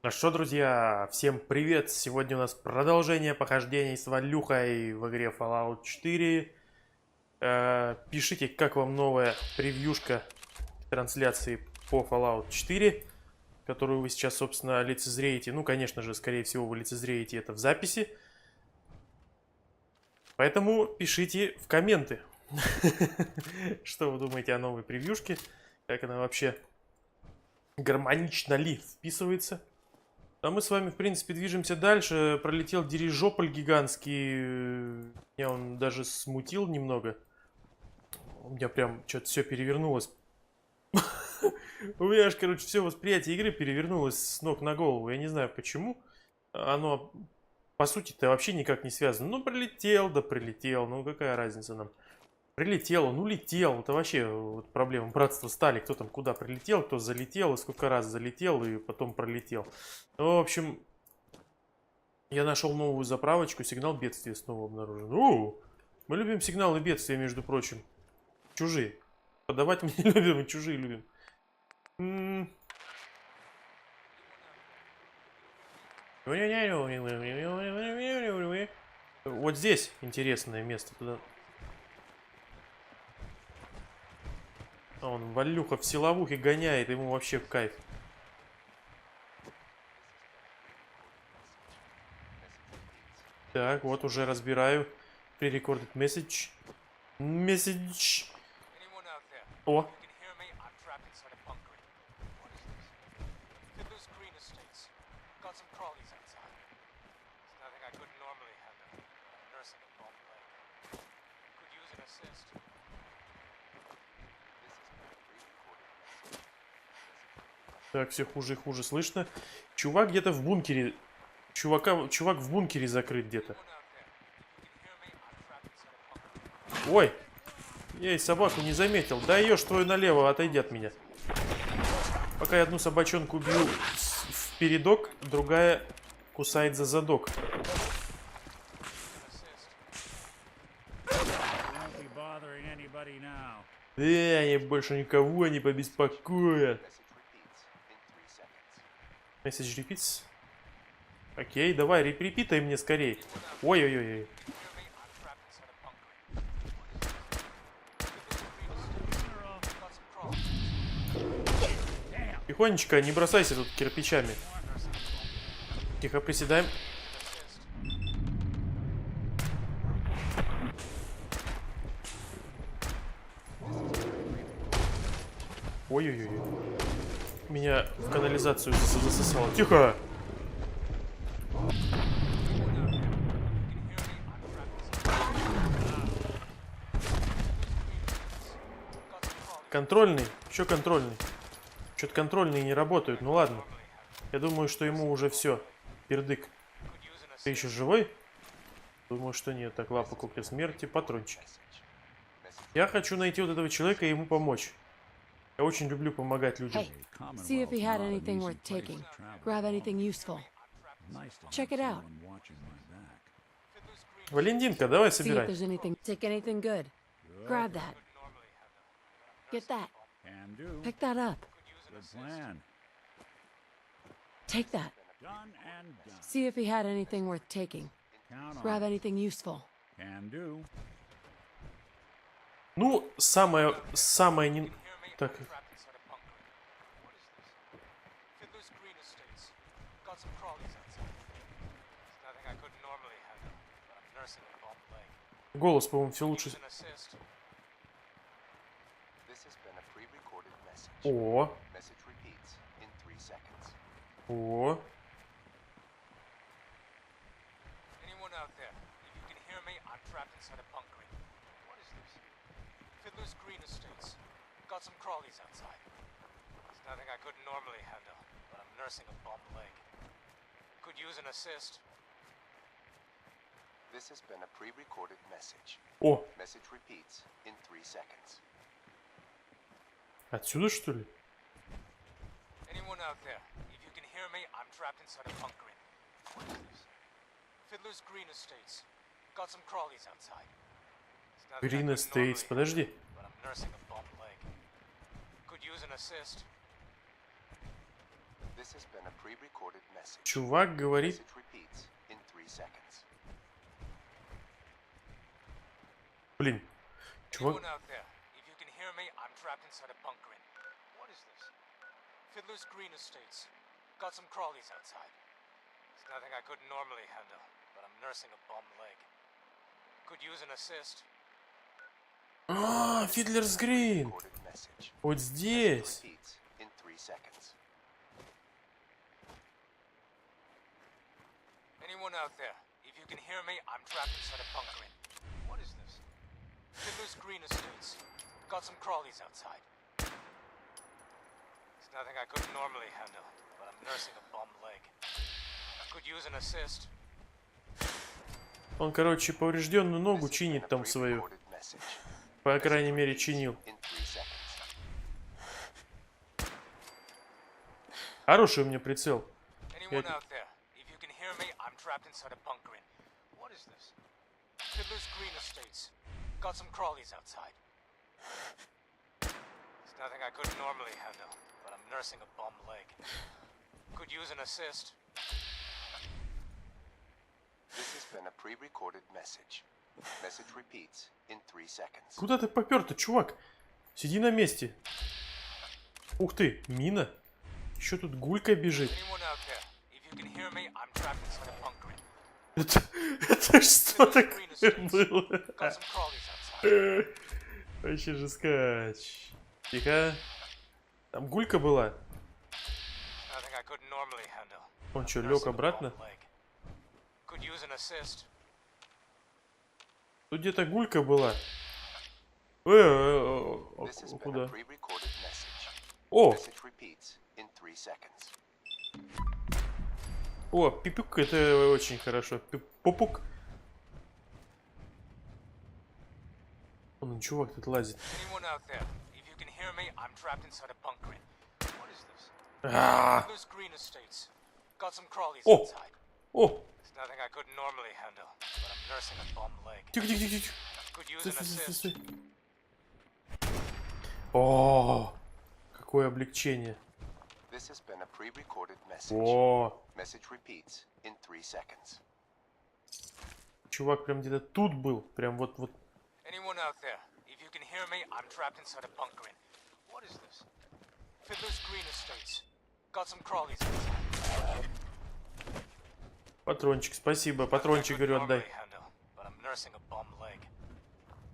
Ну что, друзья, всем привет! Сегодня у нас продолжение похождений с Валюхой в игре Fallout 4. Пишите, как вам новая превьюшка трансляции по Fallout 4, которую вы сейчас, собственно, лицезреете. Ну, конечно же, скорее всего, вы лицезреете это в записи. Поэтому пишите в комменты, что вы думаете о новой превьюшке, как она вообще гармонично ли вписывается. А мы с вами, в принципе, движемся дальше. Пролетел дирижополь гигантский. Меня он даже смутил немного. У меня прям что-то все перевернулось. У меня аж, короче, все восприятие игры перевернулось с ног на голову. Я не знаю почему. Оно, по сути-то, вообще никак не связано. Ну, прилетел, да прилетел. Ну, какая разница нам? Прилетел, он улетел. Это вообще вот проблема братства стали. Кто там куда прилетел, кто залетел, и сколько раз залетел, и потом пролетел. Ну, в общем, я нашел новую заправочку. Сигнал бедствия снова обнаружен. Мы любим сигналы бедствия, между прочим. Чужие. Подавать мы не любим, и чужие любим. Вот здесь интересное место. Туда. Он Валюха в силовухе гоняет, ему вообще в кайф. Так, вот уже разбираю. Pre-recorded message. Message. О. Так, все хуже и хуже слышно. Чувак где-то в бункере. Чувак в бункере закрыт где-то. Ой! Я и собаку не заметил. Да ешь твою налево, отойди от меня. Пока я одну собачонку бью в передок, другая кусает за задок. Они больше никого не побеспокоят. Message repeats. Окей, давай, репитай мне скорее. Ой-ой-ой. Тихонечко, не бросайся тут кирпичами. Тихо, приседаем. Ой-ой-ой. Меня в канализацию засосало. Тихо! Контрольный? Еще контрольный. Что-то контрольные не работают. Ну ладно. Я думаю, что ему уже все. Пердык. Ты еще живой? Думаю, что нет. Так, лапа кукля смерти, патрончики. Я хочу найти вот этого человека и ему помочь. Я очень люблю помогать людям. See if he had anything worth taking. Grab anything useful. Check it out. Валентинка, давай See if собирай. there's anything. Take anything good. Grab that. Get that. Pick that up. Take that. See if he had anything worth taking. Grab anything useful. Ну, самое не... Так. Голос, по-моему, все лучше. О. О. О. Отсюда, что ли? Green Estates, подожди. Чувак говорит... Блин. Чувак... А, Фидлерс Грин. Вот здесь. Anyone out there? If you can hear me, I'm trapped inside a bunker. What is this? Fiddler's Green Estates. Got some crawlies outside. It's nothing I couldn't normally handle, but I'm nursing a bum leg. Could use an assist. Он, короче, поврежденную ногу чинит там свою. По крайней мере, чинил. Хороший у меня прицел. Anyone out there? If you can hear me, I'm trapped inside a bunker. What is this? Fiddler's Green Estates. Got some crawlies outside. It's nothing I couldn't normally handle, but I'm nursing a bum leg. Could use an assist. This has been a pre-recorded message. Message repeats in 3 seconds. Куда ты попёр-то, чувак? Сиди на месте. Ух ты, мина. Еще тут гулька бежит. Это что такое было? Вообще жескач. Тихо. Там гулька была. Он что, лег обратно? Тут где-то гулька была. Куда? О! О, пипюк, это очень хорошо. Попук. Он, чувак тут лазит. А. О! О! Тихо, тихо, тихо, тихо. Стой, стой, стой, стой. О! Какое облегчение. О! Чувак прям где-то тут был. Прям вот. Патрончик, спасибо. Патрончик, говорю, отдай.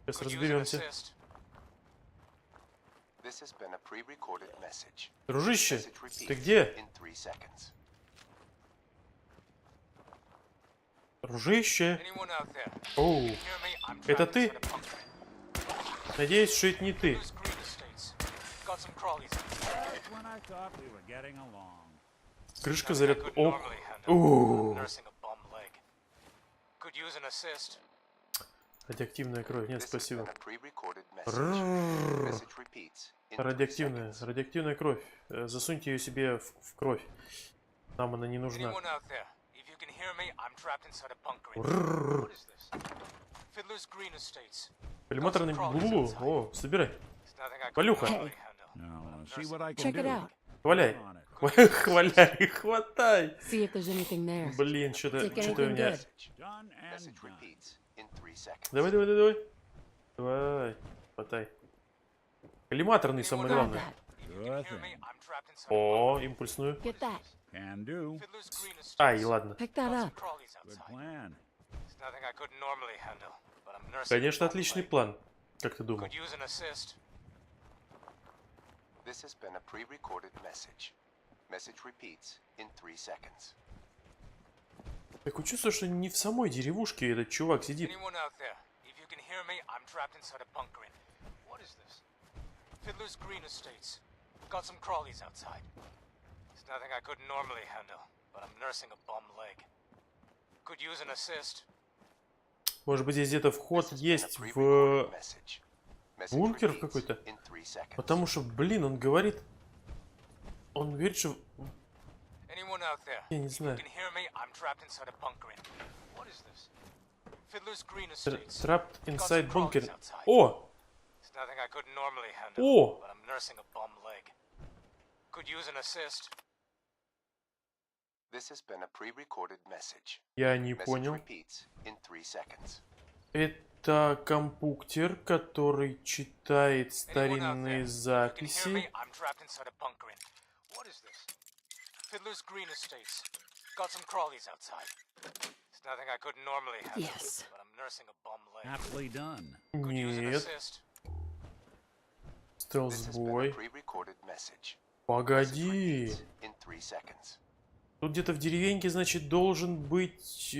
Сейчас разберемся. Дружище, ты где? Дружище. Оу, это ты? Надеюсь, что это не ты. Крышка зарядка. О. Радиоактивная кровь. Нет, спасибо. Радиоактивная кровь. Засуньте ее себе в кровь. Нам она не нужна. Коллиматорный гулу. О, собирай. Валюха. Хваляй. Хваляй, хватай. Блин, что-то у меня. Давай. Давай, хватай. Коллиматорный самое главное. О, импульсную. Ай, ладно. Конечно, отличный план. Как ты думал? Так чувствую, что не в самой деревушке этот чувак сидит. Может быть, здесь где-то вход есть в бункер какой-то? Потому что, блин, он говорит... Он говорит, что... Я не знаю. Trapped inside bunker. О! О! Я не понял. Это компьютер, который читает старинные записи. Yes. Нет. Стелс-бой. Погоди. Тут где-то в деревеньке, значит, должен быть...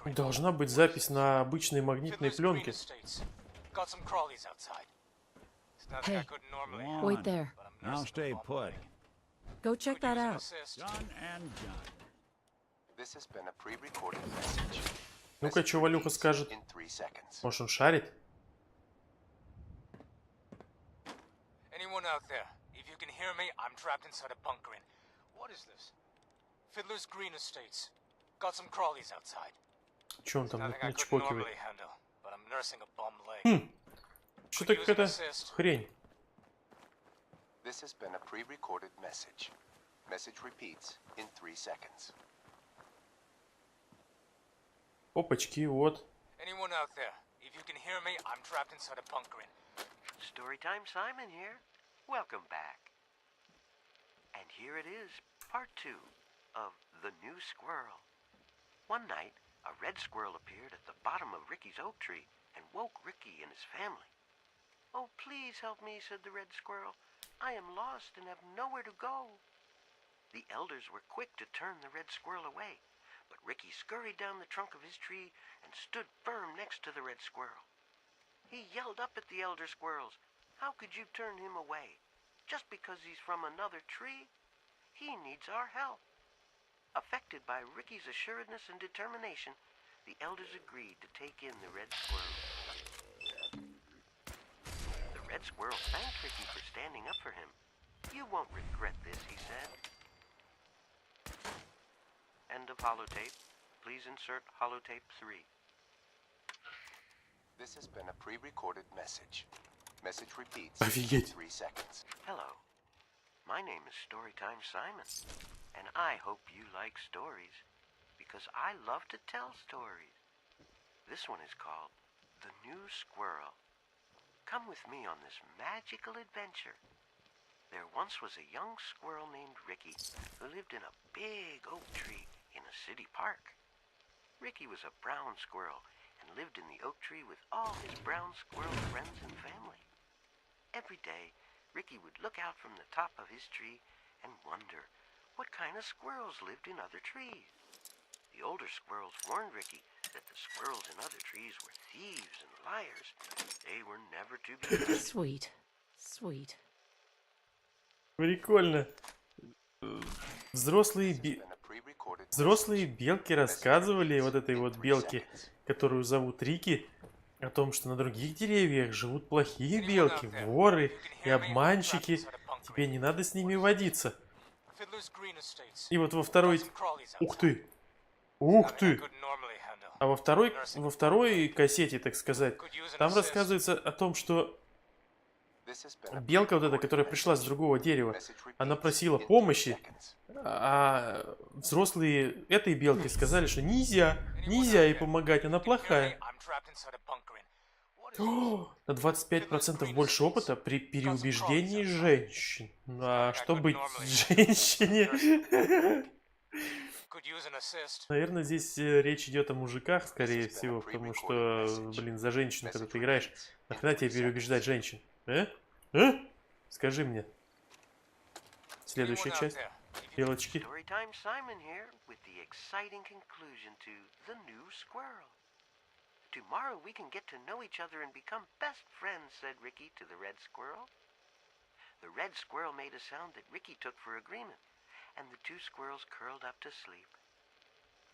Должна быть запись на обычной магнитной пленке. Hey, wait there. I'll stay put. Go check that out. Done and done. Ну-ка, что Валюха скажет? Может, он шарит? Anyone out there? If you can hear me, I'm trapped inside a bunker in. What is this? Fiddler's Green Estates. Got some crawlies outside. Че он там Nothing I couldn't начпокивает? normally handle, but I'm nursing a bum leg. Что-то какая-то хрень. Опачки, вот. Anyone out there? If you can hear me, I'm trapped inside a bunker in. Storytime Simon here. Welcome back. And here it is, part 2 of The New Squirrel. One night, a red squirrel appeared at the bottom of Ricky's oak tree and woke Ricky and his family. "Oh, please help me," said the red squirrel. "I am lost and have nowhere to go." The elders were quick to turn the red squirrel away, but Ricky scurried down the trunk of his tree and stood firm next to the red squirrel. He yelled up at the elder squirrels. "How could you turn him away? Just because he's from another tree? He needs our help." Affected by Ricky's assuredness and determination, the elders agreed to take in the red squirrel. The red squirrel thanked Ricky for standing up for him. "You won't regret this," he said. End of holotape. Please insert holotape 3. Офигеть. Hello. My name is Storytime Simon, and I hope you like stories, because I love to tell stories. This one is called The New Squirrel. Come with me on this magical adventure. There once was a young squirrel named Ricky who lived in a big oak tree in a city park. Ricky was a brown squirrel and lived in the oak tree with all his brown squirrel friends and family. Every day, Ricky would look out from the top of his tree and wonder what kind of squirrels lived in other trees. The older squirrels warned Ricky that the squirrels in other trees were thieves and liars. They were never to be trusted. Sweet. Sweet. Прикольно. Взрослые белки рассказывали вот этой вот белке, которую зовут Рики, о том, что на других деревьях живут плохие белки, воры и обманщики. Тебе не надо с ними водиться. И вот во второй... Ух ты! Ух ты! А во второй кассете, так сказать, там рассказывается о том, что белка вот эта, которая пришла с другого дерева, она просила помощи, а взрослые этой белке сказали, что нельзя ей помогать, она плохая. О, на 25% больше опыта при переубеждении женщин. А что быть женщине? Наверное, здесь речь идет о мужиках, скорее всего, потому что, блин, за женщину, когда ты играешь, нахрена тебе переубеждать женщин? Скажи мне. Следующая часть. Белочки. Storytime Simon here with the exciting conclusion to The New Squirrel. "Tomorrow we can get to know each other and become best friends," said Ricky to the red squirrel. The red squirrel made a sound that Ricky took for agreement, and the two squirrels curled up to sleep.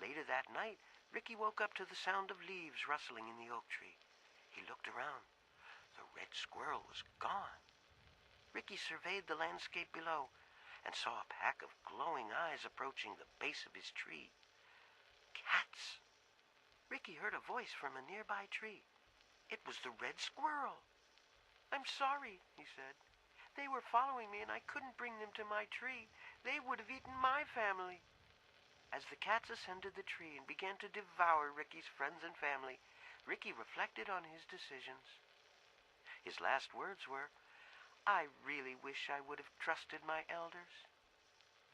Later that night, Ricky woke up to the sound of leaves rustling in the oak tree. He looked around. The red squirrel was gone. Ricky surveyed the landscape below and saw a pack of glowing eyes approaching the base of his tree. Cats! Ricky heard a voice from a nearby tree. It was the red squirrel. "I'm sorry," he said. They were following me and I couldn't bring them to my tree. They would have eaten my family. As the cats ascended the tree and began to devour Ricky's friends and family, Ricky reflected on his decisions. His last words were, "I really wish I would have trusted my elders."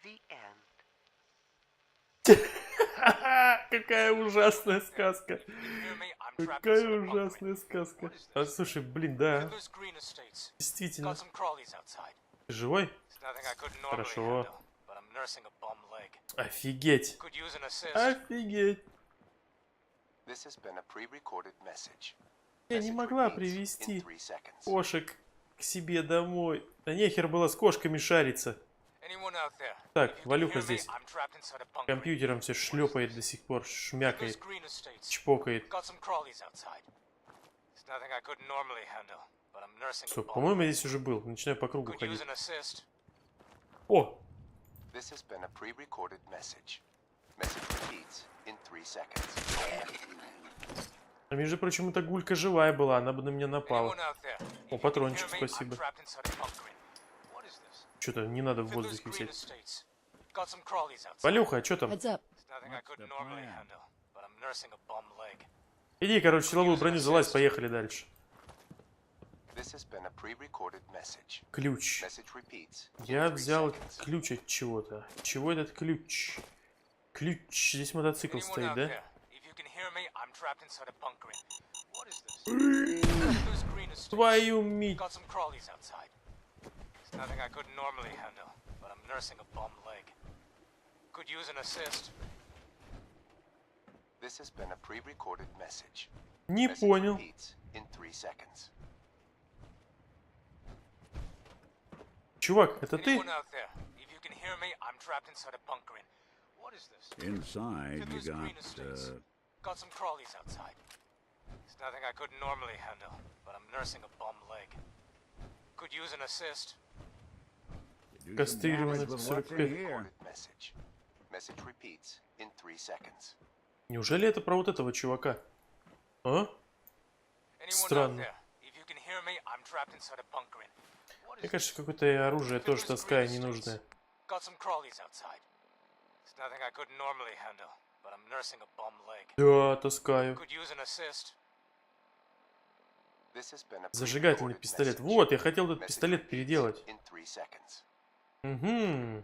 The end. Какая ужасная сказка. Какая ужасная сказка. А слушай, блин, да. Действительно. Ты живой? Хорошо. Офигеть. Офигеть. Я не могла привести кошек к себе домой. Да нехер было с кошками шариться. Так, Валюха здесь. Компьютером все шлепает до сих пор, шмякает, чпокает. Стоп, по-моему, я здесь уже был. Начинаю по кругу ходить. О! А между прочим, эта гулька живая была, она бы на меня напала. О, патрончик, спасибо. Что-то не надо в воздухе взять. Валюха, а что там? Иди, короче, силовую броню залазь, поехали дальше. Ключ. Я взял ключ от чего-то. Чего этот ключ? Ключ. Здесь мотоцикл стоит, да? Твою мить. Не понял. Чувак, это ты? Inside, you got some crawlies outside. It's nothing I couldn't normally handle, but I'm nursing a bum leg. Could use an assist. Кастрированный в 45. Неужели это про вот этого чувака? А? Странно. Мне кажется, какое-то оружие тоже таскаю ненужное. Да, таскаю. Зажигательный пистолет. Вот, я хотел этот пистолет переделать. Угу.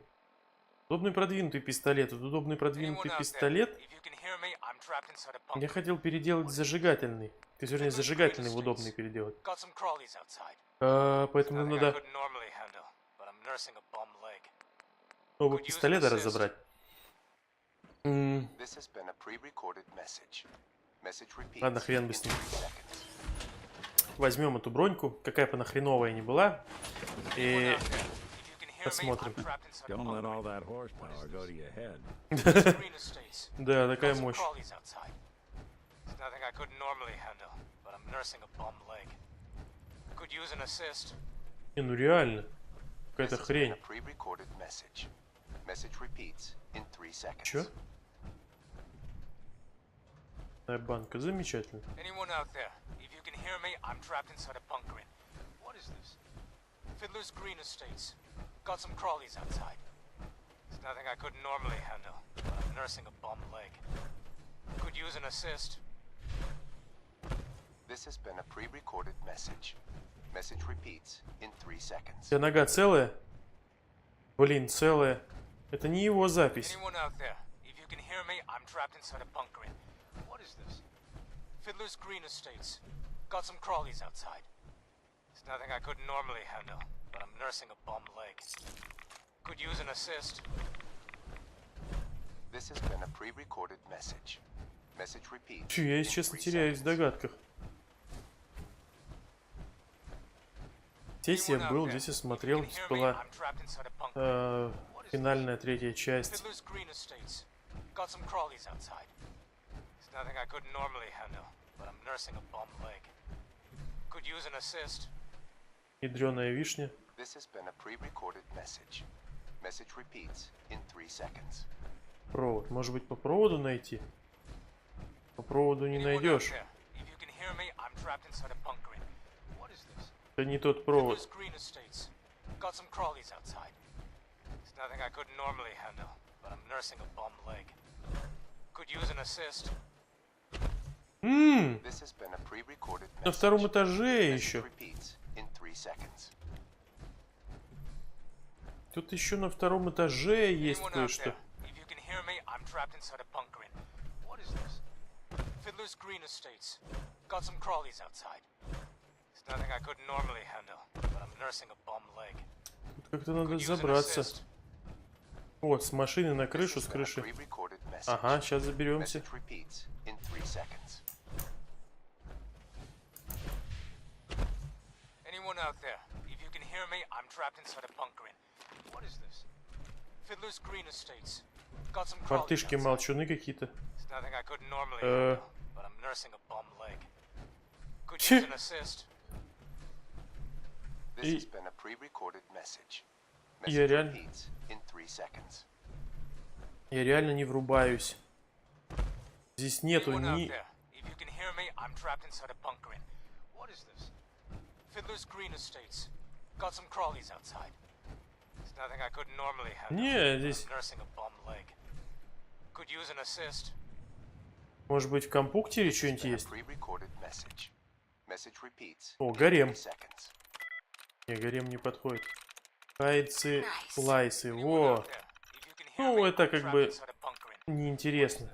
Удобный продвинутый пистолет. Вот удобный продвинутый пистолет. Я хотел переделать зажигательный. То есть, вернее, зажигательный в удобный переделать. Поэтому надо оба пистолета разобрать. Ладно, хрен бы с ним. Возьмем эту броньку, какая бы она хреновая ни была, и посмотрим. Да, такая мощь. Не, ну реально, какая-то хрень. Чё? Банка, замечательно. Fiddler's Green Estates. Got some crawlies outside. It's nothing I couldn't normally handle, but I'm nursing a bum leg. Could use an assist. This has been a pre-recorded message. Message repeats in 3 seconds. У тебя нога целая? Блин, целая. Это не его запись. Anyone out there? If you can hear me, I'm trapped inside a bunker. What is this? Fiddler's Green Estates. Got some crawlies outside. It's nothing I couldn't normally handle, but I'm nursing a bum leg. Could use an assist. This has been a pre-recorded message. Message repeats. Фу, я, если честно, теряюсь в догадках. Здесь я был, здесь я смотрел, здесь была финальная 3-я часть. Got some crawlies outside. It's nothing I couldn't normally handle, but I'm nursing a bum leg. Could use an assist. Ядреная вишня. This has been a pre-recorded message. Message repeats in 3 seconds. Провод. Может быть, по проводу найти? По проводу не найдешь. If you can hear me, I'm trapped inside a bunker. What is this? Это не тот провод. Fiddler's Green Estates. Got some crawlies outside. It's nothing I couldn't normally handle, but I'm nursing a bum leg. Could use an assist. This has been a pre-recorded На message. втором этаже Message еще. repeats in 3 seconds. Тут еще на втором этаже есть Anyone out кое-что. there? If you can hear me, I'm trapped inside a bunker in. What is this? Fiddler's Green Estates. Got some crawlies outside. It's nothing I couldn't normally handle, but I'm nursing a bum leg. Как-то надо Could use an забраться. assist. Вот, с машины на This крышу, has с been a крыши. pre-recorded message. Ага, сейчас заберемся. Message repeats in 3 seconds. Anyone out there? If you can hear me, I'm trapped inside a bunker in. What is this? Fiddler's Green Estates. Got some crawlies Мартышки, outside. молчуны какие-то. It's nothing I couldn't normally Uh. handle, but I'm nursing a bum leg. Could use an assist. This has been a pre-recorded message. Я Message реально... repeats in 3 seconds. Я реально не врубаюсь. Здесь нету Anyone out ни... there? If you can hear me, I'm trapped inside a bunker in. What is this? Fiddler's Green Estates. Got some crawlies outside. It's nothing I couldn't normally handle. Не, but здесь... I'm nursing a bum leg. Could use an assist. Может быть, в компьютере что-нибудь Been a есть? pre-recorded message. Message repeats О, in гарем. 3 seconds. Не, гарем не подходит. Хайцы, лайсы. Anyone Во. out there? If you can hear Ну, me, это I'm как trapped бы inside a bunker in. неинтересно.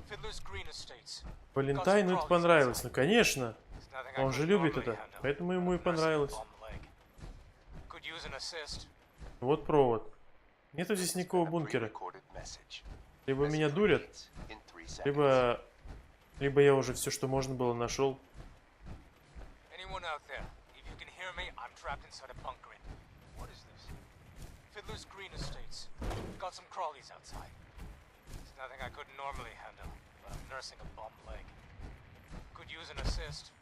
Fiddler's Green Estates. Валентайну это понравилось. Ну, конечно. It's nothing I Он же couldn't любит normally это. handle, Поэтому ему и but I'm nursing a понравилось. bum leg. Could use an assist. Вот провод. Нету здесь This has никакого been a бункера. pre-recorded message. Либо меня Message дурят, repeats in 3 seconds. либо я уже все, что можно было, нашел. Anyone out there? If you can hear me, I'm trapped inside a bunker in. What is this? Fiddler's Green Estates. Got some crawlies outside. It's nothing I couldn't normally handle, but I'm nursing a bum leg. Could use an assist.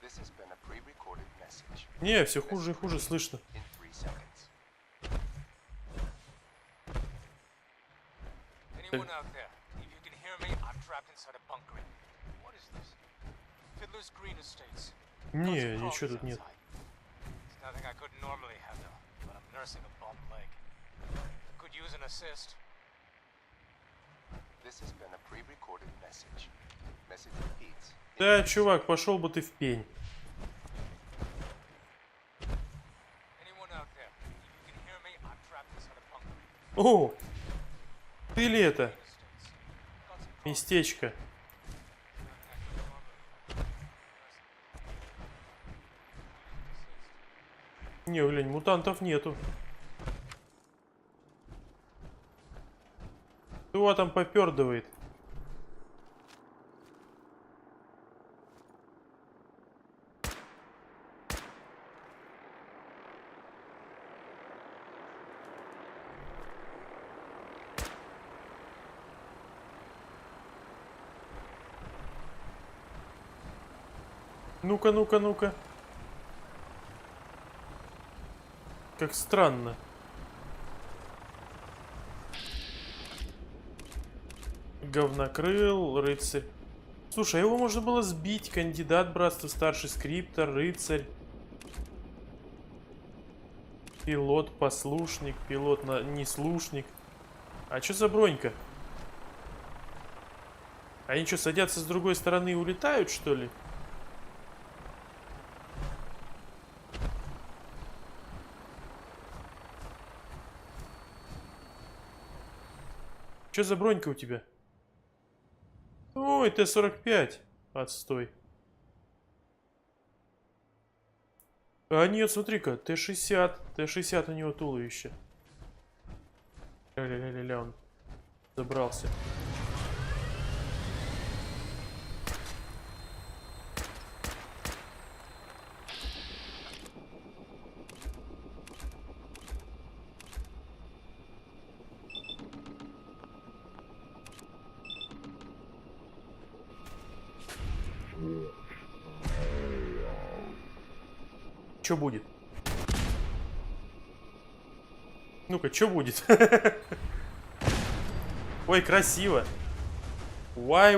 This has been a pre-recorded message. Не, все хуже и хуже слышно. In 3 seconds. Anyone out there? If you can hear me, I'm trapped inside a bunker in. What is this? Fiddler's Green Estates. Got Не, some ничего crawlies тут нет. outside. It's nothing I couldn't normally handle, but I'm nursing a bum leg. Could use an assist. This has been a pre-recorded message. Message repeats. Да, чувак, пошел бы ты в пень. Anyone out there? If you can hear me, I'm trapped inside a bunker. О, ты ли это? Estates. Got some crawlies. Местечко. Не, глянь, мутантов нету. Кто там попердывает? Ну-ка, ну-ка, ну-ка. Как странно. Говнокрыл, рыцарь. Слушай, а его можно было сбить. Кандидат братства, старший скриптор, рыцарь. Пилот, послушник, пилот, неслушник. А что за бронька? Они что, садятся с другой стороны и улетают, что ли? Что за бронька у тебя? Ой, Т-45. Отстой. А нет, смотри-ка, Т-60. Т-60 у него туловище. Ля-ля-ля-ля, он забрался. Что будет? Ну-ка, что будет? Ой, красиво. Вай.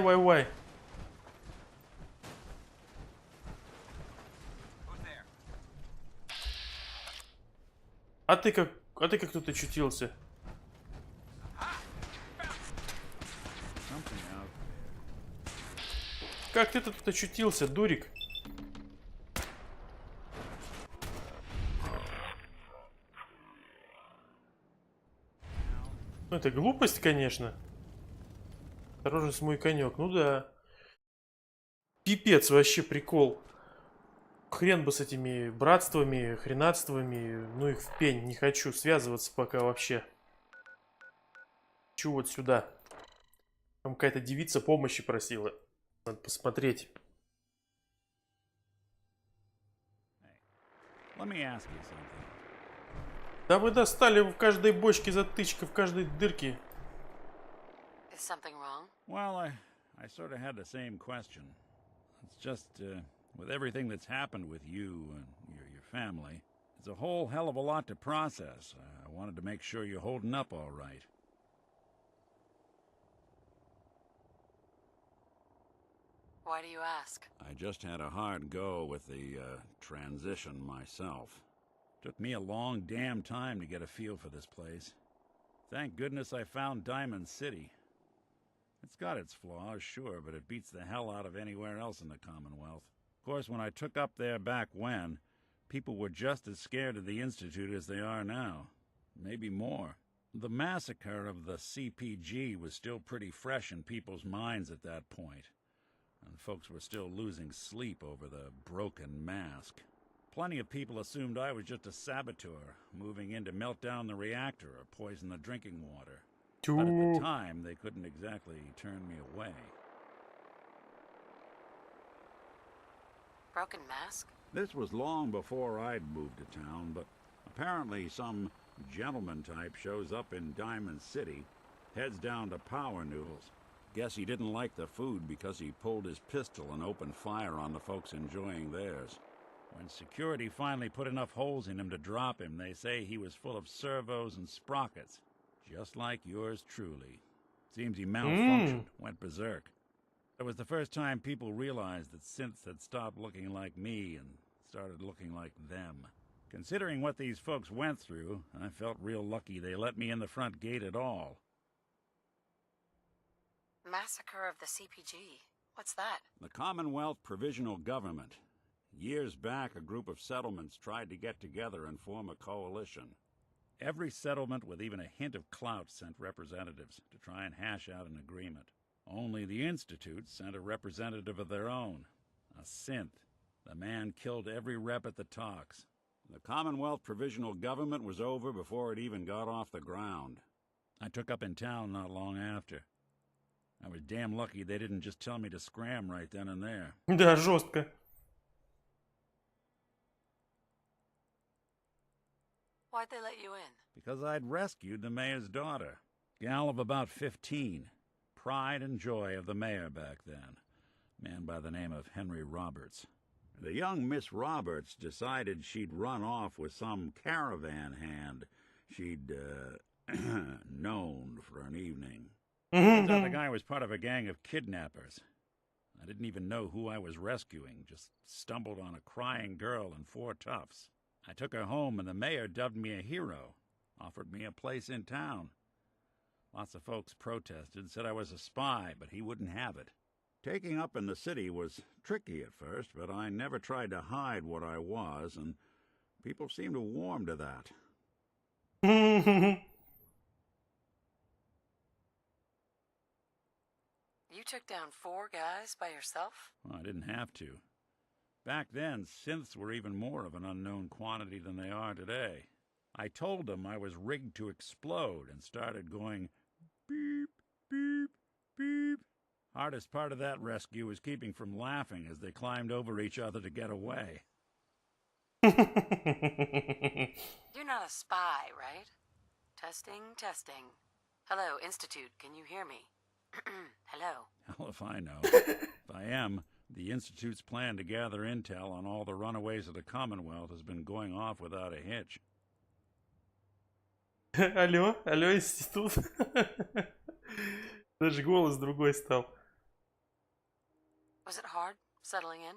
А ты как тут очутился? Как ты тут очутился, дурик? Ну, это глупость, конечно. Осторожность, мой конек. Ну да. Пипец, вообще прикол. Хрен бы с этими братствами, хренатствами. Ну их в пень. Не хочу связываться пока вообще. Хочу вот сюда. Там какая-то девица помощи просила. Надо посмотреть. Let me ask you something. Да вы достали в каждой бочке затычка, в каждой дырке. Is something wrong? Well, I sort of had the same question. It's just, with everything that's happened with you and your family, it's a whole hell of a lot to process. I wanted to make sure you're holding up all right. Why do you ask? I just had a hard go with the transition myself. Took me a long damn time to get a feel for this place. Thank goodness I found Diamond City. It's got its flaws, sure, but it beats the hell out of anywhere else in the Commonwealth. Of course, when I took up there back when, people were just as scared of the Institute as they are now. Maybe more. The massacre of the CPG was still pretty fresh in people's minds at that point. And folks were still losing sleep over the broken mask. Plenty of people assumed I was just a saboteur, moving in to melt down the reactor or poison the drinking water. But at the time, they couldn't exactly turn me away. Broken mask? This was long before I'd moved to town, but apparently some gentleman type shows up in Diamond City, heads down to Power Noodles. Guess he didn't like the food because he pulled his pistol and opened fire on the folks enjoying theirs. When security finally put enough holes in him to drop him, they say he was full of servos and sprockets, just like yours truly. Seems he malfunctioned, went berserk. It was the first time people realized that synths had stopped looking like me and started looking like them. Considering what these folks went through, I felt real lucky they let me in the front gate at all. Massacre of the CPG. What's that? The Commonwealth Provisional Government. Years back, a group of settlements tried to get together and form a coalition. Every settlement with even a hint of clout sent representatives to try and hash out an agreement. Only the Institute sent a representative of their own, a synth. The man killed every rep at the talks. The Commonwealth Provisional Government was over before it even got off the ground. I took up in town not long after. I was damn lucky they didn't just tell me to scram right then and there. Да, жестко. Why'd they let you in? Because I'd rescued the mayor's daughter. Gal of about 15. Pride and joy of the mayor back then. Man by the name of Henry Roberts. The young Miss Roberts decided she'd run off with some caravan hand she'd, known for an evening. Turns out the guy was part of a gang of kidnappers. I didn't even know who I was rescuing, just stumbled on a crying girl and 4 toughs. I took her home and the mayor dubbed me a hero, offered me a place in town. Lots of folks protested, said I was a spy, but he wouldn't have it. Taking up in the city was tricky at first, but I never tried to hide what I was, and people seemed to warm to that. You took down 4 guys by yourself? Well, I didn't have to. Back then, synths were even more of an unknown quantity than they are today. I told them I was rigged to explode and started going beep, beep, beep. Hardest part of that rescue was keeping from laughing as they climbed over each other to get away. You're not a spy, right? Testing, testing. Hello, Institute, can you hear me? Hello. Hell if I know. If I am, the Institute's plan to gather intel on all the runaways of the Commonwealth has been going off without a hitch. Алло, алло, институт. Даже голос другой стал. Was it hard settling in?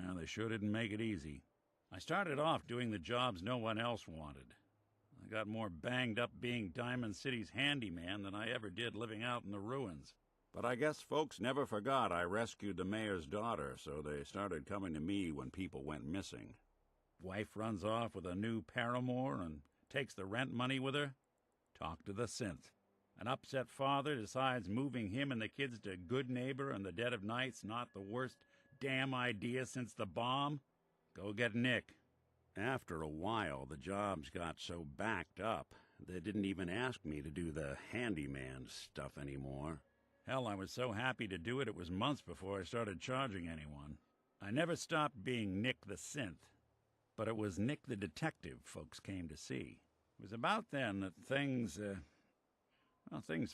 Well, they sure didn't make it easy. I started off doing the jobs no one else wanted. I I got more banged up being Diamond City's handyman than I ever did living out in the ruins. But I guess folks never forgot I rescued the mayor's daughter, so they started coming to me when people went missing. Wife runs off with a new paramour and takes the rent money with her. Talk to the synth. An upset father decides moving him and the kids to Good Neighbor in the dead of night's not the worst damn idea since the bomb. Go get Nick. After a while, the jobs got so backed up, they didn't even ask me to do the handyman stuff anymore. Hell, I was so happy to do it, it was months before I started charging anyone. I never stopped being Nick the Synth, but it was Nick the Detective folks came to see. It was about then that things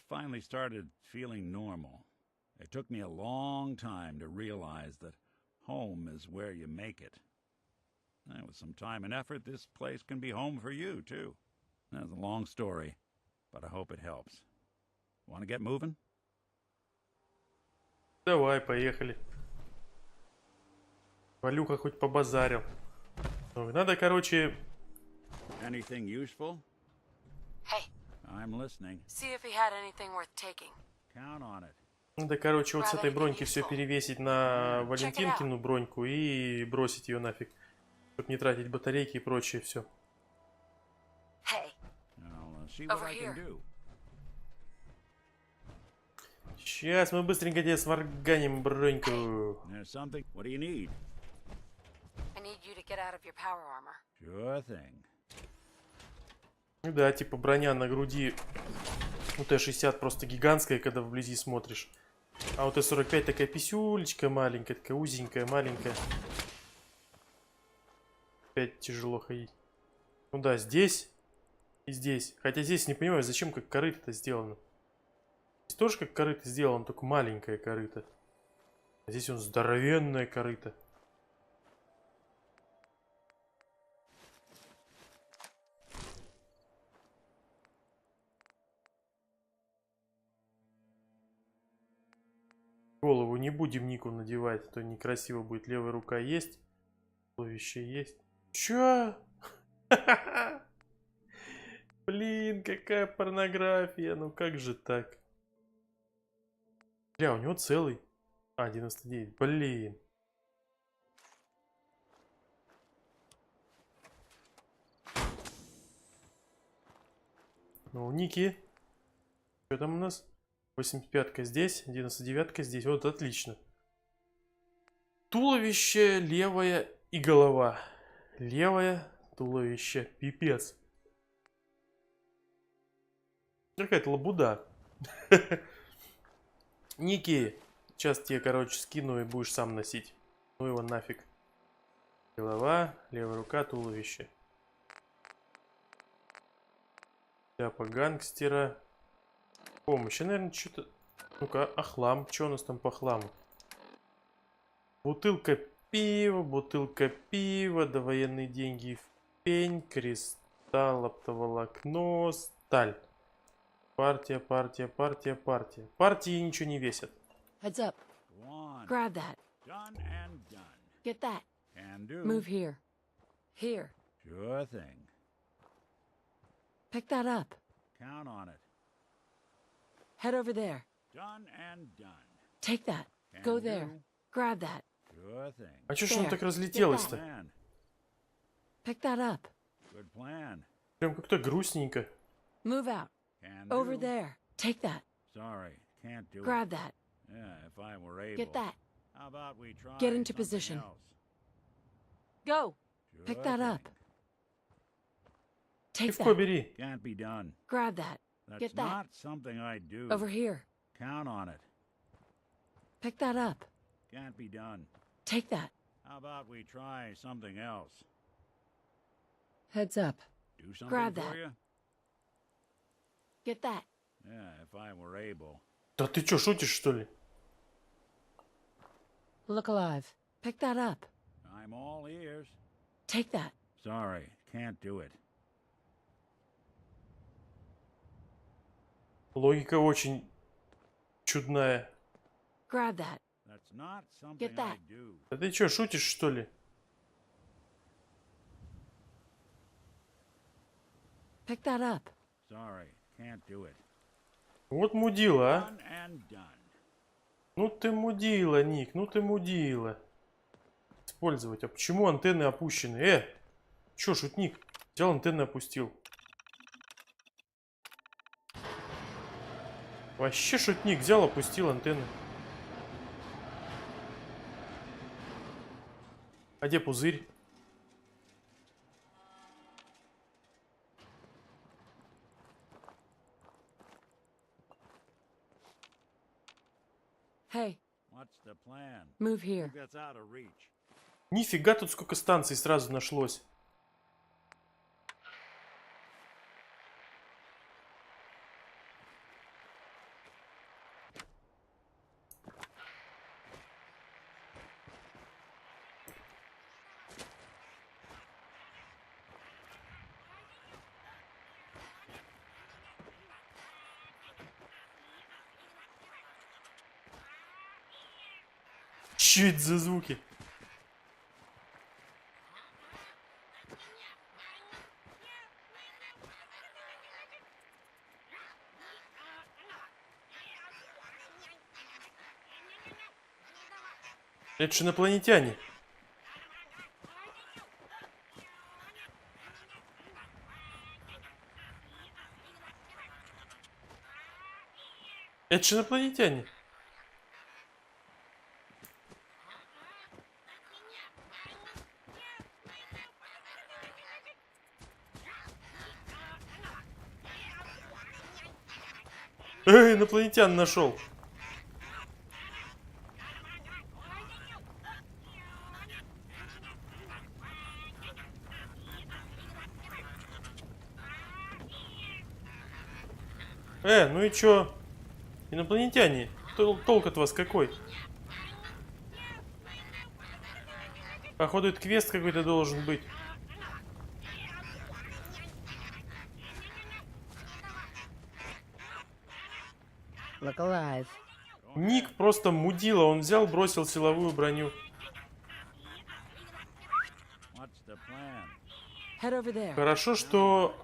finally started feeling normal. It took me a long time to realize that home is where you make it. And with some time and effort, this place can be home for you, too. That's a long story, but I hope it helps. Want to get moving? Давай, поехали. Валюха хоть побазарил. Ой, надо, короче... Anything useful? Hey, I'm listening. see if he had anything worth taking. Count on it. Надо, короче, вот с этой броньки все перевесить на Валентинкину броньку и бросить ее нафиг. Чтобы не тратить батарейки и прочее все. Hey, I'll see what I can do. Сейчас мы быстренько тебе сварганим броньку. There's something. What do you need? I need you to get out of your power armor. Sure thing. Ну да, типа броня на груди у Т-60 просто гигантская, когда вблизи смотришь. А у Т-45 такая писюлечка маленькая, такая узенькая, маленькая. Опять тяжело ходить. Ну да, здесь и здесь. Хотя здесь не понимаю, зачем как корыто-то сделано. Здесь тоже как корыто сделано, только маленькое корыто. А здесь он здоровенное корыто. Голову не будем Нику надевать, а то некрасиво будет. Левая рука есть, туловище есть. Чё? Блин, какая порнография. Ну как же так? Бля, у него целый. А, 99. Блин. Ну, Ники. Что там у нас? 85-ка здесь, 99-ка здесь. Вот, отлично. Туловище, левая и голова. Левое туловище. Пипец. Какая-то лабуда. Ники, сейчас тебе, короче, скину и будешь сам носить. Ну его нафиг. Голова, левая рука, туловище. Шляпа гангстера. Помощь. Наверное, что-то... Ну-ка, а хлам? Что у нас там по хламу? Бутылка пива, довоенные деньги в пень, кристалл, оптоволокно, сталь. Партия. Партии ничего не весят. Heads up. Grab that. Done and done. Get that. Can do. Move here. Here. Sure thing. Pick that up. Count on it. Head over there. Done and done. Take that. Can Go do. there. Grab that. Sure thing. А чё ж он так разлетелось-то? Plan. Pick that up. Good plan. Прям как-то грустненько. Move out. Can Over do. there. Take that. Sorry, can't do Grab it. that. Yeah, if I were able. Get that. How about we try Get into something position. else? Go. Sure Pick that up. thing. Take Пивко that. бери. Can't be done. Grab that. That's Get that. not something I do. Over here. Count on it. Pick that up. Can't be done. Take that. How about we try something else? Heads up. Do something Grab for that. you? Get that. Yeah, if I were able. Да ты чё, шутишь, что ли? Look alive. Pick that up. I'm all ears. Take that. Sorry, can't do it. Логика очень чудная. Grab that. That's not something Get that. I do. Да ты чё, шутишь, что ли? Pick that up. Sorry, can't do it. Вот мудила, а. Done and done. Ну ты мудила, Ник, ну ты мудила. Использовать. А почему антенны опущены? Чё, шутник? Взял антенны, опустил. Вообще шутник. Взял, опустил антенны. А где пузырь? Hey, What's the plan? move here. That's out of reach. Нифига, тут сколько станций сразу нашлось. Чё это за звуки? Это же инопланетяне. Это же инопланетяне. Инопланетян нашел. Ну и чё? Инопланетяне, толк от вас какой? Походу, это квест какой-то должен быть. Look alive. Ник просто мудила, он взял, бросил силовую броню. What's the plan? Head over there. Хорошо, что...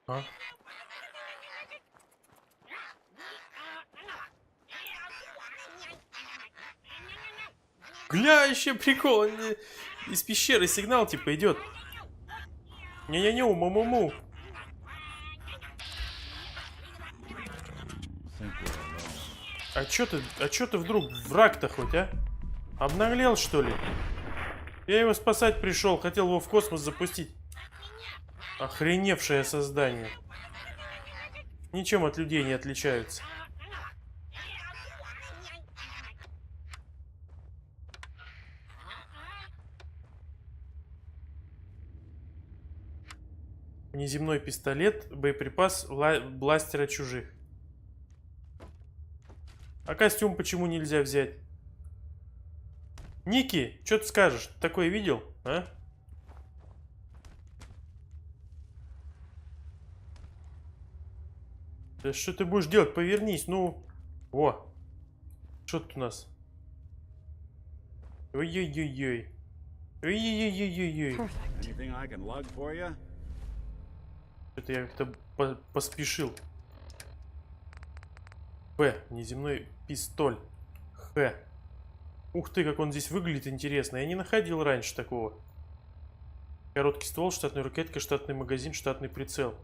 А? Гля, еще прикол, из пещеры сигнал типа идет. Не-не-не, му-му-му. А чё ты вдруг враг-то хоть, а? Обнаглел, что ли? Я его спасать пришел, хотел его в космос запустить. Охреневшее создание. Ничем от людей не отличаются. Внеземной пистолет, боеприпас бластера чужих. А костюм почему нельзя взять? Ники, что ты скажешь? Ты такое видел, а? Да что ты будешь делать? Повернись, ну. Во. Что тут у нас? Ой-ой-ой-ой. Ой-ой-ой-ой-ой. Perfect. Anything I can lug for you? Что-то я как-то поспешил. П. Неземной пистоль. Х. Ух ты, как он здесь выглядит интересно. Я не находил раньше такого. Короткий ствол, штатная рукоятка, штатный магазин, штатный прицел.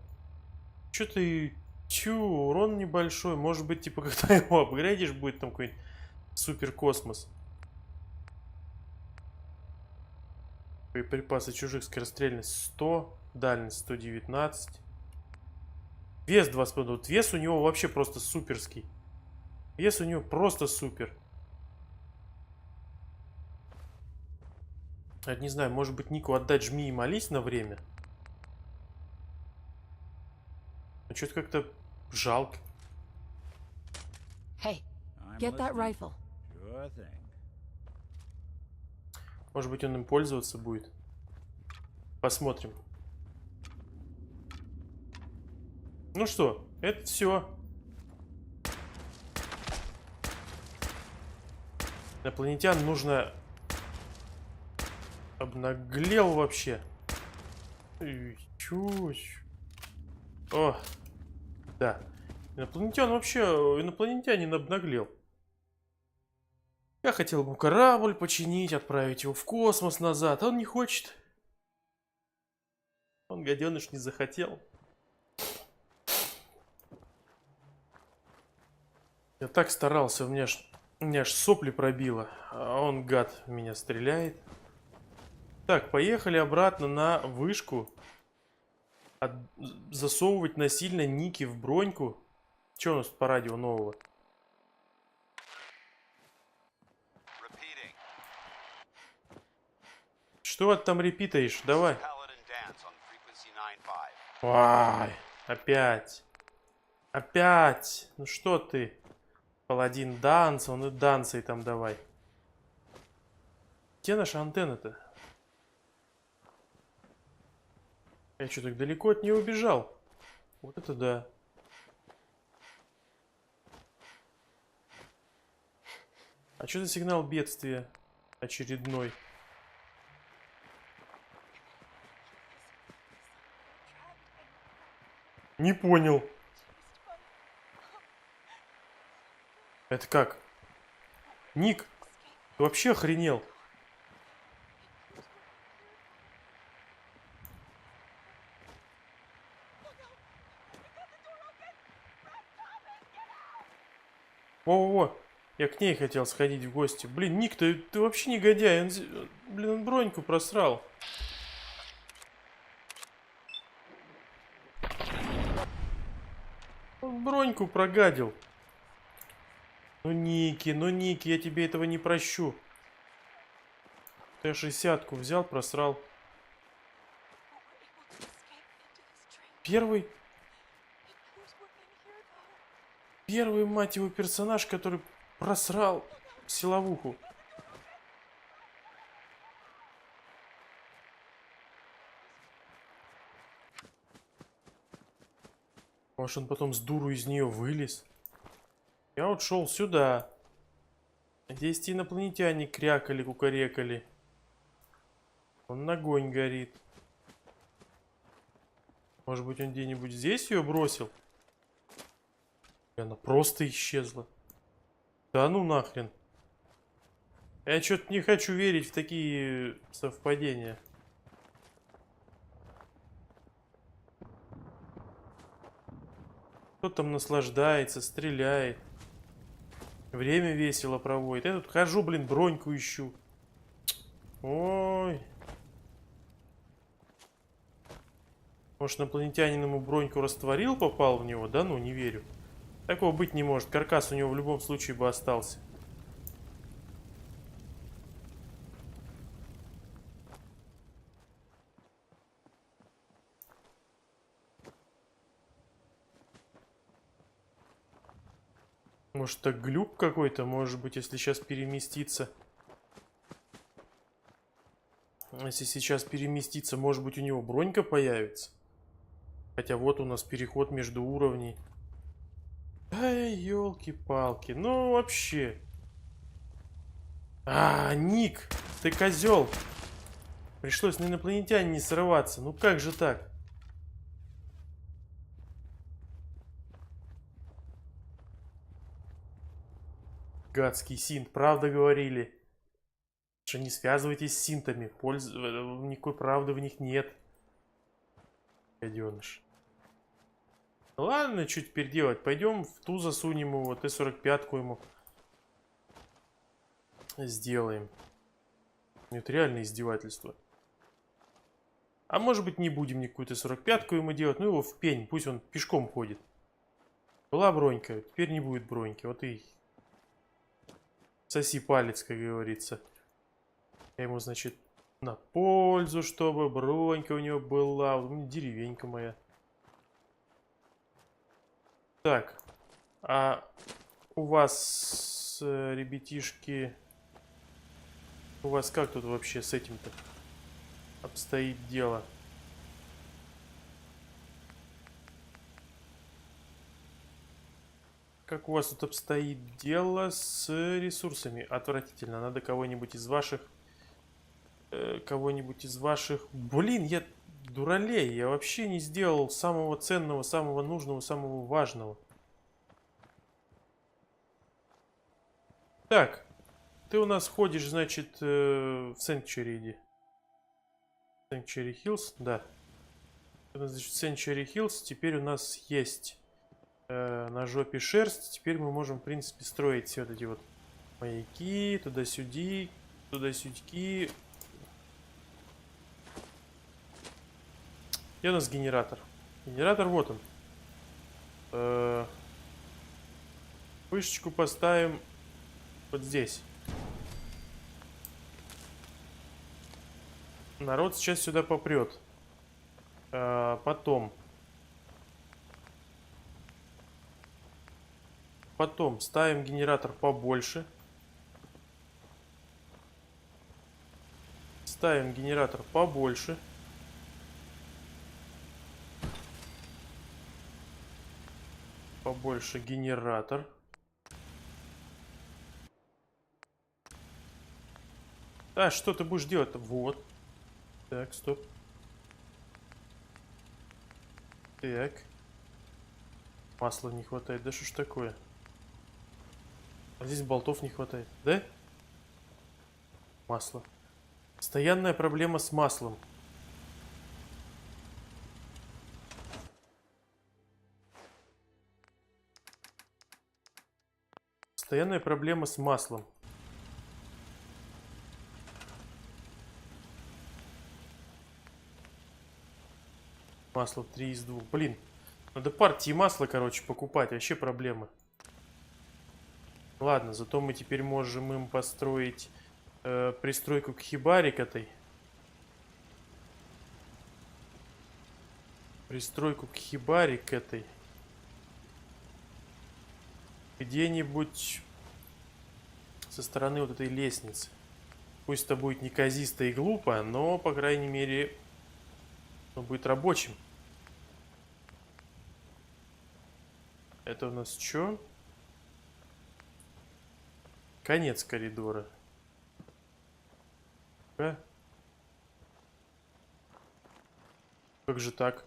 Чё ты... Чё, урон небольшой. Может быть, типа, когда его апгрейдишь, будет там какой-нибудь супер космос. Боеприпасы чужих, скорострельность 100, дальность 119. Вес 2,5. Вот вес у него вообще просто суперский. Вес у него просто супер. Я не знаю, может быть, Нику отдать жми и молись на время. Но что-то как-то жалко. Hey, I'm get that listening. rifle. Sure thing. Может быть, он им пользоваться будет. Посмотрим. Ну что, это все. Инопланетян нужно Обнаглел вообще. Чуть. О, да. Инопланетянин обнаглел. Я хотел ему корабль починить, отправить его в космос назад, а он не хочет. Он, гаденыш, не захотел. Я так старался, у меня аж сопли пробило, а он, гад, в меня стреляет. Так, поехали обратно на вышку. Засовывать насильно ники в броньку. Что у нас по радио нового? Что ты там репитаешь? Давай. Ай, опять. Опять. Ну что ты? Паладин данс, он и дансай там давай. Где наша антенна-то? Я что, так далеко от нее убежал? Вот это да. А что за сигнал бедствия очередной? Не понял. Это как? Ник, ты вообще охренел? Во-во-во, я к ней хотел сходить в гости. Блин, Ник, ты вообще негодяй. Он броньку просрал. Он броньку прогадил. Ну, Ники, я тебе этого не прощу. Ты 60-ку взял, просрал. Первый, мать его, персонаж, который просрал силовуху. Может, он потом с дуру из нее вылез. Я вот шел сюда. Здесь инопланетяне крякали, кукарекали. Он огонь горит. Может быть, он где-нибудь здесь ее бросил? И она просто исчезла. Да ну нахрен. Я что-то не хочу верить в такие совпадения. Кто там наслаждается, стреляет. Время весело проводит. Я тут хожу, блин, броньку ищу. Ой. Может, инопланетянин ему броньку растворил, попал в него? Да ну, не верю. Такого быть не может. Каркас у него в любом случае бы остался. Может, это глюк какой-то? Может быть, если сейчас переместиться. Если сейчас переместиться, может быть, у него бронька появится. Хотя вот у нас переход между уровней. Ай, елки-палки. Ну, вообще. А, Ник, ты козел. Пришлось на инопланетяне срываться. Ну, как же так? Гадский синт, правда говорили. Что не связывайтесь с синтами. Никакой правды в них нет. Гаденыш. Ладно, что теперь делать? Пойдем в ту засунем его, Т-45-ку ему сделаем. Это реально издевательство. А может быть, не будем никакую Т-45-ку ему делать. Ну его в пень, пусть он пешком ходит. Была бронька, теперь не будет броньки. Вот и соси палец, как говорится. Я ему, значит, на пользу, чтобы бронька у него была. Деревенька моя. Так, а у вас, ребятишки, у вас как тут вообще с этим-то обстоит дело? Как у вас тут обстоит дело с ресурсами? Отвратительно. Надо кого-нибудь из ваших кого-нибудь из ваших. Блин, я дуралей. Я вообще не сделал самого ценного, самого нужного, самого важного. Так. Ты у нас ходишь, значит, в Sanctuary иди. Sanctuary Hills, да. Значит, Sanctuary Hills. Теперь у нас есть на жопе шерсть. Теперь мы можем, в принципе, строить все вот эти вот маяки. Туда-сюди. Туда-сюди. Где у нас генератор? Генератор вот он. Вышечку поставим вот здесь. Народ сейчас сюда попрет. Потом ставим генератор побольше. Ставим генератор побольше. Побольше генератор. А, что ты будешь делать-то? Вот. Так, стоп. Так. Масла не хватает. Да что ж такое? А здесь болтов не хватает. Да? Масло. Постоянная проблема с маслом. Постоянная проблема с маслом. Масло 3 из 2. Блин, надо партии масла, короче, покупать. Вообще проблемы. Ладно, зато мы теперь можем им построить пристройку к хибаре к этой. Пристройку к хибаре к этой. Где-нибудь со стороны вот этой лестницы. Пусть это будет неказисто и глупо, но, по крайней мере, оно будет рабочим. Это у нас что? Конец коридора. А? Как же так?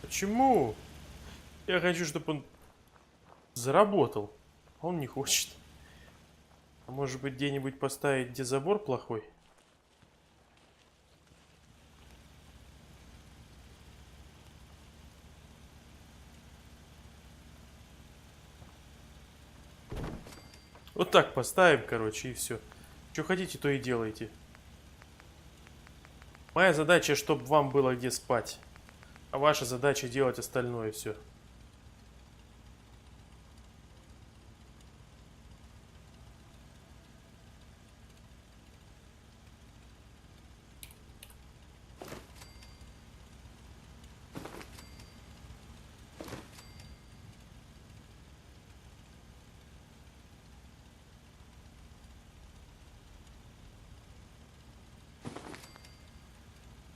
Почему? Я хочу, чтобы он заработал. А он не хочет. А может быть, где-нибудь поставить, где забор плохой? Вот так поставим, короче, и все. Что хотите, то и делайте. Моя задача, чтобы вам было где спать. А ваша задача делать остальное все.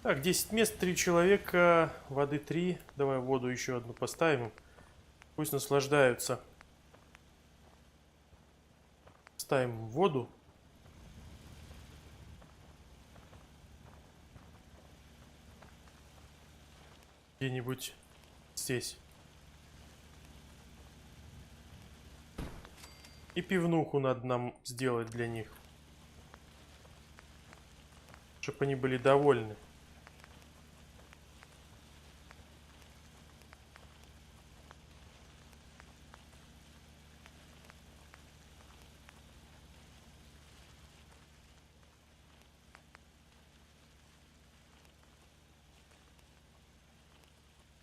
Так, 10 мест, 3 человека, воды 3. Давай воду еще одну поставим. Пусть наслаждаются. Ставим воду. Где-нибудь здесь. И пивнуху надо нам сделать для них. Чтобы они были довольны.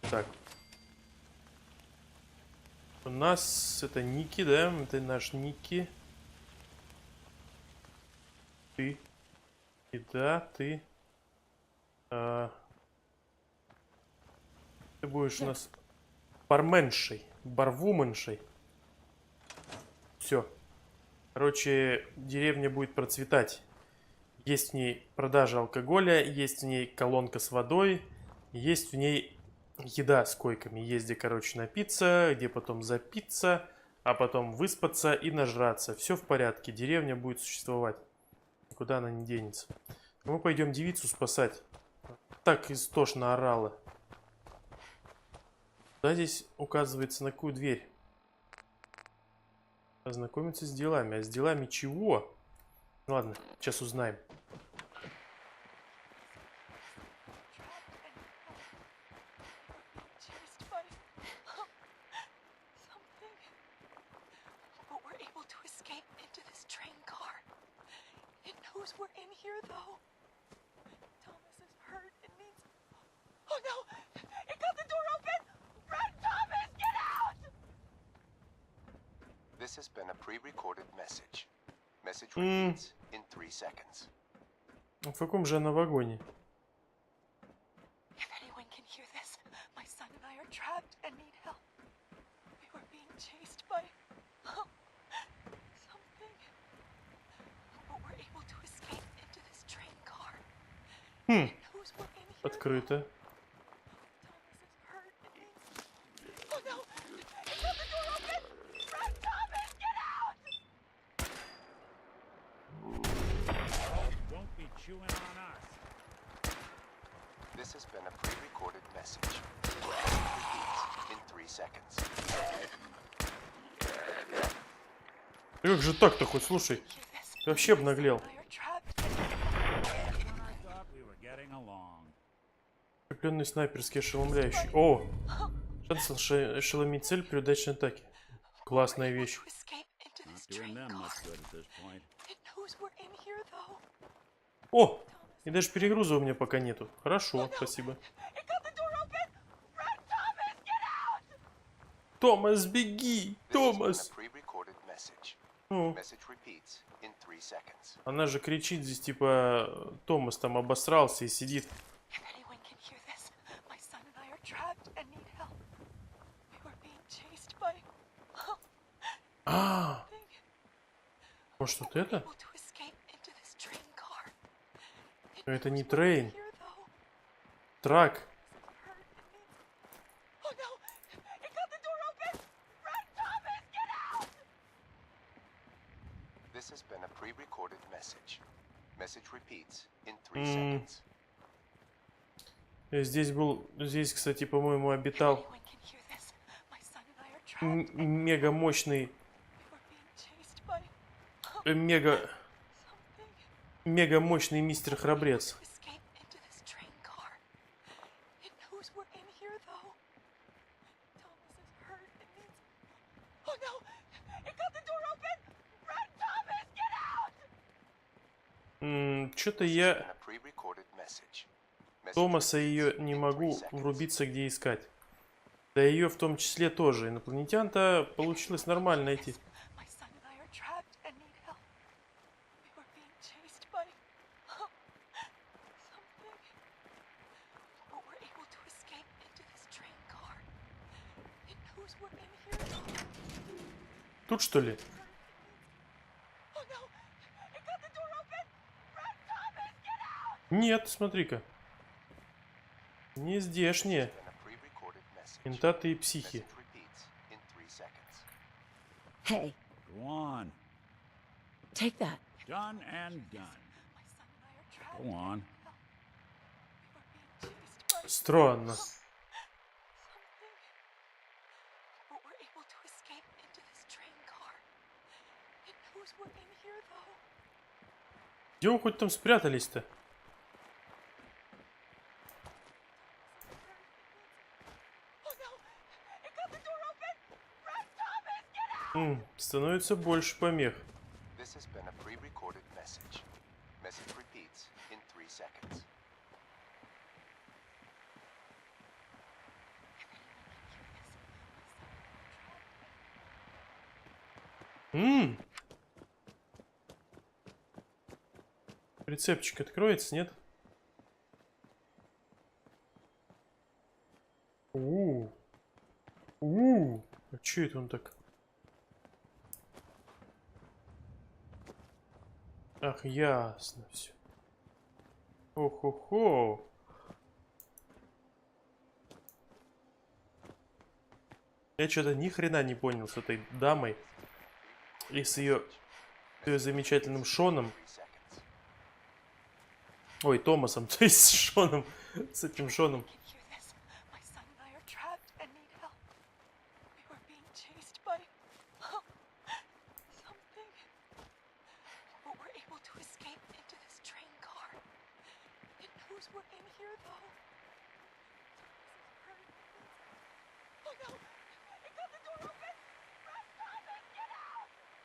Так. У нас это Ники, да? Это наш Ники. Ты. И да, ты. Ты будешь у нас барменшей, барвуменшей. Все. Короче, деревня будет процветать. Есть в ней продажа алкоголя, есть в ней колонка с водой, есть в ней еда с койками. Есть где, короче, напиться, где потом запиться. а потом выспаться и нажраться. Все в порядке, деревня будет существовать. Никуда она не денется. Мы пойдем девицу спасать. Так истошно орала. Да, здесь указывается на какую дверь. Ознакомиться с делами. А с делами чего? Ладно, сейчас узнаем. This has been a pre-recorded message. Message repeats in 3 seconds. В каком же она вагоне? If anyone can hear this, my son and I are trapped and need help. We were being chased by something. But we're able to escape into this train car. It knows we're in here. Открыто. Thomas is hurt and needs... Oh no! It got the door open! Run, Thomas! Get out! Don't be chewing on us. This has been a pre-recorded message. Message repeats in 3 seconds. Как же так-то хоть, слушай. Ты вообще обнаглел. We are trapped. I thought we were getting along. Укрепленный снайперский ошеломляющий. О! Шанс ошеломить цель при удачной атаке. Классная вещь. To escape into this Doing train them car. much good at this point. It knows we're in here though. О! И даже перегруза у меня пока нету. Хорошо, спасибо. It got the door open! Run, Thomas! Get out! Томас, беги! This has been a Томас! pre-recorded message. Ну, Message repeats in 3 seconds. она же кричит здесь, типа, Томас там обосрался и сидит. If anyone can hear this, my son and I are trapped and need help. We were being chased by А, может вот это? able to escape into this train car. It Но это не knows we're in трейн. here, though. Трак. Hurt and needs... Oh no! It got the door open! Run, Thomas! Get out! This has been a pre-recorded message. Message repeats in 3 seconds. Здесь был, здесь, кстати, по-моему, обитал Anyone can hear this. My son and I are trapped. мега мощный, We were being chased by мега something. мощный мистер Храбрец. To escape into this train car. It knows we're in here though. Thomas is hurt and needs... Oh no! It got the door open! Run, Thomas! Get out! Что-то This has я been a pre-recorded message. Message Томаса repeats ее не in 3 могу seconds. врубиться, где искать. Да ее в том числе тоже. Инопланетян-то получилось нормально найти. My son and I are trapped and need help. We were being chased by something. But we're able to escape into this train car. It knows we're in here though. Тут что ли? Oh no! It got the door open! Run, Thomas! Get out! Нет, смотри-ка. Не здешние. Been a pre-recorded message. Ментаты и психи. Message repeats in 3 seconds. Hey, Go on. take that. Done and done. My son and I are trapped. Go on. We were being chased by Странно. something. But we're able to escape into this train car. It knows we're in here though. Где вы хоть там спрятались-то? Oh no! It got the door open! Run, Thomas! Get out! Становится больше помех. This has been a pre-recorded message. Message repeats in 3 seconds. Рецептчик откроется, нет? А чё это он так? Ах, ясно все. Ох-хо-хо. Я что-то ни хрена не понял с этой дамой и с ее замечательным Шоном. Ой, Томасом, то есть с Шоном, с этим Шоном.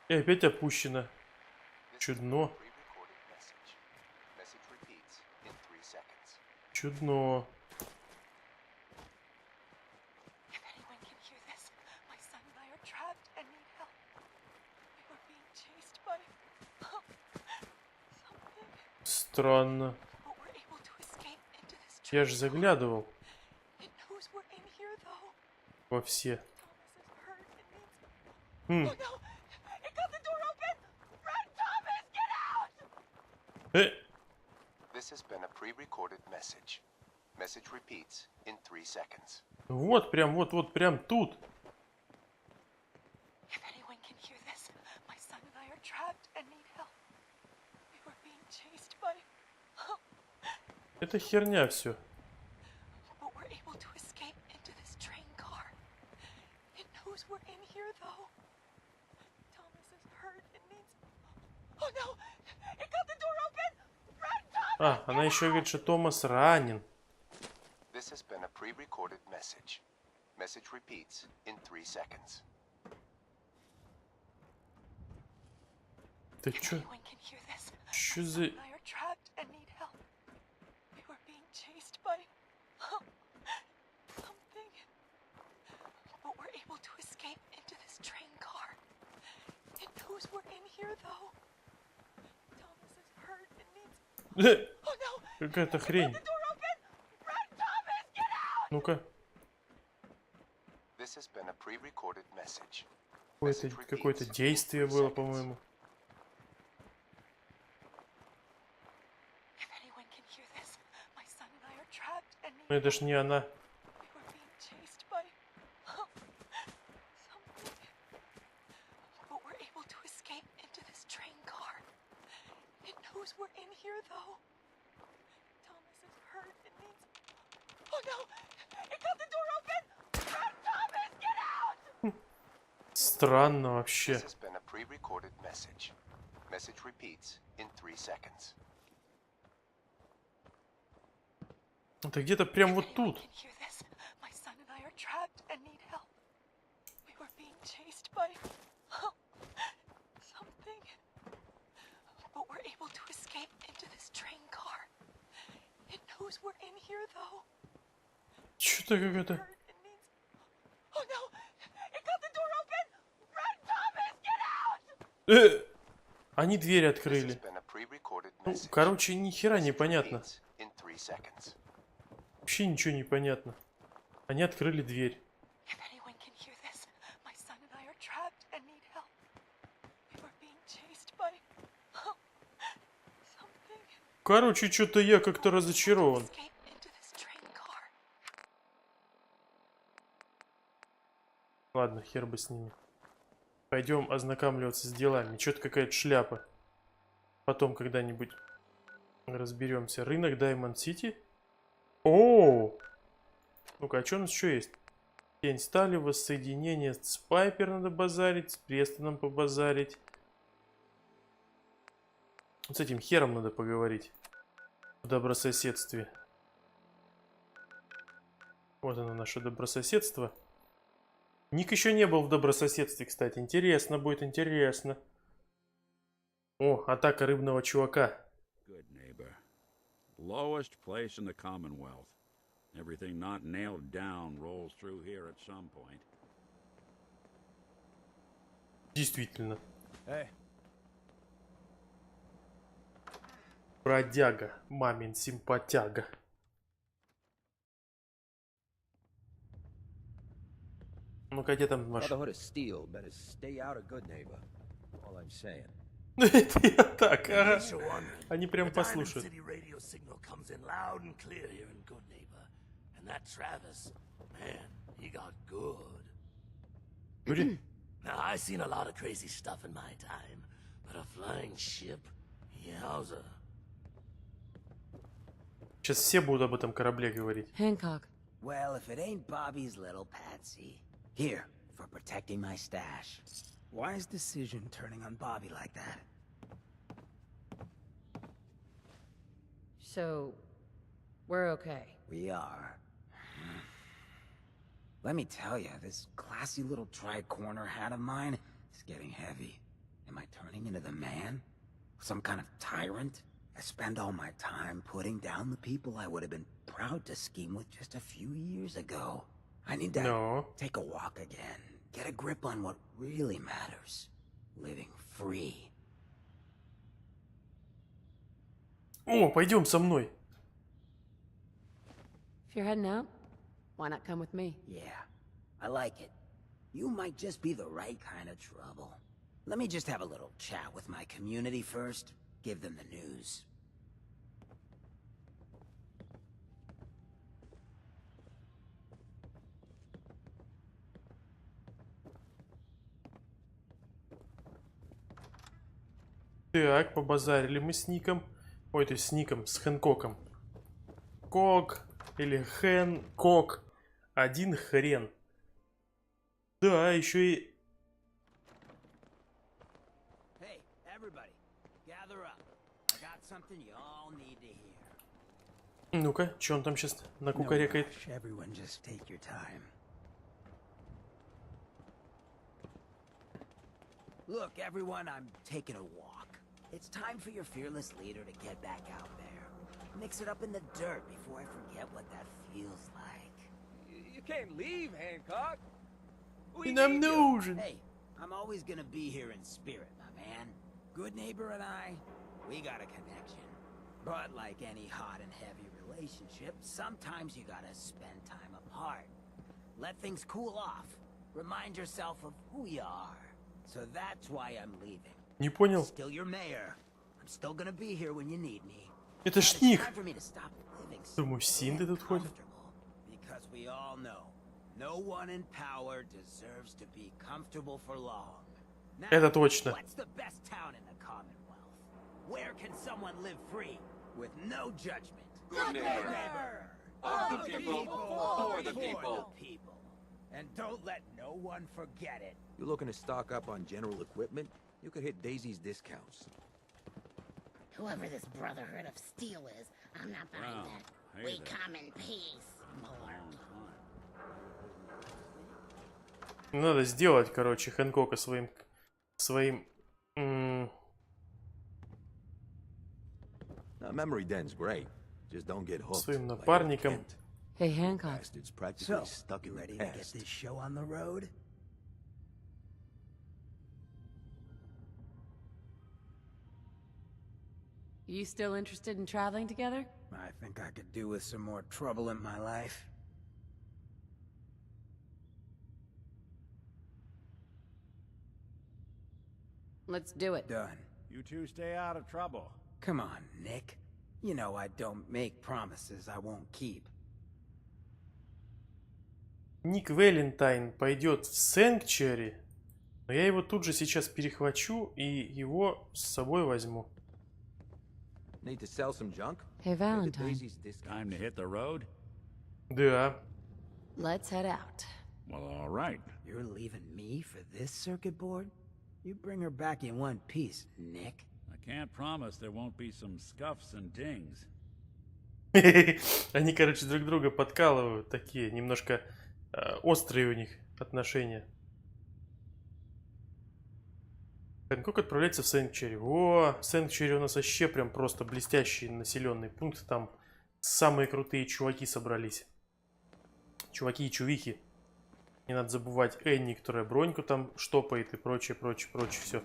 И опять опущено. Чудно. Чудно. Странно. Я же заглядывал во все. Вот прям, вот прям тут. Это херня все. А, она еще говорит, что Томас ранен. Ты чё? Чё за... Какая-то хрень. Ну-ка. Какое-то действие было, по-моему. Но это ж не она. Странно вообще. Это где-то прям вот тут. Что-то какое-то... Они дверь открыли. Ну, короче, ни хера непонятно. Вообще ничего не понятно. Они открыли дверь. Короче, что-то я как-то разочарован. Ладно, хер бы с ними. Пойдем ознакомливаться с делами. Что-то какая-то шляпа. Потом когда-нибудь разберемся. Рынок Даймонд-Сити. О! Ну-ка, а что у нас еще есть? Тень стали, воссоединение с Пайпер надо базарить, с Престоном побазарить. Вот с этим хером надо поговорить. В добрососедстве. Вот оно, наше добрососедство. Ник еще не был в добрососедстве, кстати. Интересно будет, интересно. О, атака рыбного чувака. Действительно. Бродяга, мамин симпатяга. Ну-ка, где там машина? Это я так, ага. Они прям послушают. Юрий? Now, I've seen a lot of crazy stuff in my time, but a flying ship? Yowza. Сейчас все будут об этом корабле говорить. Hancock, Well, if it ain't Bobby's little patsy. Here, for protecting my stash. Wise decision turning on Bobby like that. so we're okay. We are. Let me tell you, this classy little tri-corner hat of mine is getting heavy. Am I turning into the man? Some kind of tyrant? I spend all my time putting down the people I would have been proud to scheme with just a few years ago. I need to No. take a walk again. Get a grip on what really matters. Living free. О, пойдем со мной. If you're heading out, why not come with me? Yeah, I like it. You might just be the right kind of trouble. Let me just have a little chat with my community first. Give them the news. Так, побазарили мы с Ником. Ой, то есть с Ником, с Хэнкоком. Кок или Хэнкок. Один хрен. Да, еще и... Hey, everybody, gather up. I got something you all need to hear. Ну-ка, что он там сейчас No накукарекает? rush, everyone, just take your time. Look, everyone, I'm taking a walk. It's time for your fearless leader to get back out there. Mix it up in the dirt before I forget what that feels like. You can't leave, Hancock. И нам нужен. Hey, I'm always gonna be here in spirit, my man. Good neighbor and I, we got a connection. But like any hot and heavy relationship, sometimes you gotta spend time apart. Let things cool off. Remind yourself of who you are. So that's why I'm leaving. Не понял. Still your mayor. I'm still gonna be here when you need me. Это ж But it's Ник. time for me to stop living so Думаю, Синды тут ходят. comfortable. Because we all know, no one in power deserves to be comfortable for long. Now, Это точно. what's the best town in the Commonwealth? Where can someone live free with no judgment? Good neighbor. Of the people, for the people. And don't let no one forget it. You looking to stock up on general equipment? You could hit Daisy's discounts. Whoever this Brotherhood of Steel is, I'm not buying Wow. that. Hey We there. come in peace, more. Надо сделать, короче, Хэнкока своим Now, memory den's great. Just don't get hooked. своим like напарником. Kent. Hey, Hancock. Bastard's practically So, stuck you in the ready to get past. this show on the road? You still interested in traveling together? I think I could do with some more trouble in my life. Let's do it. Done. You two stay out of trouble. Come on, Nick. You know I don't make promises I won't keep. Ник Вэлентайн пойдет в Сэнкчери, но я его тут же сейчас перехвачу и его с собой возьму. Need to sell some junk? Hey, Hit Valentine. Daisy's discounts. Time to hit the road? Да. Let's head out. Well, all right. You're leaving me for this circuit board? You bring her back in one piece, Nick. I can't promise there won't be some scuffs and dings. Они, короче, друг друга подкалывают. Такие немножко острые у них отношения. Хэнкок отправляется в Сэнкчери. О, Сэнкчери у нас вообще прям просто блестящий населенный пункт. Там самые крутые чуваки собрались. Чуваки и чувихи. Не надо забывать Энни, которая броньку там штопает и прочее, прочее, прочее. Все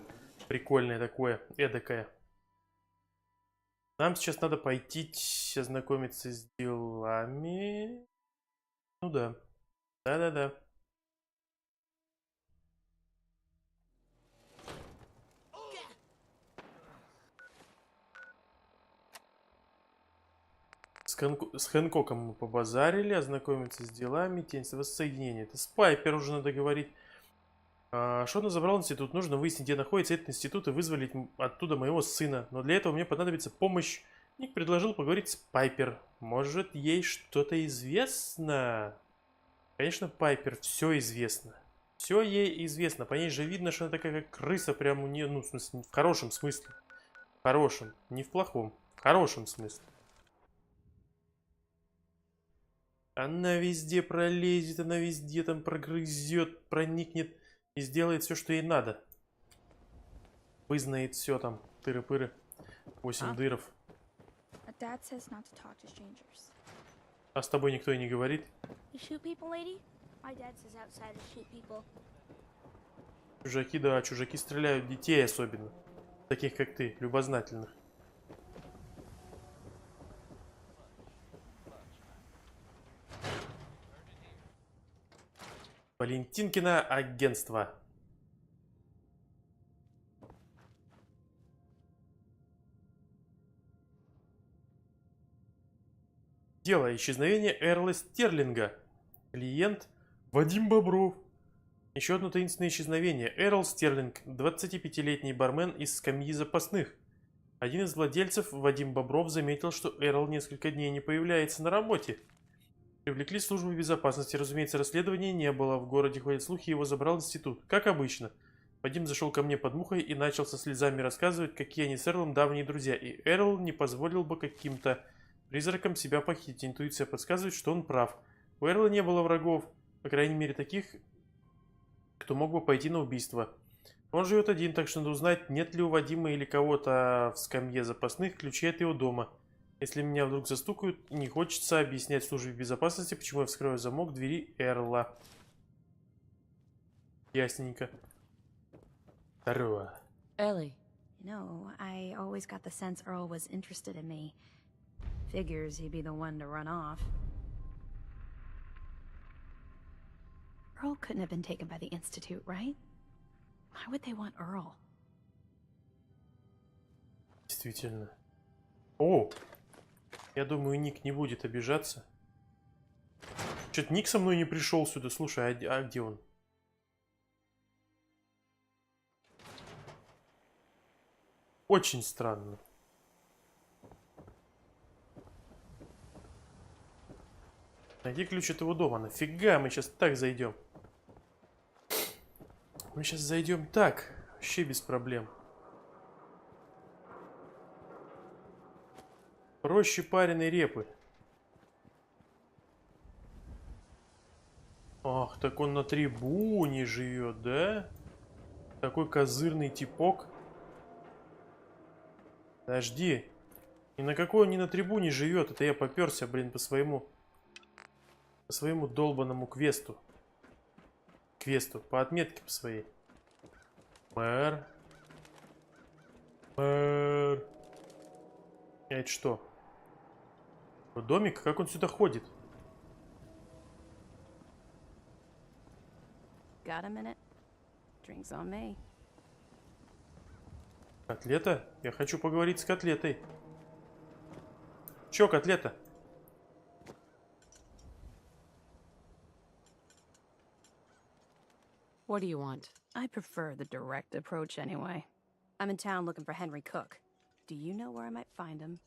прикольное такое, эдакое. Нам сейчас надо пойти ознакомиться с делами. Ну да. Да-да-да. С Хэнкоком мы побазарили, ознакомиться с делами, тень воссоединения. Это Спайпер уже надо говорить. Шона забрал институт. Нужно выяснить, где находится этот институт, и вызволить оттуда моего сына. Но для этого мне понадобится помощь. Ник предложил поговорить с Пайпер. Может, ей что-то известно? Конечно, Пайпер все известно. Все ей известно. По ней же видно, что она такая, как крыса, прям у нее, ну, в смысле, в хорошем смысле. В хорошем, не в плохом. В хорошем смысле. Она везде пролезет, она везде там прогрызет, проникнет и сделает все, что ей надо. Вызнает все там, тыры-пыры. 8 дыров. А с тобой никто и не говорит. Чужаки, да, чужаки стреляют детей особенно. Таких, как ты, любознательных. Валентинкино агентство. Дело исчезновения Эрла Стерлинга. Клиент Вадим Бобров. Еще одно таинственное исчезновение. Эрл Стерлинг, 25-летний бармен из скамьи запасных. Один из владельцев, Вадим Бобров, заметил, что Эрл несколько дней не появляется на работе. Привлекли службу безопасности. Разумеется, расследования не было. В городе ходят слухи, его забрал институт. Как обычно. Вадим зашел ко мне под мухой и начал со слезами рассказывать, какие они с Эрлом давние друзья. И Эрл не позволил бы каким-то призракам себя похитить. Интуиция подсказывает, что он прав. У Эрла не было врагов. По крайней мере, таких, кто мог бы пойти на убийство. Он живет один, так что надо узнать, нет ли у Вадима или кого-то в скамье запасных ключей от его дома. Если меня вдруг застукают, не хочется объяснять службе безопасности, почему я вскрою замок двери Эрла. Ясненько. Здорово. Ellie. No, I always got the sense Earl was interested in me. Figures he'd be the one to run off. Earl couldn't have been taken by the Institute, right? Why would they want Earl? Действительно. О! Я думаю, Ник не будет обижаться. Что-то Ник со мной не пришел сюда. Слушай, а где он? Очень странно. Найди ключ от его дома. Нафига мы сейчас так зайдем? Мы сейчас зайдем так. Вообще без проблем. Проще пареной репы. Ах, так он на трибуне живет, да? Такой козырный типок. Подожди. Ни на какой он не на трибуне живет. Это я поперся, блин, по своему долбанному квесту. По отметке по своей. Мэр. Мэр. А это что? Домик? Как он сюда ходит? Got a minute? Drinks on me. Котлета? Я хочу поговорить с котлетой. Чё, котлета? What do you want? I prefer the direct approach anyway. I'm in town looking for Henry Cook. Do you know where I might find him?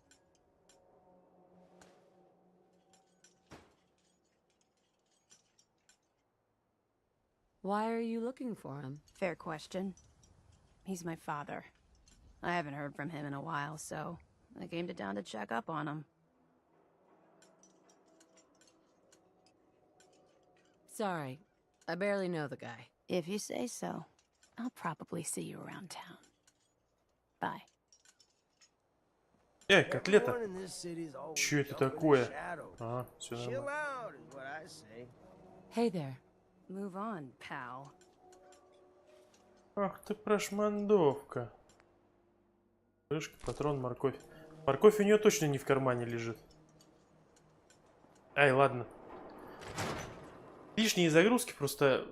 Why are you looking for him? Fair question. He's my father. I haven't heard from him in a while, so I came to town to check up on him. Sorry, I barely know the guy. If you say so, I'll probably see you around town. Bye. Котлета. Чё это такое? А, все нормально. Hey there. Move on, pal. Ах ты прошмандовка. Крышка, патрон, морковь. Морковь у нее точно не в кармане лежит. Ай, ладно. Лишние загрузки просто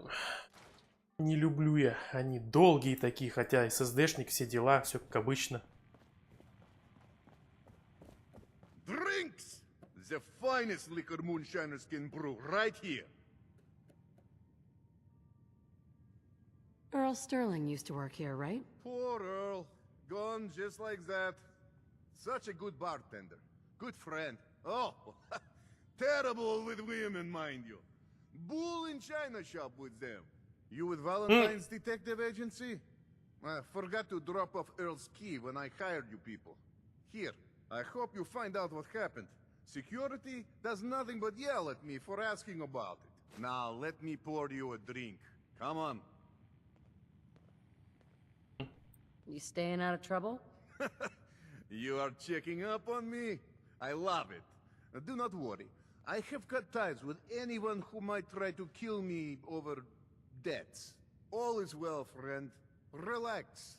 не люблю я. Они долгие такие, хотя SSD-шник, все дела, все как обычно. Drinks! The finest liquor moonshiners can brew right here. Earl Sterling used to work here, right? Poor Earl. Gone just like that. Such a good bartender. Good friend. Oh, terrible with women, mind you. Bull in china shop with them. You with Valentine's detective agency? I forgot to drop off Earl's key when I hired you people. Here, I hope you find out what happened. Security does nothing but yell at me for asking about it. Now, let me pour you a drink. Come on. You staying out of trouble? You are checking up on me? I love it. Do not worry. I have cut ties with anyone who might try to kill me over debts. All is well, friend. Relax.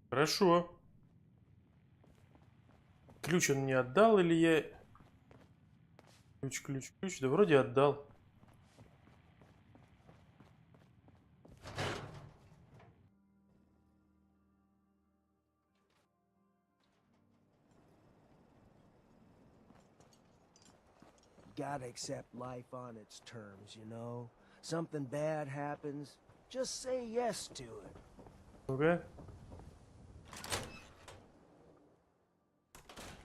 Хорошо. Ключ он мне отдал или я... Ключ. Да вроде отдал. Gotta accept life on its terms, you know? Something bad happens, just say yes to it. Ну-ка.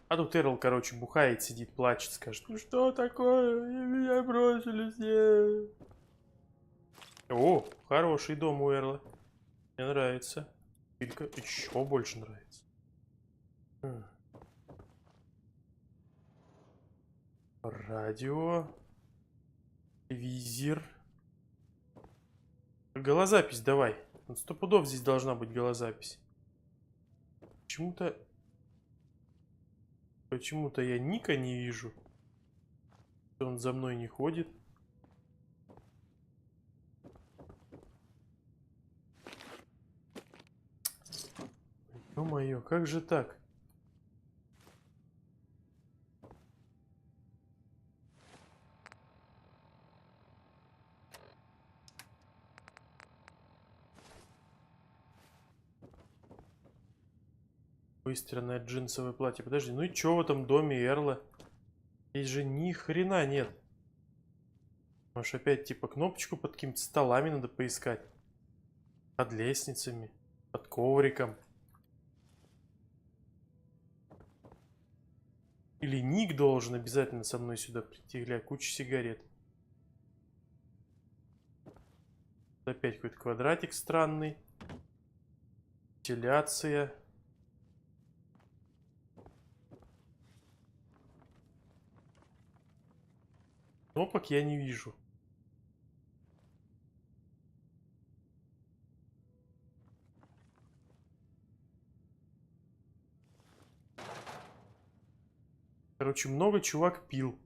А тут Эрл, короче, бухает, сидит, плачет, скажет: ну что такое? Меня бросили все. О, хороший дом у Эрла. Мне нравится. Только еще больше нравится. Радио. Телевизор. Голозапись давай. Вот 100 пудов здесь должна быть голозапись. Почему-то я Ника не вижу. Он за мной не ходит. Ё-моё, как же так? Выстиранное джинсовое платье. Подожди, ну и чё в этом доме Эрла? Здесь же ни хрена нет. Может, опять типа кнопочку под какими-то столами надо поискать? Под лестницами, под ковриком. Или Ник должен обязательно со мной сюда прийти. Гля, куча сигарет. Опять какой-то квадратик странный. Вентиляция. Кнопок я не вижу. Короче, много чувак пил.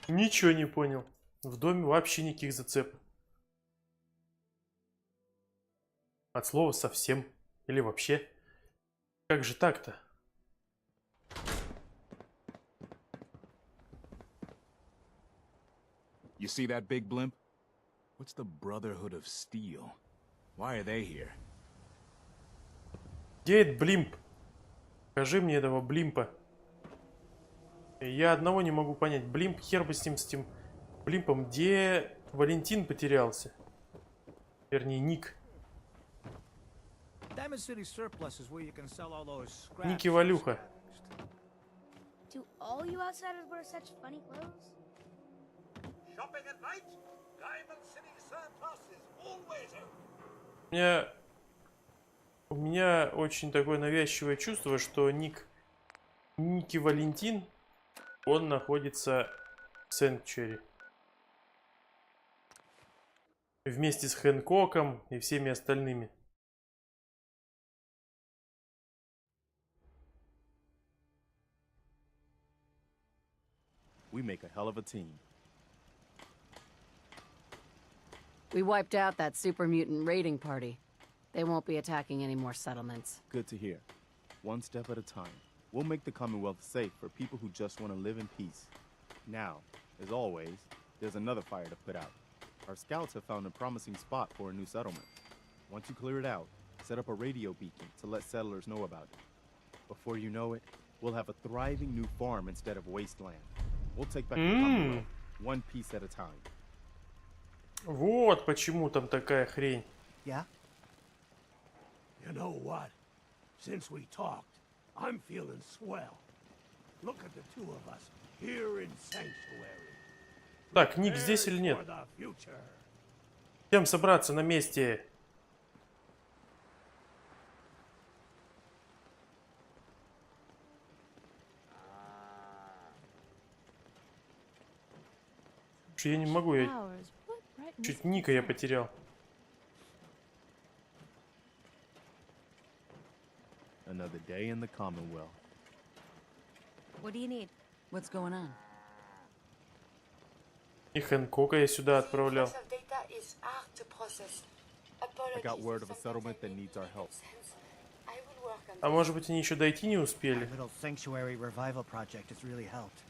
Ничего не понял. В доме вообще никаких зацепов. От слова совсем. Или вообще. Как же так-то? You see that big blimp? What's the Brotherhood of Steel? Why are they here? Где этот блимп? Покажи мне этого блимпа. Я одного не могу понять. Блимп, хер бы с этим блимпом. Где Валентин потерялся? Вернее, Ник. Ники Валюха. Do all you outsiders wear such funny clothes? Shopping at night? Diamond City surplus is always open. У меня очень такое навязчивое чувство, что Ники Валентин, он находится в Сэнкчуэри. Вместе с Хэнкоком и всеми остальными. We make a hell of a team. We wiped out that super mutant raiding party. They won't be attacking any more settlements. Good to hear. One step at a time. We'll make the Commonwealth safe for people who just want to live in peace. Now, as always, there's another fire to put out. Our scouts have found a promising spot for a new settlement. Once you clear it out, set up a radio beacon to let settlers know about it. Before you know it, we'll have a thriving new farm instead of wasteland. We'll take back the Commonwealth, one piece at a time. Вот почему там такая хрень. Yeah? You know what? Since we talked, I'm feeling swell. Look at the two of us here in Sanctuary. Так, Ник здесь или нет? Всем собраться на месте. Я не могу, я... Чуть Ника я потерял. Another day in the Commonwealth. What do you need? What's going on? И Хэнкока я сюда отправлял. I got word of a settlement that needs our help. А может быть, они еще дойти не успели? Little sanctuary revival project has really helped.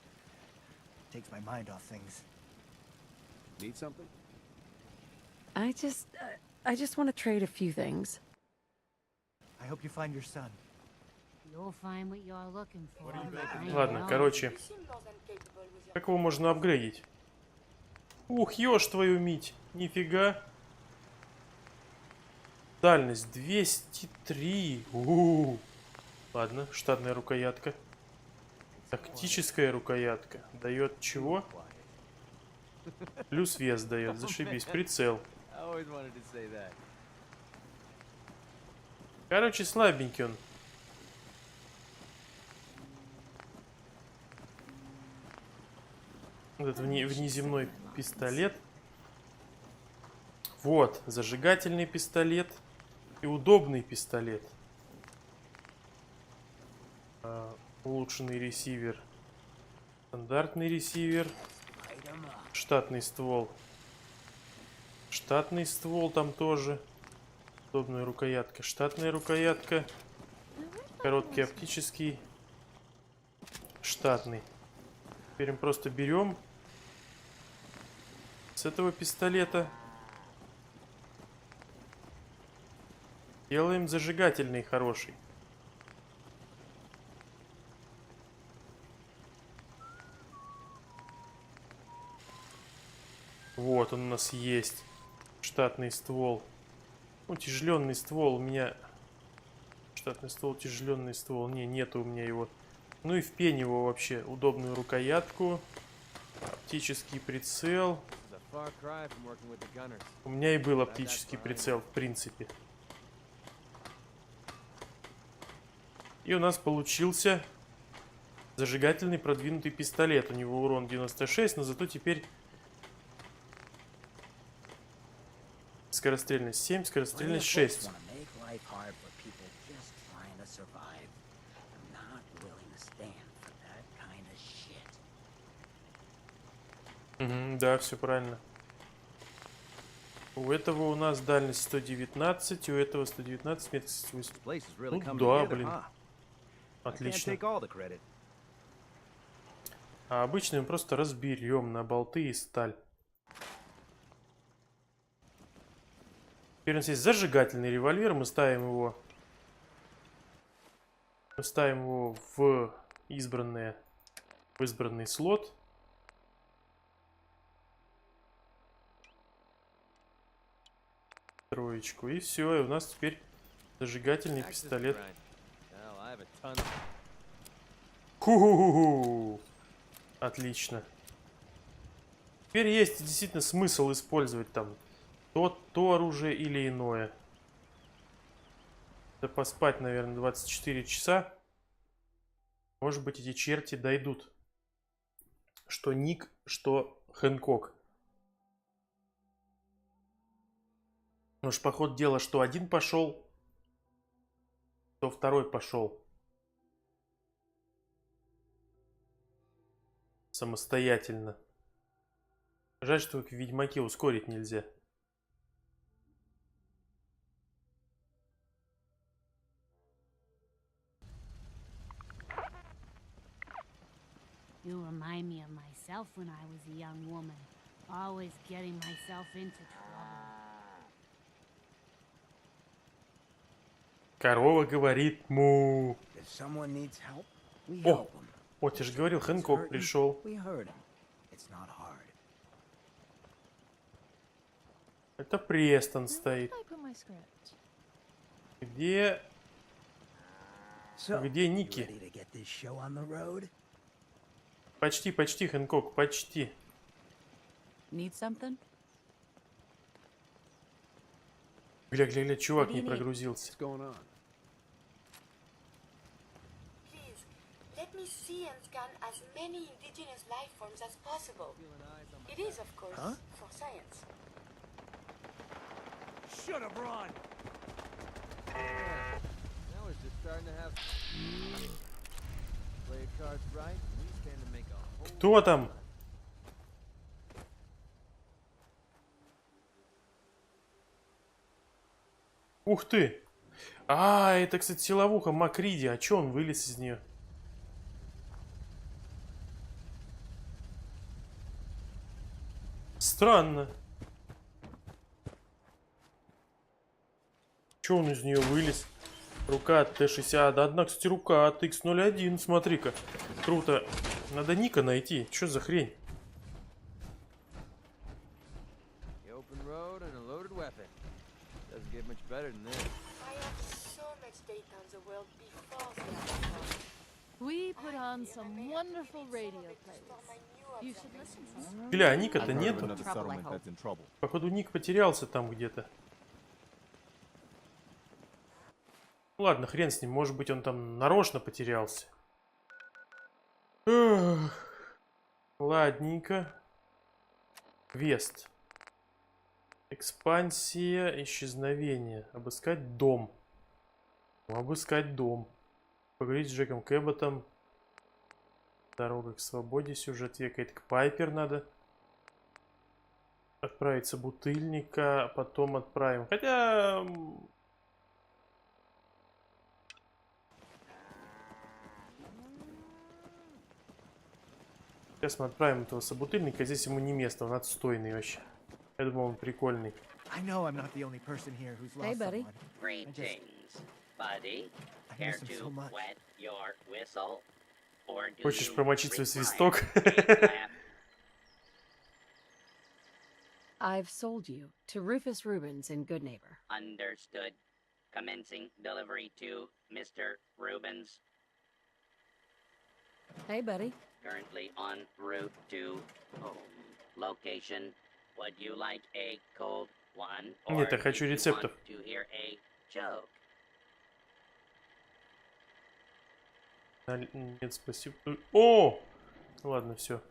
Takes my mind off things. Need something? I just want to trade a few things. I hope you find your son. You'll find what you're looking for. Ладно, короче. Как его можно апгрейдить? Ух, ешь твою мить. Нифига. Дальность 203. Ладно, штатная рукоятка. Тактическая рукоятка. Дает чего? Плюс вес дает. Зашибись. Прицел. Короче, слабенький он. Этот внеземной пистолет. Вот, зажигательный пистолет и удобный пистолет. Улучшенный ресивер. Стандартный ресивер. Штатный ствол. Штатный ствол там тоже. Удобная рукоятка. Штатная рукоятка. Короткий оптический. Штатный. Теперь мы просто берем с этого пистолета. Делаем зажигательный хороший. Вот он у нас есть. Штатный ствол. Утяжеленный ствол у меня. Штатный ствол, утяжеленный ствол. Не, нету у меня его. Ну и впень его вообще. Удобную рукоятку. Оптический прицел. У меня и был оптический прицел, в принципе. И у нас получился зажигательный продвинутый пистолет. У него урон 96, но зато теперь скорострельность 7, скорострельность 6. Угу, да, все правильно. У этого у нас дальность 119, у этого 119, меткость 80. Ну да, блин. Отлично. А обычно мы просто разберем на болты и сталь. Теперь у нас есть зажигательный револьвер. Мы ставим его в избранный слот. Троечку. И все. И у нас теперь зажигательный пистолет. Ху-ху-ху-ху. Отлично. Теперь есть действительно смысл использовать там то оружие или иное. Да поспать, наверное, 24 часа. Может быть, эти черти дойдут. Что Ник, что Хэнкок. Потому что, по ходу дела, что один пошел, то второй пошел. Самостоятельно. Жаль, что в Ведьмаке ускорить нельзя. You remind me of myself when I was a young woman, always getting myself into trouble. Корова говорит му. If someone needs help, we О, help them. вот я же говорил, Хэнкок пришел. We heard him. It's not hard. Это Престон стоит. Где... Где Ники? Почти, почти, Хэнкок, почти. Need something? Гля, гля, гля, чувак не прогрузился. Let me see and scan as many indigenous life forms as possible. It is, of course, for science. Should have run. Now we're just starting to have play your cards right. We stand to make a whole. Кто там? Ух ты! А, это, кстати, силовуха Макриди. А чё он вылез из нее? Странно. Чё он из нее вылез? Рука от Т-60. Да, одна, кстати, рука от X01. Смотри-ка. Круто. Надо Ника найти. Чё за хрень? We put on some wonderful radio plays. You should listen to them. Бля, а Ника-то нету. Походу, Ник потерялся там где-то. Ладно, хрен с ним. Может быть, он там нарочно потерялся. Эх. Ладненько. Квест. Экспансия, исчезновение. Обыскать дом. Обыскать дом. Поговорить с Джеком Кэбботом. Дорога к свободе. Сюжет векает к Пайпер надо. Отправиться бутыльника. Потом отправим. Хотя... Сейчас мы отправим этого собутыльника. Здесь ему не место. Он отстойный вообще. Я думаю, он прикольный. Hey, buddy. Greetings, buddy. Care to wet your whistle? Or do Хочешь you промочить свой свисток? I've sold you to Rufus Rubens in Good Neighbor. Understood. Commencing delivery to Mr. Rubens. Hey, buddy. Currently en route to home. Location. Would you like a cold one? Нет, я хочу рецептов. To hear a joke? Нет, спасибо. О! Ладно, все.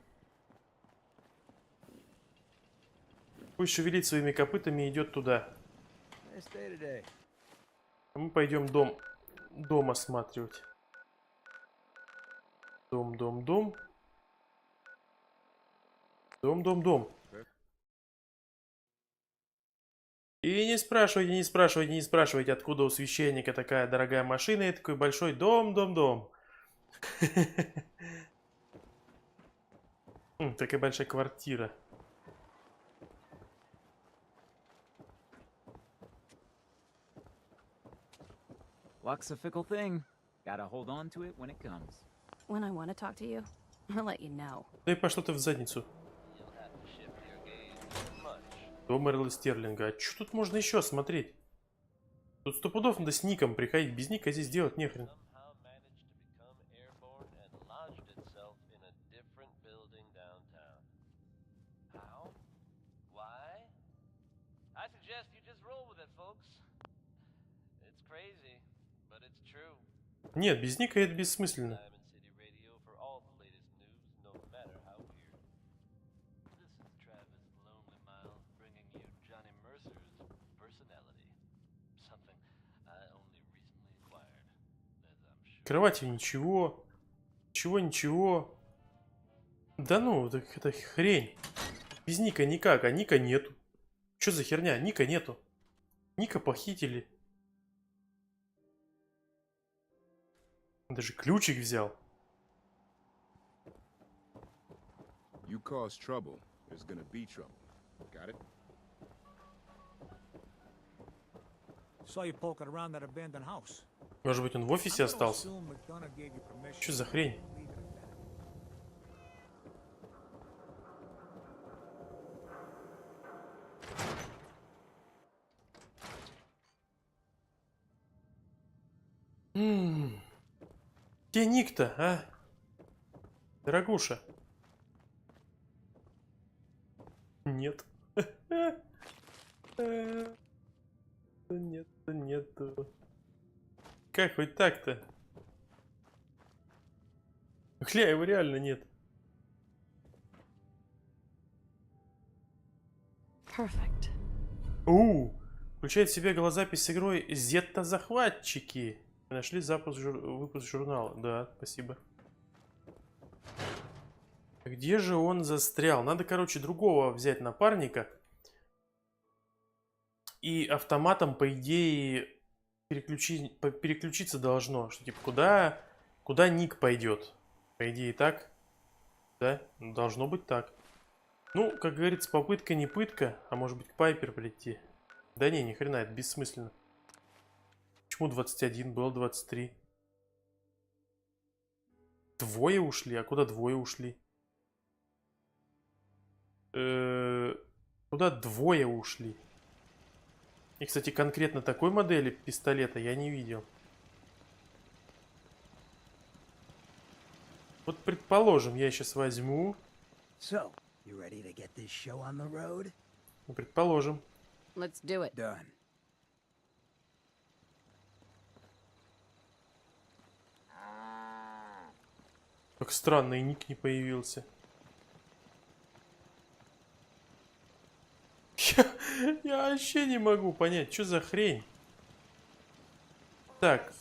Пусть шевелит своими копытами и идет туда. А мы пойдем дом осматривать. Дом. Дом. И не спрашивайте, откуда у священника такая дорогая машина и такой большой дом. Такая большая квартира. Luck's a fickle thing. Gotta hold on to it when it comes. When I want to talk to you, I'll let you know. Да и пошла ты в задницу. Дом Эрла Стерлинга. А что тут можно еще смотреть? Тут 100 пудов надо с Ником приходить. Без Ника здесь делать нехрен. Нет, без Ника это бессмысленно. Кровати ничего. Ничего. Да ну, так это хрень. Без Ника никак, а Ника нету. Что за херня? Ника нету. Ника похитили. Даже ключик взял. You cause trouble, there's gonna be trouble. Got it? Saw you poking around that abandoned house. Может быть, он в офисе остался? Что за хрень? Где ник-то, а? Дорогуша. Нет. Нет, нету. Как хоть так-то? Хля, его реально нет. Perfect. Включает в себя голозапись с игрой Зетта-захватчики. Нашли выпуск журнала. Да, спасибо. Где же он застрял? Надо, короче, другого взять напарника. И автоматом, по идее, переключиться должно. Что типа, куда ник пойдет? По идее, так. Да? Должно быть так. Ну, как говорится, попытка не пытка. А может быть, к Пайпер прийти. Да не, ни хрена, это бессмысленно. Почему 21? Было 23. Двое ушли? А куда двое ушли? Куда двое ушли? И, кстати, конкретно такой модели пистолета я не видел. Вот, предположим, я сейчас возьму. So, you ready to get this show on the road? Ну, предположим. Let's do it. Done. Как странно, и ник не появился. Я вообще не могу понять, что за хрень. Так.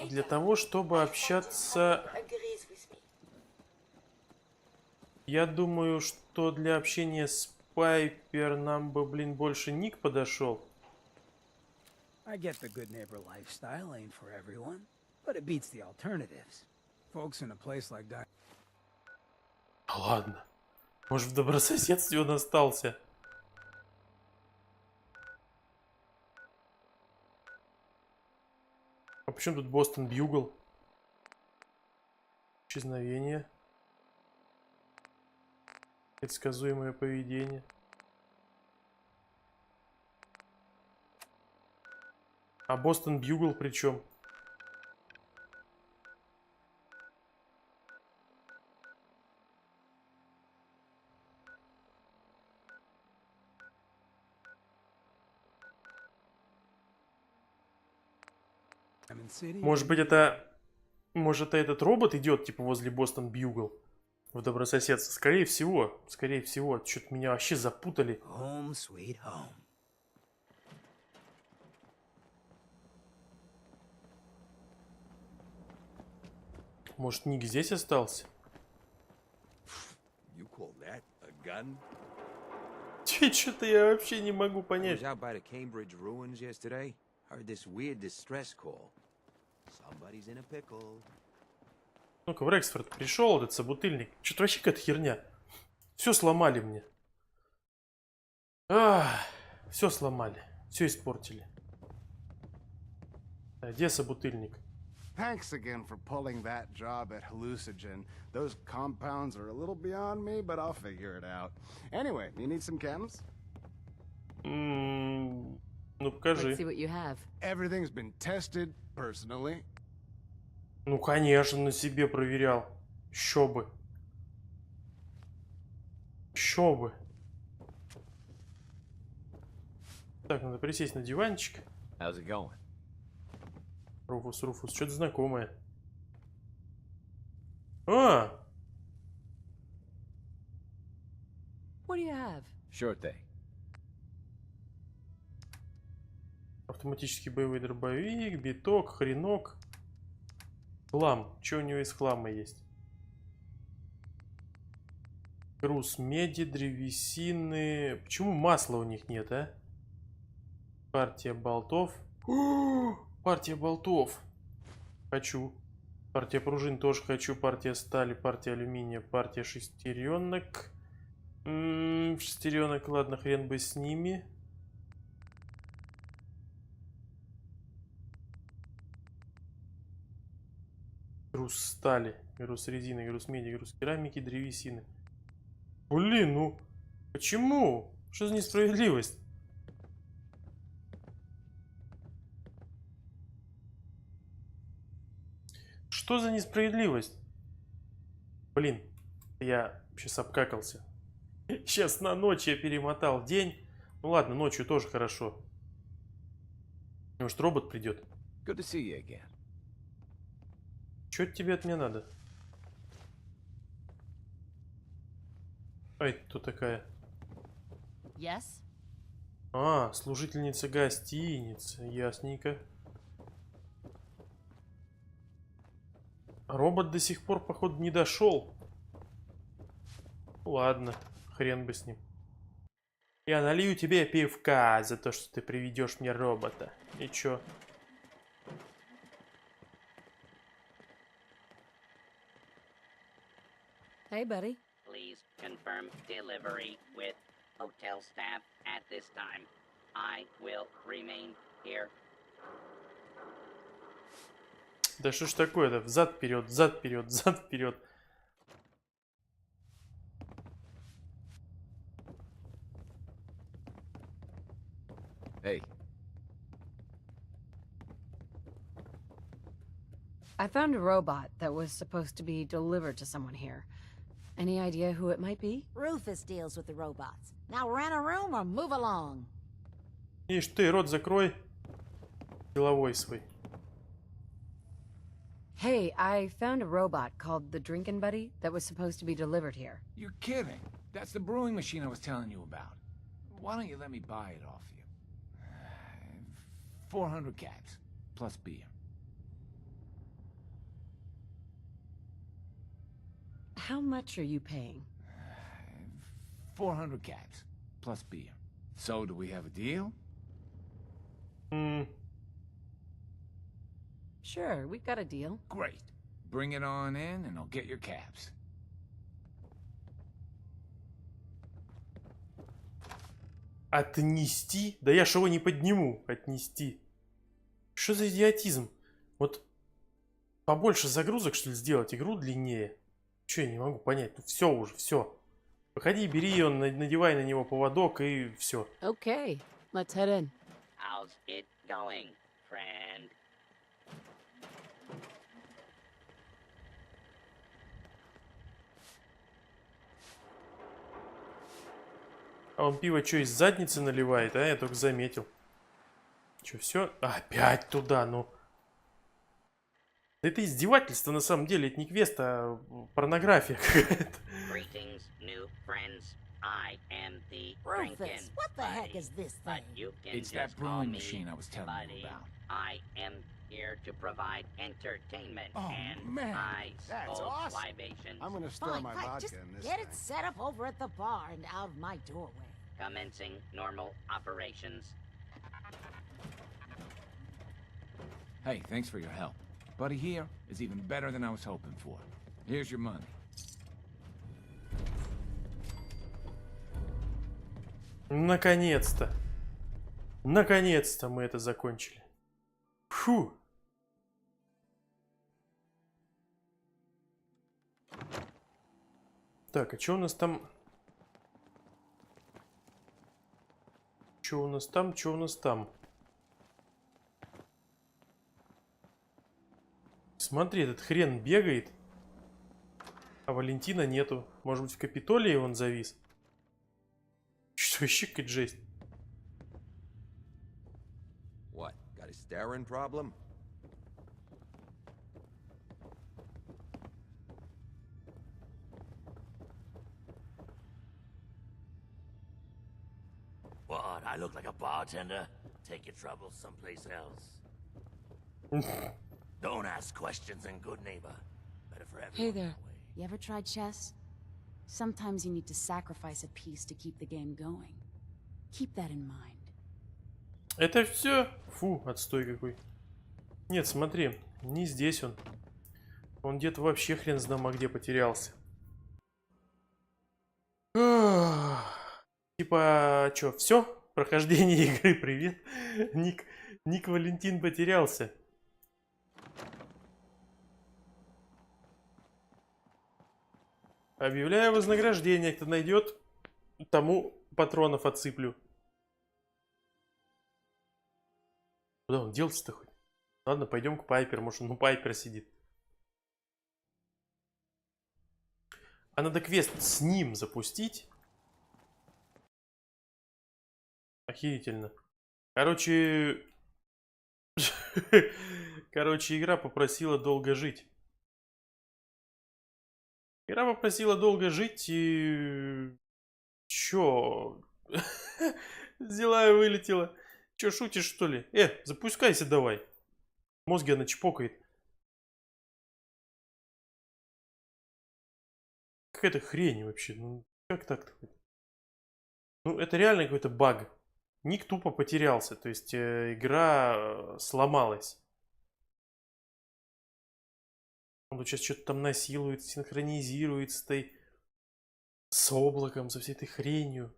Для того, чтобы общаться... Я думаю, что для общения с Пайпер нам бы, блин, больше ник подошел. I get the good neighbor lifestyle ain't for everyone, but it beats the alternatives. Folks in a place like that. Ладно. Может, в добрососедстве он остался. А почему тут Бостон Бьюгл? Исчезновение. Предсказуемое поведение. А Бостон Бьюгл при чем? Может быть, это... Может, этот робот идет, типа, возле Бостон Бьюгл в добрососедство? Скорее всего. Скорее всего. Что-то меня вообще запутали. Home, sweet home. Может, ник здесь остался? Что-то я вообще не могу понять. Ну-ка, в Рексфорд пришел этот собутыльник. Что-то вообще какая-то херня. Все сломали мне. Все сломали. Все испортили. Где собутыльник? Thanks again for pulling that job at Hallucinogen. Those compounds are a little beyond me, but I'll figure it out. Anyway, you need some chems? Ну, покажи. Let's see what you have. Everything's been tested personally. Ну, конечно, на себе проверял. Еще бы. Еще бы. Так, надо присесть на диванчик. How's it going? Руфус, что-то знакомое. А! What do you have? Sure thing. Автоматический боевой дробовик, биток, хренок. Хлам. Что у него из хлама есть? Груз меди, древесины. Почему масла у них нет, а? Партия болтов. Партия болтов. Хочу. Партия пружин тоже хочу. Партия стали, партия алюминия, партия шестеренок. Шестеренок, ладно, хрен бы с ними. Груз стали, груз резины, груз меди, груз керамики, древесины. Блин, ну почему? Что за несправедливость? Что за несправедливость? Блин, я сейчас обкакался. Сейчас на ночь я перемотал день. Ну ладно, ночью тоже хорошо. Может, робот придет? Good to see you again. Что тебе от меня надо? Ай, кто такая? Yes? А, служительница гостиницы. Ясненько. Робот до сих пор, походу, не дошел. Ладно, хрен бы с ним. Я налью тебе пивка за то, что ты приведешь мне робота. И чё? Hey, buddy. Please confirm delivery with hotel staff at this time. I will remain here. Да что ж такое-то? Взад-вперед, взад-вперед, взад-вперед. Hey. I found a robot that was supposed to be delivered to someone here. Any idea who it might be? Rufus deals with the robots. Now rent a room or move along. Ишь ты, рот закрой. Силовой свой. Hey, I found a robot called the Drinkin' Buddy that was supposed to be delivered here. You're kidding. That's the brewing machine I was telling you about. Why don't you let me buy it off you? 400 caps, plus beer. How much are you paying? 400 caps, plus beer. So, do we have a deal? Sure, we've got a deal. Great. Bring it on in and I'll get your caps. Отнести? Да я ж его не подниму. Отнести. Что за идиотизм? Вот побольше загрузок, что ли, сделать? Игру длиннее? Че, я не могу понять. Ну все уже, все. Выходи, бери, он, надевай на него поводок и все. Okay, let's head in. How's it going, friend? А он пиво что, из задницы наливает? А я только заметил. Че, все? Опять туда, ну. Это издевательство на самом деле. Это не квест, а порнография какая-то. Greetings, new friends. I am the Rufus, what the heck is this thing? You can It's just that call brewing me machine I was telling Buddy. you about. I am here to provide entertainment Oh, and man, I that's scold awesome. libations. I'm gonna stir Fine, my fine, vodka just in this get thing. it set up over at the bar and out of my doorway. Commencing normal operations. Hey, thanks for your help. Buddy here is even better than I was hoping for. Here's your money. Наконец-то. Наконец-то мы это закончили. Фу. Так, а что у нас там? Что у нас там? Что у нас там? Смотри, этот хрен бегает. А Валентина нету. Может быть, в Капитолии он завис? Что вообще какая-то жесть? What? Got a staring problem? What? I look like a bartender? Take your troubles someplace else. Don't ask questions in good neighbor. Better for everyone. Hey there. You ever tried chess? Sometimes you need to sacrifice a piece to keep the game going. Keep that in mind. Это все? Фу, отстой какой. Нет, смотри, не здесь он. Он где-то вообще хрен знамо где потерялся. Типа, чё, все? Прохождение игры, привет. Ник Валентин потерялся. Объявляю вознаграждение. Кто найдет, тому патронов отсыплю. Куда он делся-то хоть? Ладно, пойдем к Пайпер. Может, он у Пайпер сидит. А надо квест с ним запустить. Охерительно. Короче, игра попросила долго жить. Игра попросила долго жить и... Чё? Взяла и вылетела. Чё, шутишь, что ли? Запускайся давай. Мозги она чпокает. Какая-то хрень вообще. Ну, как так-то? Ну, это реально какой-то баг. Ник тупо потерялся. То есть, игра сломалась. Он тут сейчас что-то там насилует, синхронизирует с облаком, со всей этой хренью.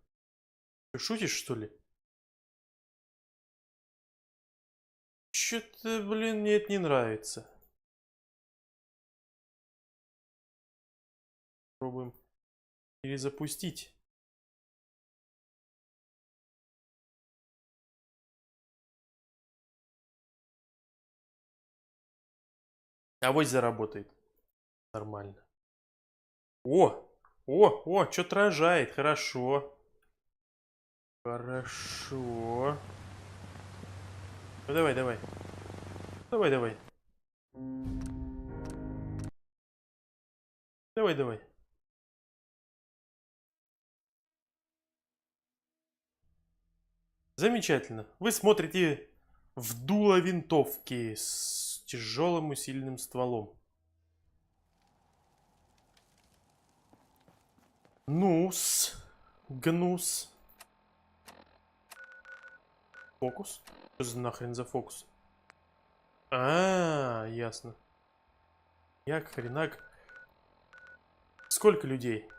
Ты шутишь, что ли? Что-то, блин, мне это не нравится. Пробуем перезапустить. Авось заработает. Нормально. Что-то рожает. Хорошо. Хорошо. Ну, давай. Давай. Замечательно. Вы смотрите в дуло винтовки с тяжелым усиленным стволом. Нус. Гнус. Фокус? Что за нахрен за фокус? Ясно. Як, хренак. Сколько людей?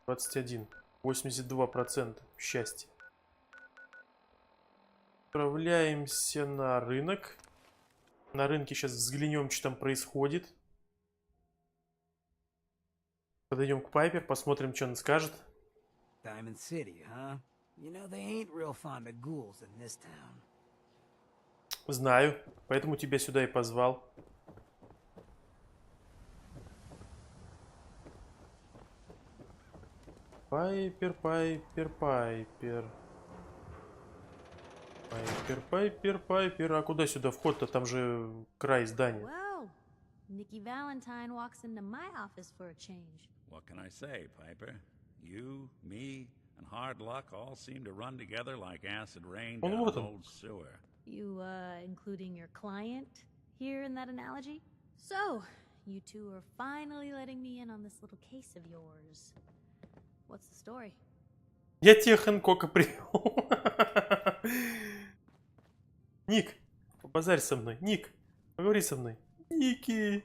21. 82%. Счастье. Отправляемся на рынок. На рынке сейчас взглянем, что там происходит. Подойдем к Пайпер, посмотрим, что он скажет. Diamond City, huh? You know, they ain't real fond of ghouls in this town. Знаю, поэтому тебя сюда и позвал. Пайпер. А куда сюда вход-то? Там же край здания. Well, Nikki Valentine walks into my office for a change. What can I say, Piper? You, me, and hard luck all seem to run together like acid rain down an old sewer. You, including your client here in that analogy? So, you two are finally letting me in on this little case of yours. What's the story? Я тебе Хэнкока привел. Ник, побазарь со мной. Ник, поговори со мной. Ники.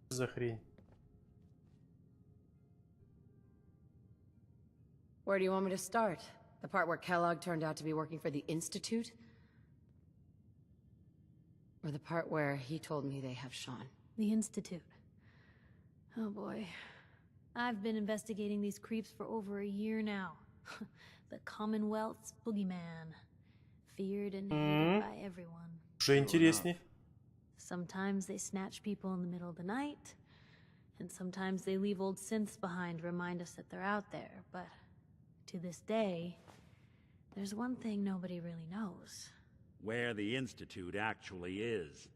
Что за хрень? Where do you want me to start? The part where Kellogg turned out to be working for the Institute? Or the part where he told me they have Sean? The Institute. Oh boy. I've been investigating these creeps for over a year now. The Commonwealth's boogeyman. Feared and hated by everyone. Уже интереснее. Sometimes they snatch people in the middle of the night, and sometimes they leave old synths behind to remind us that they're out there, but to this day, there's one thing nobody really knows. Where the Institute actually is.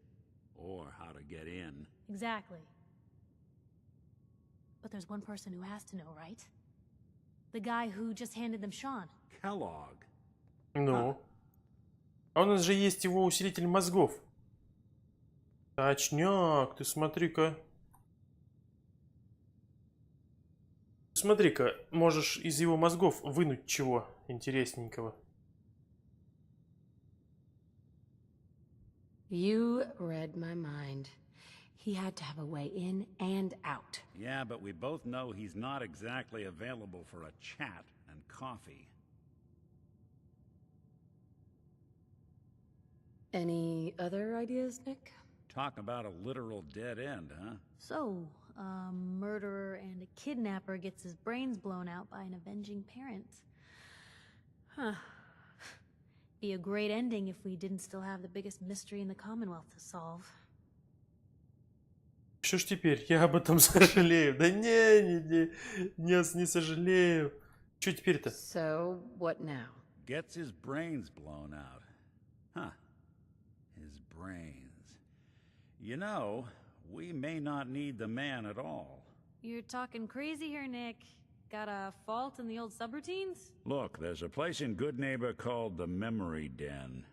Or how to get in. Exactly. But there's one person who has to know, right? The guy who just handed them Sean. Kellogg. Ну. А у нас же есть его усилитель мозгов. Точняк, ты смотри-ка. Смотри-ка, можешь из его мозгов вынуть чего интересненького. You read my mind. He had to have a way in and out. Yeah, but we both know he's not exactly available for a chat and coffee. Any other ideas, Nick? Talk about a literal dead end, huh? So, a murderer and a kidnapper gets his brains blown out by an avenging parent. Huh. Be a great ending if we didn't still have the biggest mystery in the Commonwealth to solve. Что ж теперь? Я об этом сожалею. Да не сожалею. Что теперь-то? So, what now? Gets his brains blown out. Huh. His brains. You know, we may not need the man at all. You're talking crazy here, Nick. Got a fault in the old subroutines? Look, there's a place in Good Neighbor called the Memory Den.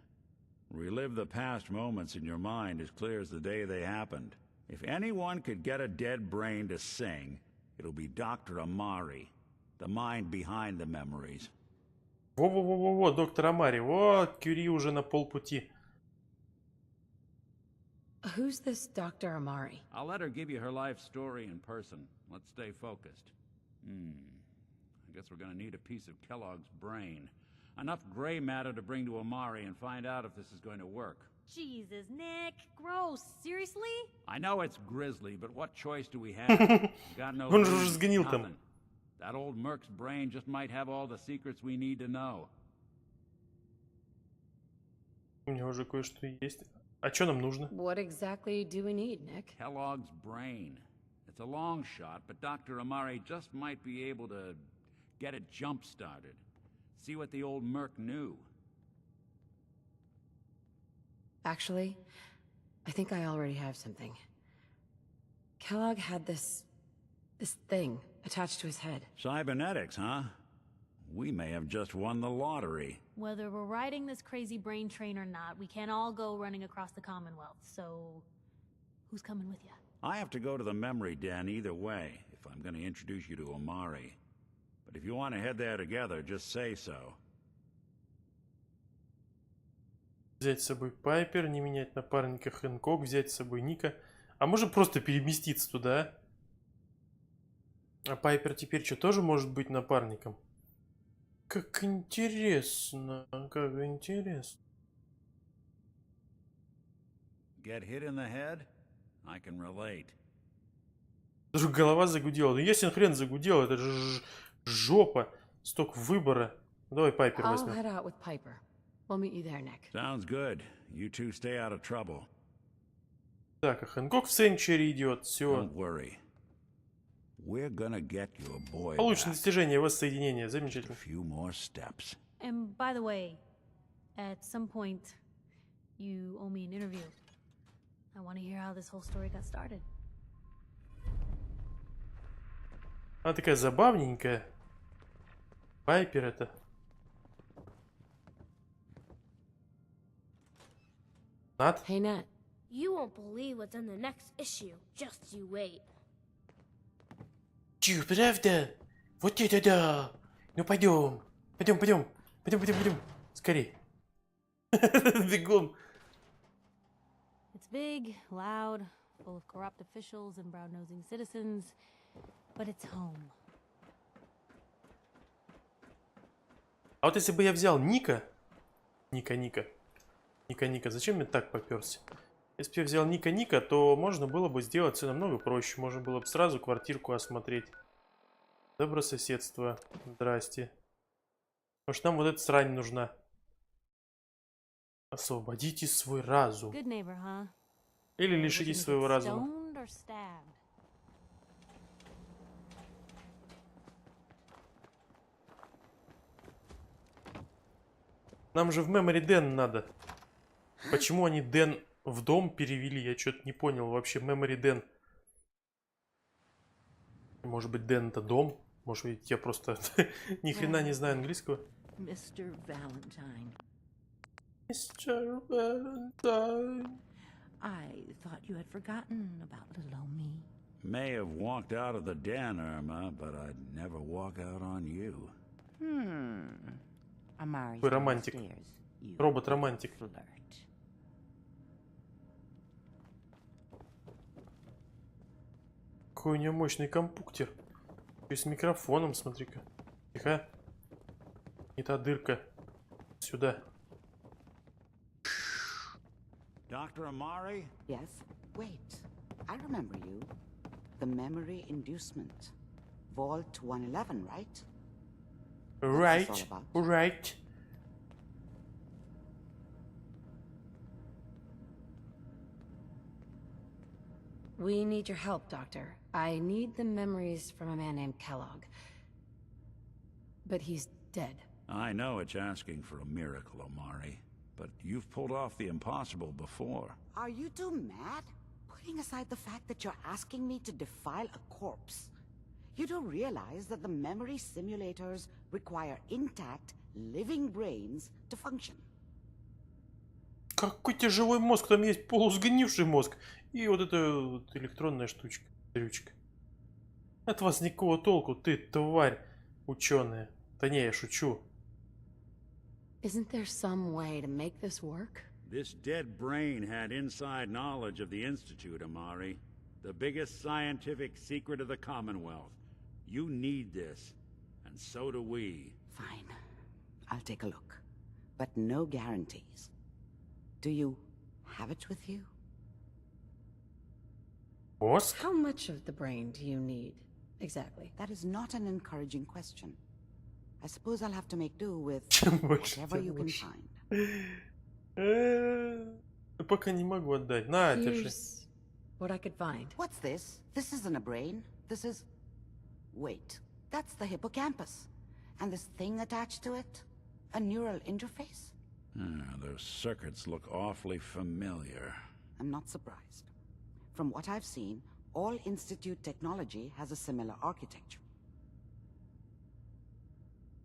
Relive the past moments in your mind as clear as the day they happened. If anyone could get a dead brain to sing, it'll be Dr. Amari, the mind behind the memories. Во-во-во-во-во, доктор Амари. Вот, Кюри уже на полпути. Who's this Dr. Amari? I'll let her give you her life story in person. Let's stay focused. I guess we're gonna need a piece of Kellogg's brain. Enough gray matter to bring to Amari and find out if this is going to work. Jesus, Nick. Gross. Seriously? I know it's grisly, but what choice do we have? Got no Он же уже сгнил там. nothing. That old Merc's brain just might have all the secrets we need to know. У меня уже кое-что есть. А что нам нужно? What exactly do we need, Nick? Kellogg's brain. It's a long shot, but Dr. Amari just might be able to get it jump-started. See what the old Merc knew. Actually, I think I already have something. Kellogg had this thing attached to his head. Cybernetics, huh? We may have just won the lottery. Whether we're riding this crazy brain train or not, we can't all go running across the Commonwealth, so who's coming with you? I have to go to the memory den either way, if I'm going to introduce you to Amari. But if you want to head there together, just say so. Взять с собой Пайпер, не менять напарника Хэнкок, взять с собой Ника. А можем просто переместиться туда? А Пайпер теперь что, тоже может быть напарником? Как интересно, как интересно. Get hit in the head? I can relate. Даже голова загудела. Ну ясен хрен загудел, это же жопа. Столько выбора. Давай Пайпер I'll возьмем. head out with Piper. We'll meet you there, Nick. Sounds good. You two stay out of trouble. Так, а Хэнкок в Сэнчури идет. Все. Don't worry. We're gonna get your boy Получено back. достижение воссоединения. Замечательно. A few more steps. And by the way, at some point, you owe me an interview. I want to hear how this whole story got started. Она такая забавненькая. Пайпер это. Нат? Hey, Nat. You won't believe what's in the next issue. Just you wait. Чё, правда? Вот это да! Ну пойдем. Пойдем. Скорей. Бегом. It's big, loud, full of corrupt officials and brown-nosing citizens, but it's home. А вот если бы я взял Ника. Ника. Зачем я так попёрся? Если бы я взял Ника, то можно было бы сделать все намного проще. Можно было бы сразу квартирку осмотреть. Добрососедство. Здрасте. Может, нам вот эта срань нужна. Освободите свой разум. Good neighbor, huh? Или лишитесь своего разума. Stoned or stabbed? Нам же в Memory Den надо. Почему они Den в дом перевели? Я что-то не понял вообще. Memory Den. Может быть, Den это дом? Может быть, я просто ни хрена не знаю английского. Mr. Valentine. Mr. Valentine. I thought you had forgotten about little old me. May have walked out of the den, Irma, but I'd never walk out on you. Amari's Вы романтик. Робот-романтик. Какой у нее мощный компьютер. И с микрофоном, смотри-ка. Тихо. Не та дырка. Сюда. Dr. Amari? Yes? Wait. I remember you. The memory inducement. Vault 111, right? Right. Right. We need your help, Doctor. I need the memories from a man named Kellogg. But he's dead. I know it's asking for a miracle, Amari, but you've pulled off the impossible before. Are you two mad? Putting aside the fact that you're asking me to defile a corpse, you do realize that the memory simulators require intact, living brains to function. Какой тяжелый мозг, там есть полусгнивший мозг. И вот эта вот электронная штучка, дрючка. От вас никакого толку, ты тварь ученая. Да не, я шучу. Isn't there some way to make this work? This dead brain had inside knowledge of the Institute, Amari. The biggest scientific secret of the Commonwealth. You need this, and so do we. Fine. I'll take a look. But no guarantees. Do you have it with you? Mozg? How much of the brain do you need, exactly? That is not an encouraging question. I suppose I'll have to make do with whatever you can find. Пока не могу отдать. На, держи. Here's what I could find. What's this? This isn't a brain. This is... Wait. That's the hippocampus. And this thing attached to it? A neural interface? Those circuits look awfully familiar. I'm not surprised. From what I've seen, all Institute technology has a similar architecture.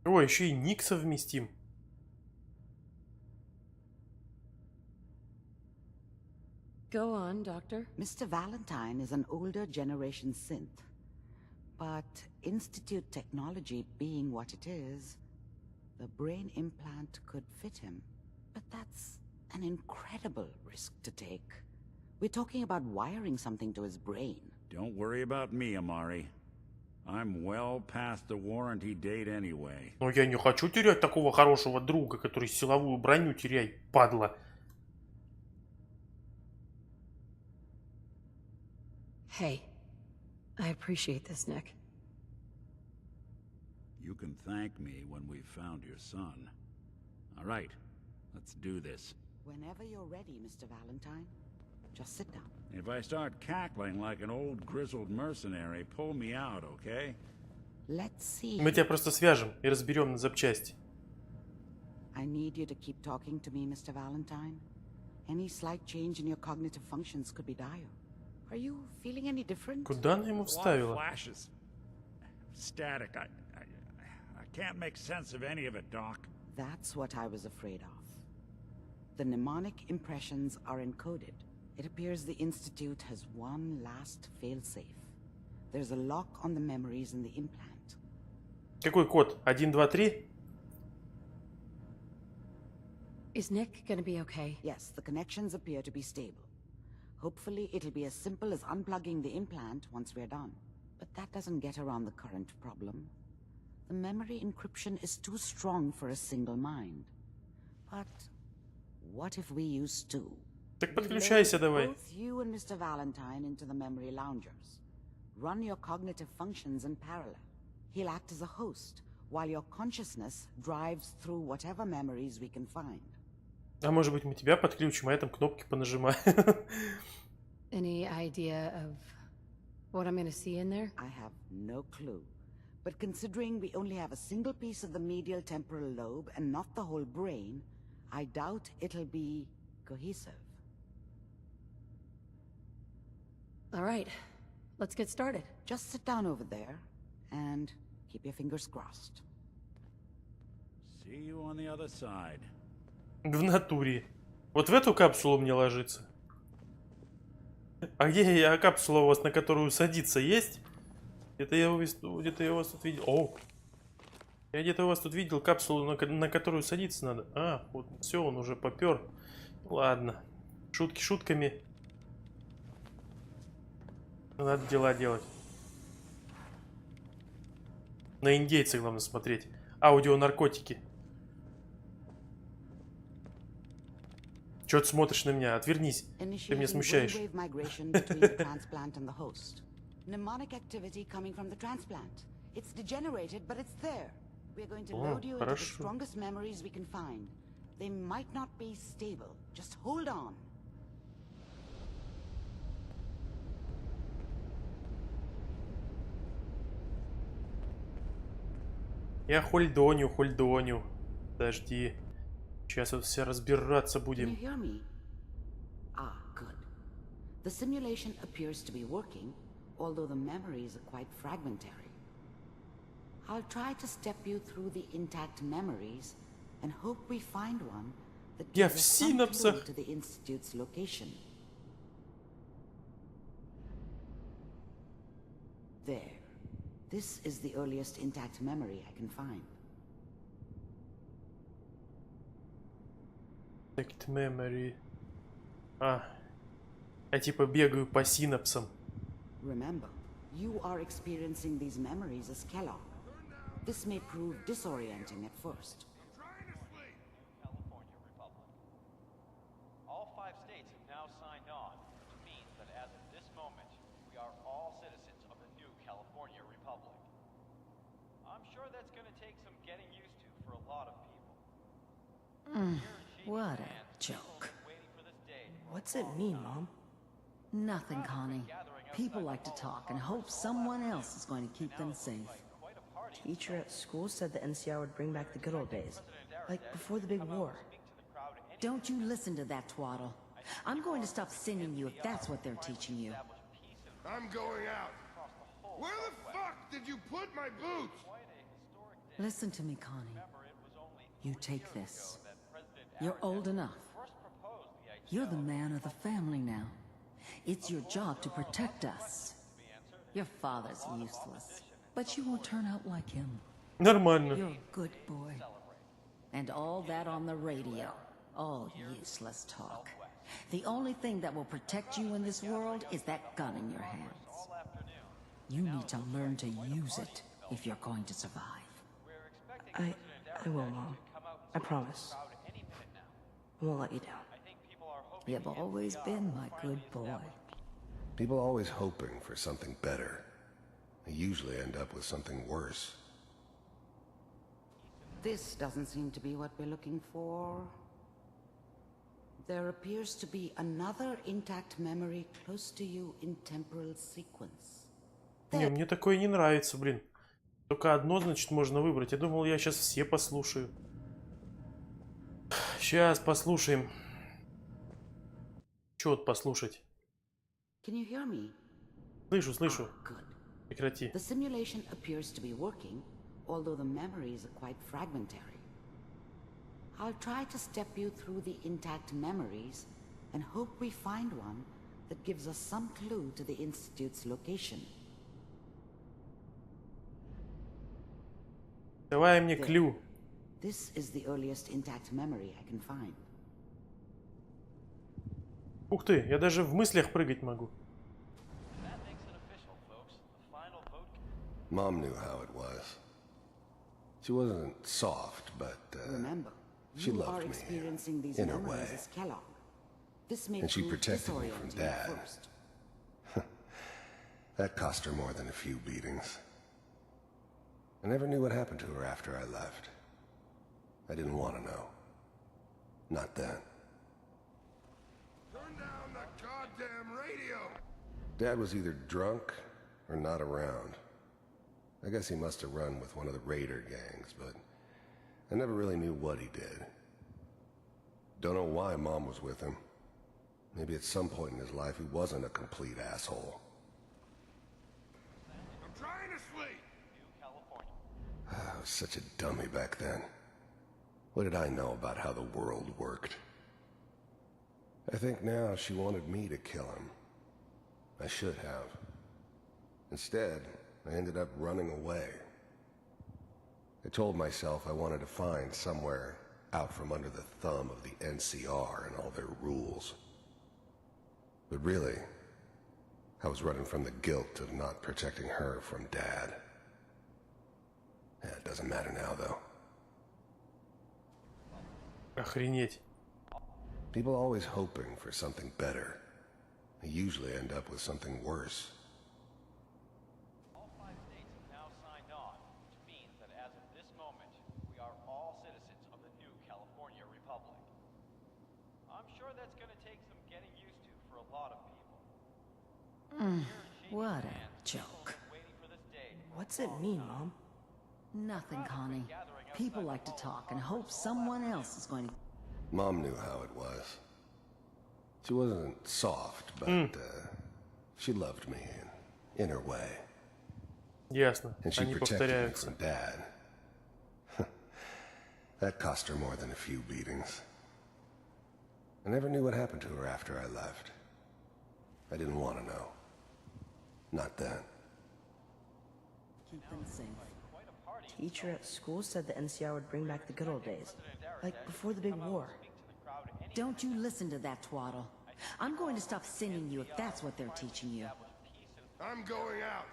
О, еще и ник совместим. Go on, Doctor. Mr. Valentine is an older generation synth. But Institute technology being what it is, the brain implant could fit him. But that's an incredible risk to take. We're talking about wiring something to his brain. Don't worry about me, Amari. I'm well past the warranty date anyway. Но я не хочу терять такого хорошего друга, который силовую броню теряет, падла. Hey, I appreciate this, Nick. You can thank me when we've found your son. All right, let's do this. Whenever you're ready, Mr. Valentine, just sit down. If I start cackling like an old grizzled mercenary, pull me out, okay? Let's see. Мы тебя просто свяжем и разберем на запчасти. I need you to keep talking to me, Mr. Valentine. Any slight change in your cognitive functions could be dire. Are you feeling any different? Куда она ему вставила? Flashes. Static. I can't make sense of any of it, Doc. That's what I was afraid of. The mnemonic impressions are encoded. It appears the Institute has one last failsafe. There's a lock on the memories in the implant. Какой код? 1, 2, 3? Is Nick gonna be okay? Yes, the connections appear to be stable. Hopefully it'll be as simple as unplugging the implant once we're done. But that doesn't get around the current problem. The memory encryption is too strong for a single mind. But what if we use two? Так подключайся давай. Both you and Mr. Valentine into the memory loungers. Run your cognitive functions in parallel. He'll act as a host, while your consciousness drives through whatever memories we can find. А может быть мы тебя подключим, а я там кнопки понажимаю. Any idea of what I'm gonna see in there? I have no clue. But considering we only have a single piece of the medial temporal lobe and not the whole brain, I doubt it'll be cohesive. All right, let's get started. Just sit down over there and keep your fingers crossed. See you on the other side. В натуре. Вот в эту капсулу мне ложиться. А где капсула у вас, на которую садиться, есть? Где-то я у вас тут видел. О! Я где-то у вас тут видел капсулу, на которую садиться надо. А, вот все, он уже попер. Ладно. Шутки шутками. Надо дела делать. На индейца главное смотреть. Аудионаркотики. Чё ты смотришь на меня? Отвернись. Ты меня смущаешь. Mnemonic activity coming from the transplant. It's degenerated, but it's there. We're going to load you into the strongest memories we can find. They might not be stable. Just hold on. Я хольдоню. Подожди. Сейчас вот все разбираться будем. Can you hear me? Ah, good. The simulation appears to be working, although the memories are quite fragmentary. I'll try to step you through the intact memories and hope we find one that gives us some clue to the Institute's location. There. This is the earliest intact memory I can find. Intact memory. Я типа бегаю по синапсам. Remember, you are experiencing these memories as Kellogg. This may prove disorienting at first. All 5 states have now signed on, which means that as of this moment, we are all citizens of the new California Republic. I'm sure that's going to take some getting used to for a lot of people. What a joke. What's it mean, Mom? Nothing, Connie. People like to talk and hope someone else is going to keep them safe. Teacher at school said the NCR would bring back the good old days, like before the big war. Don't you listen to that twaddle. I'm going to stop singing you if that's what they're teaching you. I'm going out. Where the fuck did you put my boots? Listen to me, Connie. You take this. You're old enough. You're the man of the family now. It's your job to protect us. Your father's useless, but you won't turn out like him. Нормально. You're a good boy. And all that on the radio. All useless talk. The only thing that will protect you in this world is that gun in your hands. You need to learn to use it if you're going to survive. I will, Mom. I promise. I won't let you down. You've always been my good boy. People are always hoping for something better. They usually end up with something worse. This doesn't seem to be what we're looking for. There appears to be another intact memory close to you in temporal sequence. Не, мне такое не нравится, блин. Только одно, значит, можно выбрать. Я думал, я сейчас все послушаю. Сейчас послушаем. Чё вот послушать? Can you hear me? Слышу. Прекрати. The simulation appears to be working, although the memories are quite fragmentary. I'll try to step you through the intact memories and hope we find one that gives us some clue to the Institute's location. Давай мне клю. This is the earliest intact memory I can find. Ух ты, я даже в мыслях прыгать могу. Mom knew how it was. She wasn't soft, but Remember, she you are loved me experiencing these in her memories way. as Kellogg. This may And she prove protected me from disorienting Dad. at first. That cost her more than a few beatings. I never knew what happened to her after I left. I didn't want to know. Not then. Turn down the goddamn radio! Dad was either drunk or not around. I guess he must have run with one of the raider gangs, but I never really knew what he did. Don't know why Mom was with him. Maybe at some point in his life he wasn't a complete asshole. I'm trying to sleep! I was such a dummy back then. What did I know about how the world worked? I think now she wanted me to kill him. I should have. Instead, I ended up running away. I told myself I wanted to find somewhere out from under the thumb of the NCR and all their rules. But really, I was running from the guilt of not protecting her from Dad. Yeah, it doesn't matter now, though. Охренеть. People always hoping for something better. They usually end up with something worse. All 5 states have now signed on, which means that as of this moment, we are all citizens of the new California Republic. I'm sure that's going to take some getting used to for a lot of people. What a joke. What's it mean, Mom? Nothing, Connie. People like to talk and hope someone else is going to... Mom knew how it was. She wasn't soft, but she loved me in her way. Ясно. And she Они protected me повторяются. from Dad. That cost her more than a few beatings. I never knew what happened to her after I left. I didn't want to know. Not then. Keep them safe. Teacher at school said the NCR would bring back the good old days. Like before the big war. Don't you listen to that twaddle. I'm going to stop singing you if that's what they're teaching you. I'm going out.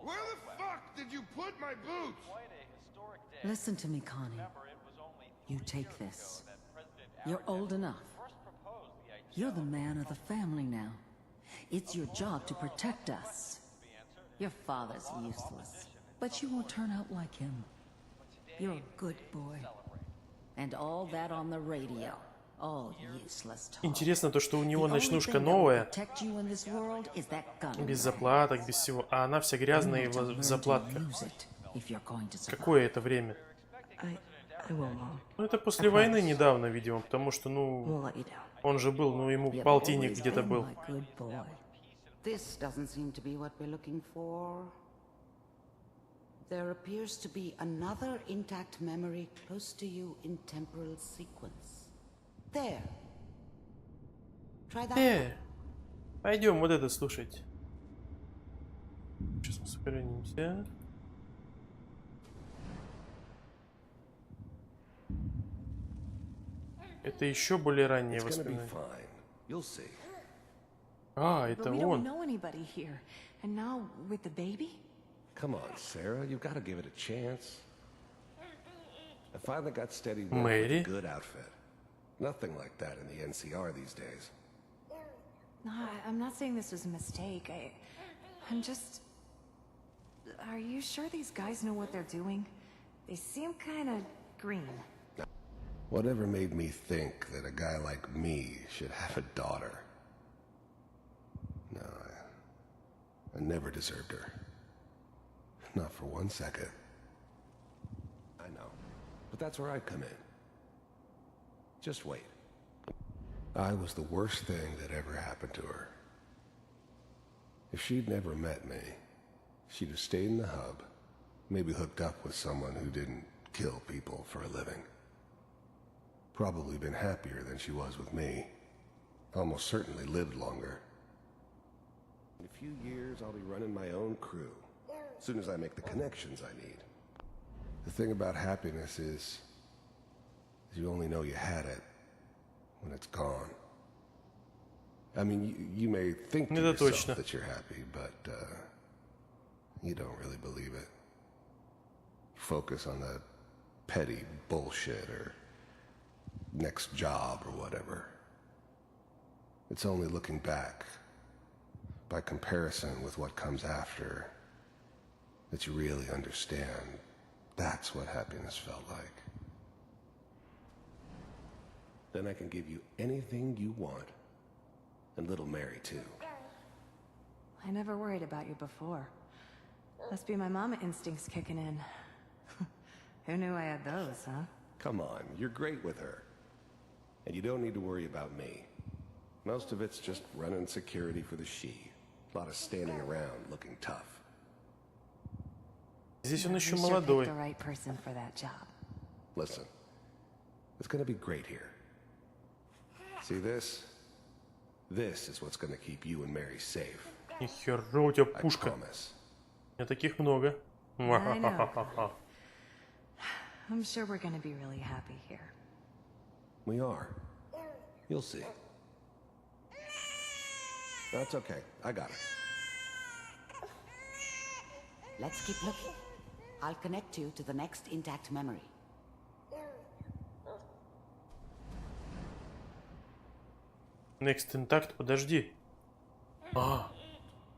Where the fuck did you put my boots? Listen to me, Connie. You take this. You're old enough. You're the man of the family now. It's your job to protect us. Your father's useless, but you won't turn out like him. You're a good boy. And all that on the radio. All useless talk. Интересно то, что у него ночнушка новая, без заплаток, без всего, а она вся грязная и в заплатках. Какое это время? Ну это после войны недавно, видимо, потому что, ну, он же был, ну ему полтинник где-то был. This doesn't seem to be what we're looking for. There appears to be another intact memory close to you in temporal sequence. There. Try that. Пойдем вот это слушать. Сейчас мы сохранимся. Это еще более раннее воспоминание. А, это он. Come on, Sarah, you've got to give it a chance. I finally got steady work Mary? with a good outfit. Nothing like that in the NCR these days. No, I'm not saying this was a mistake. I'm just... Are you sure these guys know what they're doing? They seem kind of green. Whatever made me think that a guy like me should have a daughter? No, I never deserved her. Not for 1 second. I know, but that's where I come in. Just wait. I was the worst thing that ever happened to her. If she'd never met me, she'd have stayed in the hub, maybe hooked up with someone who didn't kill people for a living. Probably been happier than she was with me. Almost certainly lived longer. In a few years, I'll be running my own crew, as soon as I make the connections I need. The thing about happiness is you only know you had it when it's gone. I mean, you may think to yourself that you're happy, but you don't really believe it. Focus on the petty bullshit or next job or whatever. It's only looking back, by comparison with what comes after, that you really understand that's what happiness felt like. Then I can give you anything you want. And little Mary, too. I never worried about you before. Must be my mama instincts kicking in. Who knew I had those, huh? Come on, you're great with her. And you don't need to worry about me. Most of it's just running security for the she. A lot of standing around looking tough. Здесь он еще You молодой. picked the right person for that job. Listen, it's gonna be great here. See this? This is what's gonna keep you and Mary safe. Нихера у тебя пушка. У меня таких много. I know. I'm sure we're gonna be really happy here. We are. You'll see. That's okay. I got it. Let's keep looking. I'll connect you to the next intact memory. Next intact, подожди.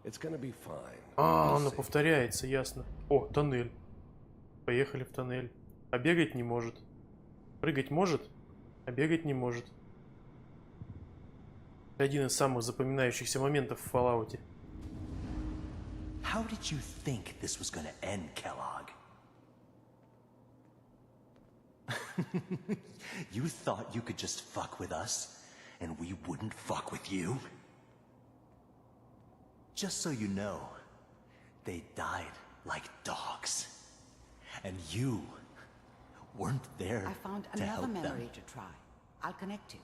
It's gonna be fine. Оно повторяется, ясно. О, тоннель. Поехали в тоннель. А бегать не может. Прыгать может, а бегать не может. Один из самых запоминающихся моментов в Fallout. How did you think this was gonna end, Kellogg? You thought you could just fuck with us, and we wouldn't fuck with you? Just so you know, they died like dogs. And you weren't there I found to another help memory them. to try. I'll connect you.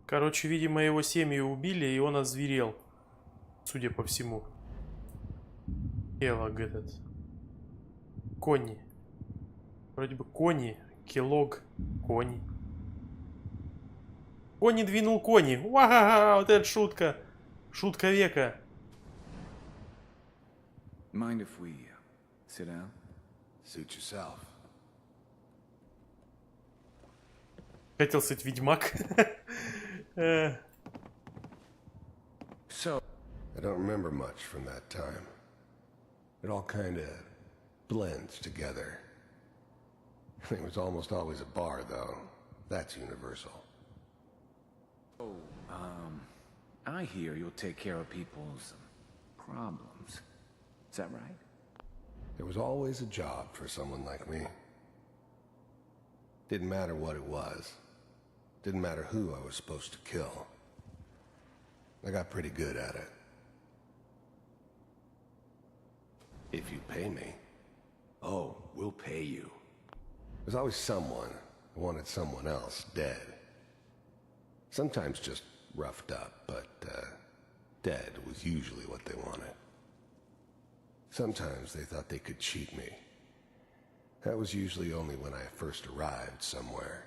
Короче, видимо, его семью убили, и он озверел. Судя по всему. Келлог этот. Кони. Вроде бы кони. Келлог. Кони. Кони двинул кони. Уа-ха-ха, вот это шутка. Шутка века. Mind if we sit down? Suit yourself. Хотел сказать ведьмак. So, I don't remember much from that time. It all kind of blends together. It was almost always a bar, though. That's universal. Oh, I hear you'll take care of people's problems. Is that right? There was always a job for someone like me. Didn't matter what it was. Didn't matter who I was supposed to kill. I got pretty good at it. If you pay me. Oh, we'll pay you. There's always someone who wanted someone else dead. Sometimes just roughed up, but dead was usually what they wanted. Sometimes they thought they could cheat me. That was usually only when I first arrived somewhere.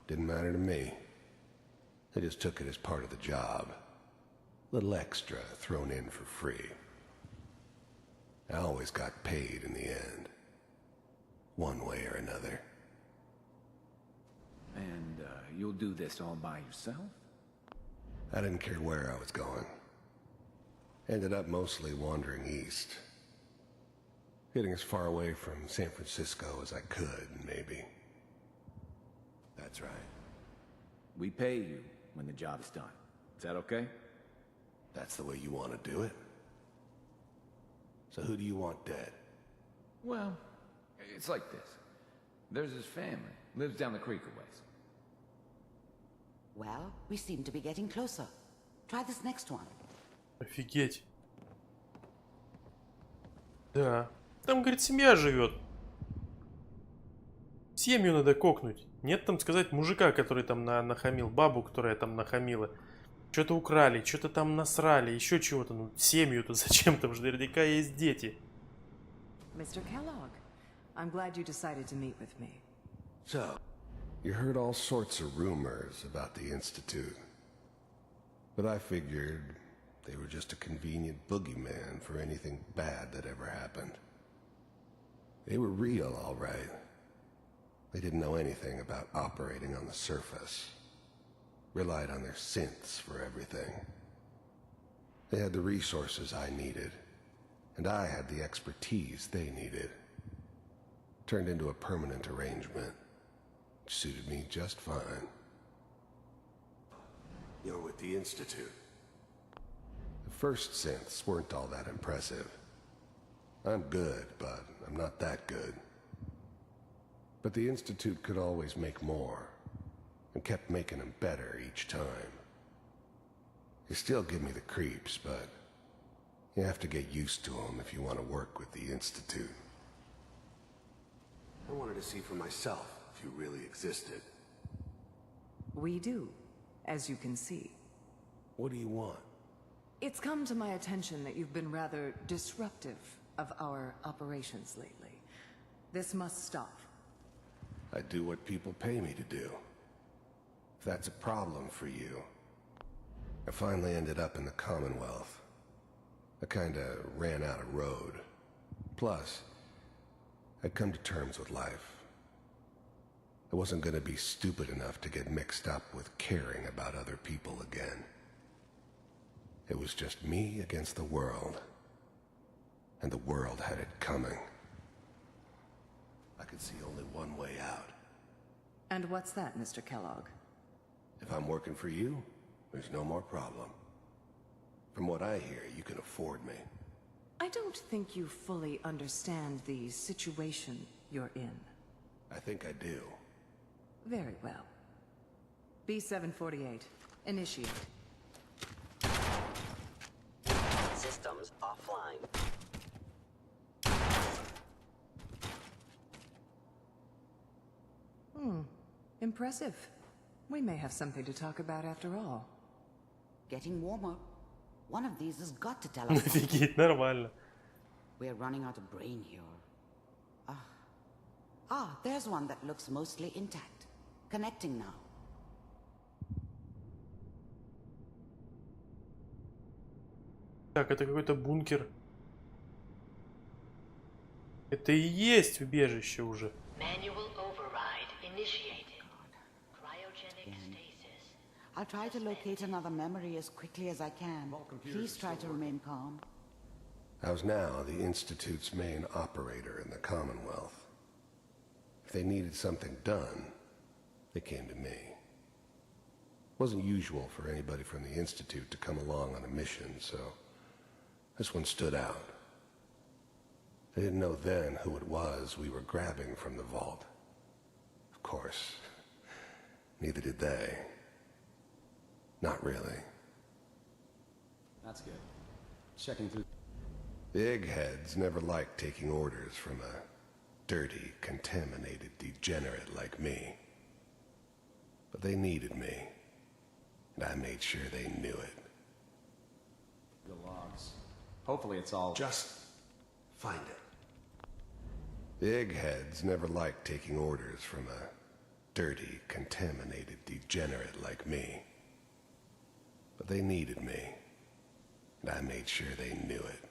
Didn't matter to me. They just took it as part of the job. Little extra thrown in for free. I always got paid in the end. One way or another. And you'll do this all by yourself? I didn't care where I was going. Ended up mostly wandering east. Getting as far away from San Francisco as I could, maybe. That's right. We pay you when the job's done. Is that okay? That's the way you want to do it? So who do you want dead? Well, it's like this. There's his family. Lives down the creek a ways. Well, we seem to be getting closer. Try this next one. Офигеть. Да. Там, говорит, семья живет. Семью надо кокнуть. Нет там сказать мужика, который там нахамил, бабу, которая там нахамила. Что-то украли, что-то там насрали, еще чего-то. Ну, семью-то зачем? Там же наверняка есть дети. Mr. Kellogg, I'm glad you decided to meet with me. So, you heard all sorts of rumors about the Institute. But I figured they were just a convenient boogeyman for anything bad that ever happened. They were real, all right. They didn't know anything about operating on the surface. Relied on their synths for everything. They had the resources I needed, and I had the expertise they needed. Turned into a permanent arrangement, which suited me just fine. You're with the Institute. The first synths weren't all that impressive. I'm good, but I'm not that good. But the Institute could always make more, and kept making them better each time. They still give me the creeps, but you have to get used to them if you want to work with the Institute. I wanted to see for myself if you really existed. We do, as you can see. What do you want? It's come to my attention that you've been rather disruptive of our operations lately. This must stop. I do what people pay me to do. If that's a problem for you, I finally ended up in the Commonwealth. I kinda ran out of road. Plus, I'd come to terms with life. I wasn't gonna be stupid enough to get mixed up with caring about other people again. It was just me against the world. And the world had it coming. I could see only one way out. And what's that, Mr. Kellogg? If I'm working for you, there's no more problem. From what I hear, you can afford me. I don't think you fully understand the situation you're in. I think I do. Very well. B-748, initiate. Systems offline. Impressive. We may have something to talk about after all. Getting warmer. One of these has got to tell us. Офигеть, нормально. We're running out of brain here. There's one that looks mostly intact. Connecting now. Так, это какой-то бункер. Это и есть убежище уже. I'll try to locate another memory as quickly as I can. Please try to remain calm. I was now the Institute's main operator in the Commonwealth. If they needed something done, they came to me. It wasn't usual for anybody from the Institute to come along on a mission, so this one stood out. They didn't know then who it was we were grabbing from the vault. Of course, neither did they. Not really. That's good. Checking through. The eggheads never liked taking orders from a dirty, contaminated degenerate like me. But they needed me, and I made sure they knew it. The logs. Hopefully it's all... Just find it. The eggheads never liked taking orders from a dirty, contaminated degenerate like me. But they needed me, and I made sure they knew it.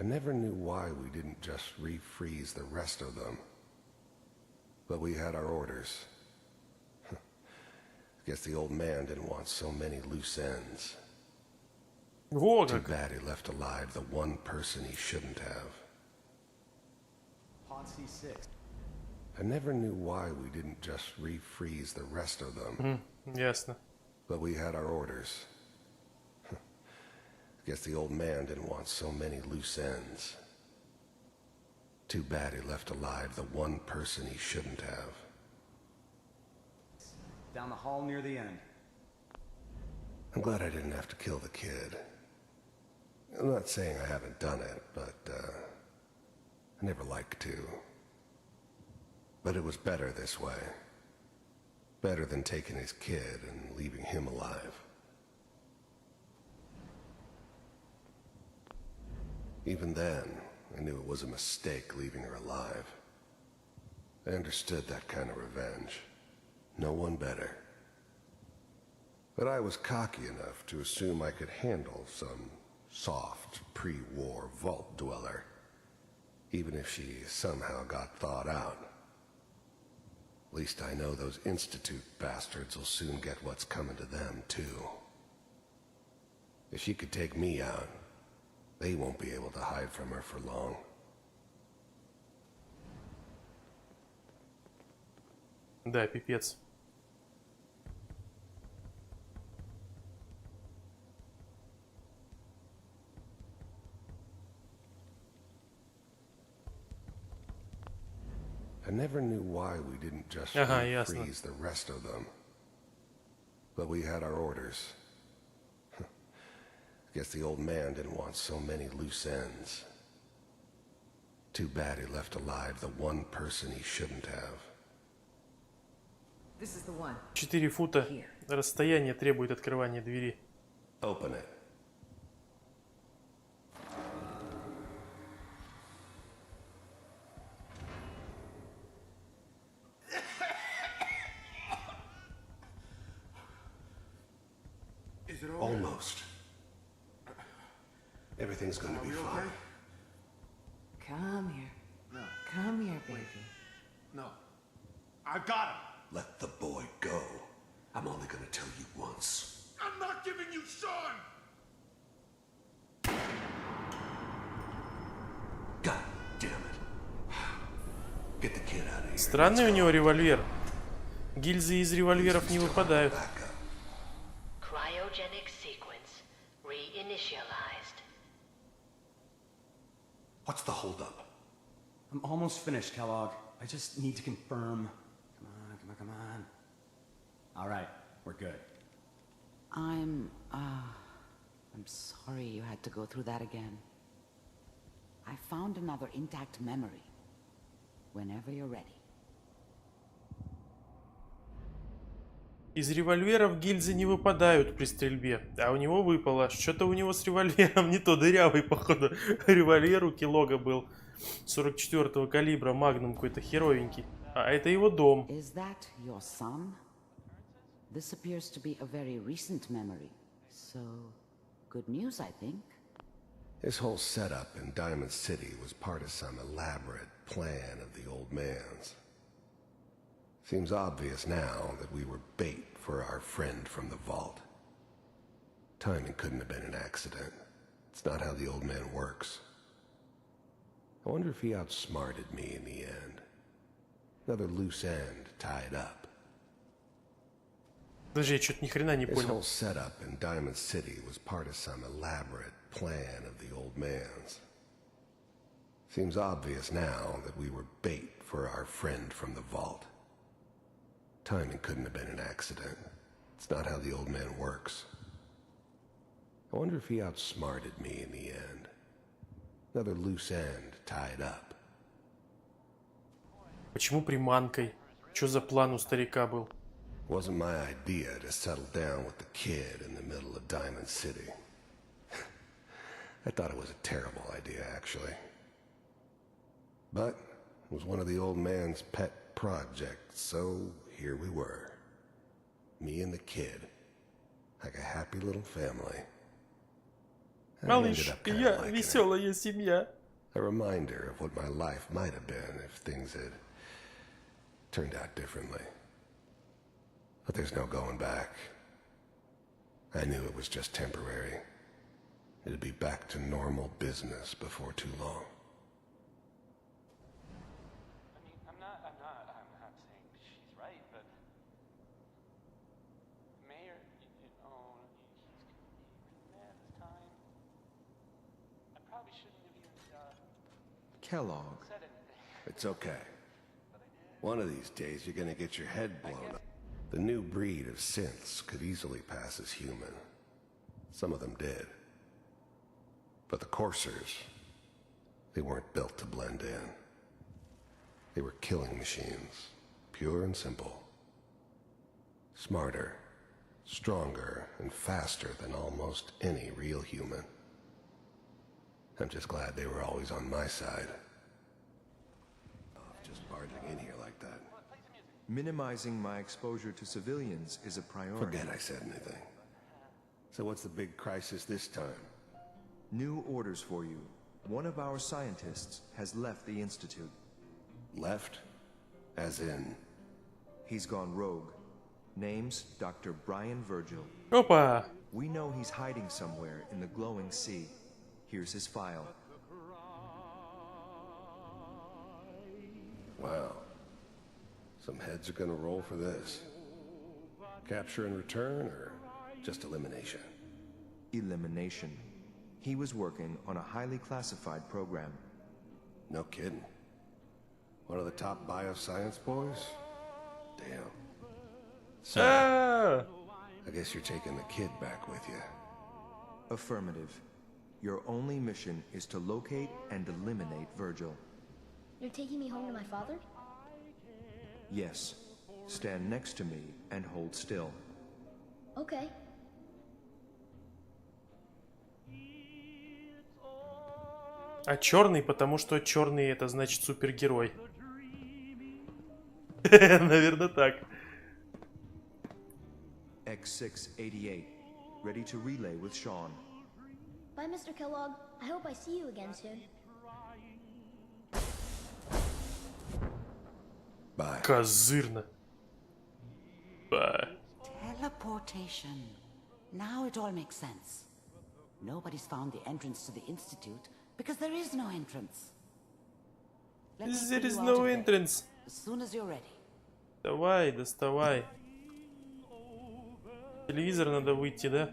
I never knew why we didn't just refreeze the rest of them. But we had our orders. Guess the old man didn't want so many loose ends. Too bad he left alive the one person he shouldn't have. Pod C6. I never knew why we didn't just refreeze the rest of them. Ясно. But we had our orders. Guess the old man didn't want so many loose ends. Too bad he left alive the one person he shouldn't have. Down the hall near the end. I'm glad I didn't have to kill the kid. I'm not saying I haven't done it, but I never liked to. But it was better this way. Better than taking his kid and leaving him alive. Even then, I knew it was a mistake leaving her alive. I understood that kind of revenge. No one better. But I was cocky enough to assume I could handle some soft, pre-war vault dweller, even if she somehow got thawed out. At least I know those Institute bastards will soon get what's coming to them, too. If she could take me out, they won't be able to hide from her for long. Да, пипец. I never knew why we didn't just freeze the rest of them. But we had our orders. Guess the old man didn't want so many loose ends. Too bad he left alive the one person he shouldn't have. This is the one. 4 фута. Расстояние требует открывания двери. Open it. Is it over? Almost. Everything's gonna be fine. Come here. No. Come here, baby. No. I got him. Let the boy go. I'm only gonna tell you once. I'm not giving you Sean. God damn it. Get the kid out of here. Странный у него револьвер. Гильзы из револьверов не выпадают. Cryogenic sequence reinitialized. What's the holdup? I'm almost finished, Kellogg. I just need to confirm. Come on, come on, come on. All right, we're good. I'm sorry you had to go through that again. I found another intact memory. Whenever you're ready. Из револьверов гильзы не выпадают при стрельбе, а у него выпало. Что-то у него с револьвером не то, дырявый, походу. Револьвер у Келога был 44-го калибра, магнум какой-то херовенький. А это его дом. Is that your son? This appears to be a very recent memory. So, good news, I think. His whole setup in Diamond City was part of some elaborate plan of the old man's. Seems obvious now that we were bait for our friend from the vault. Timing couldn't have been an accident. It's not how the old man works. I wonder if he outsmarted me in the end. Another loose end tied up. Подожди, я что-то ни хрена не His понял. whole setup in Diamond City was part of some elaborate plan of the old man's. Seems obvious now that we were bait for our friend from the vault. Timing couldn't have been an accident. It's not how the old man works. I wonder if he outsmarted me in the end. Another loose end tied up. Почему приманкой? Что за план у старика был? Wasn't my idea to settle down with the kid in the middle of Diamond City. I thought it was a terrible idea, actually. But it was one of the old man's pet projects, so here we were. Me and the kid. Like a happy little family. Малыш, я веселая семья. A reminder of what my life might have been if things had turned out differently. But there's no going back. I knew it was just temporary. It'd be back to normal business before too long. I mean, I'm not saying she's right, but Mayor, he's gonna be mad this time. I probably shouldn't have even Kellogg. said anything. It's okay. One of these days you're gonna get your head blown up. The new breed of synths could easily pass as human. Some of them did. But the coursers, they weren't built to blend in. They were killing machines, pure and simple. Smarter, stronger, and faster than almost any real human. I'm just glad they were always on my side. Just barging in here like that. Minimizing my exposure to civilians is a priority. Forget I said anything. So what's the big crisis this time? New orders for you. One of our scientists has left the Institute. Left? As in? He's gone rogue. Name's Dr. Brian Virgil. Опа! We know he's hiding somewhere in the glowing sea. Here's his file. Wow. Some heads are gonna roll for this. Capture and return, or just elimination? Elimination. He was working on a highly classified program. No kidding. One of the top bioscience boys? Damn. So, I guess you're taking the kid back with you. Affirmative. Your only mission is to locate and eliminate Virgil. You're taking me home to my father? Yes. Stand next to me and hold still. Okay. А черный, потому что черный это значит супергерой. Наверное, так. X688. ready to relay with Sean. Bye, Mr. Kellogg. I hope I see you again soon. Bye. Козырно. Bye. Teleportation. Now it all makes sense. Nobody's found the entrance to the Institute because there is no entrance. Let me There pull is you out no of there entrance. as soon as you're ready. Давай, доставай. Телевизор надо выйти, да?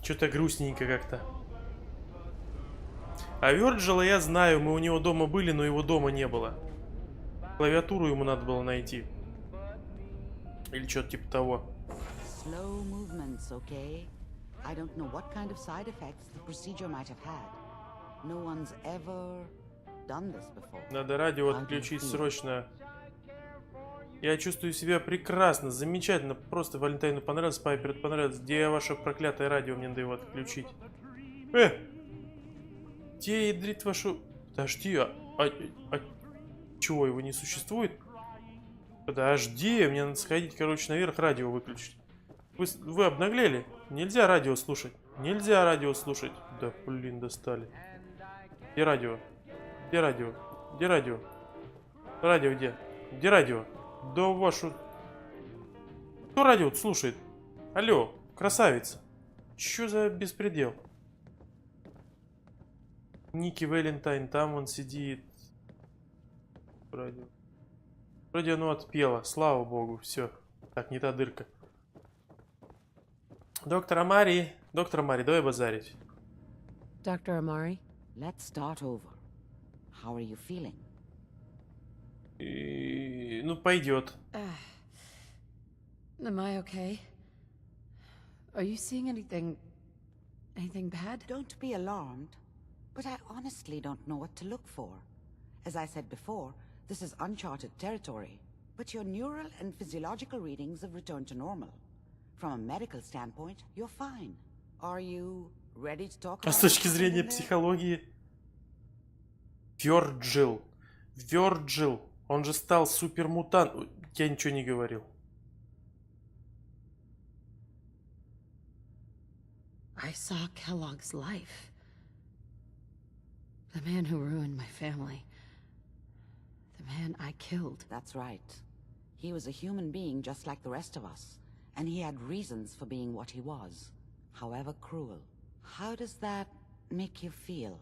Что-то грустненько как-то. А Вёрджила я знаю, мы у него дома были, но его дома не было. Клавиатуру ему надо было найти. Или что-то типа того. Slow movements, okay? I don't know what kind of side effects the procedure might have had. No one's ever done this before. Надо радио отключить срочно. Я чувствую себя прекрасно, замечательно. Просто Валентайну понравилось, Пайперу понравилось. Где ваше проклятое радио? Мне надо его отключить. Где ядрит вашу... Подожди, чего, его не существует? Подожди, мне надо сходить, короче, наверх, радио выключить. Вы обнаглели? Нельзя радио слушать. Нельзя радио слушать. Да, блин, достали. Где радио? Где радио? Где радио? Радио где? Где радио? Да вашу... Кто радио слушает? Алло, красавица. Чё за беспредел? Ники Валентайн, там он сидит. Радио. Вроде оно отпело, слава богу, все. Так, не та дырка. Доктор Амари, давай базарить. Dr. Amari? Let's start over. How are you feeling? Ну, пойдет. Am I okay? Are you seeing anything bad? Don't be alarmed, but I honestly don't know what to look for. As I said before, this is uncharted territory, but your neural and physiological readings have returned to normal. From a medical standpoint, you're fine. Are you ready to talk А about с точки what's зрения happening there? психологии... Вёрджил. Он же стал супермутант. Я ничего не говорил. I saw Kellogg's life. The man who ruined my family. The man I killed. That's right. He was a human being just like the rest of us, and he had reasons for being what he was, however cruel. How does that make you feel?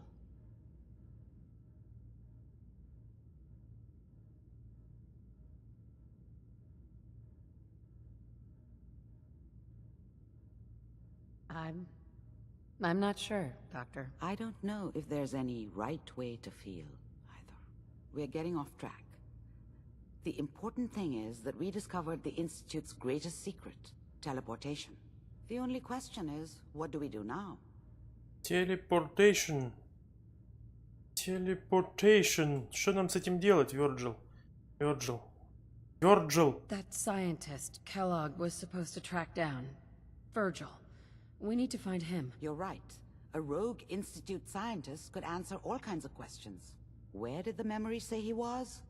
I'm not sure, Doctor. I don't know if there's any right way to feel, either. We're getting off track. The important thing is that we discovered the Institute's greatest secret, teleportation. The only question is, what do we do now? Teleportation. Что нам с этим делать, Вёрджил? That scientist Kellogg was supposed to track down. Virgil. We need to find him. You're right. A rogue Institute scientist could answer all kinds of questions. Where did the memory say he was?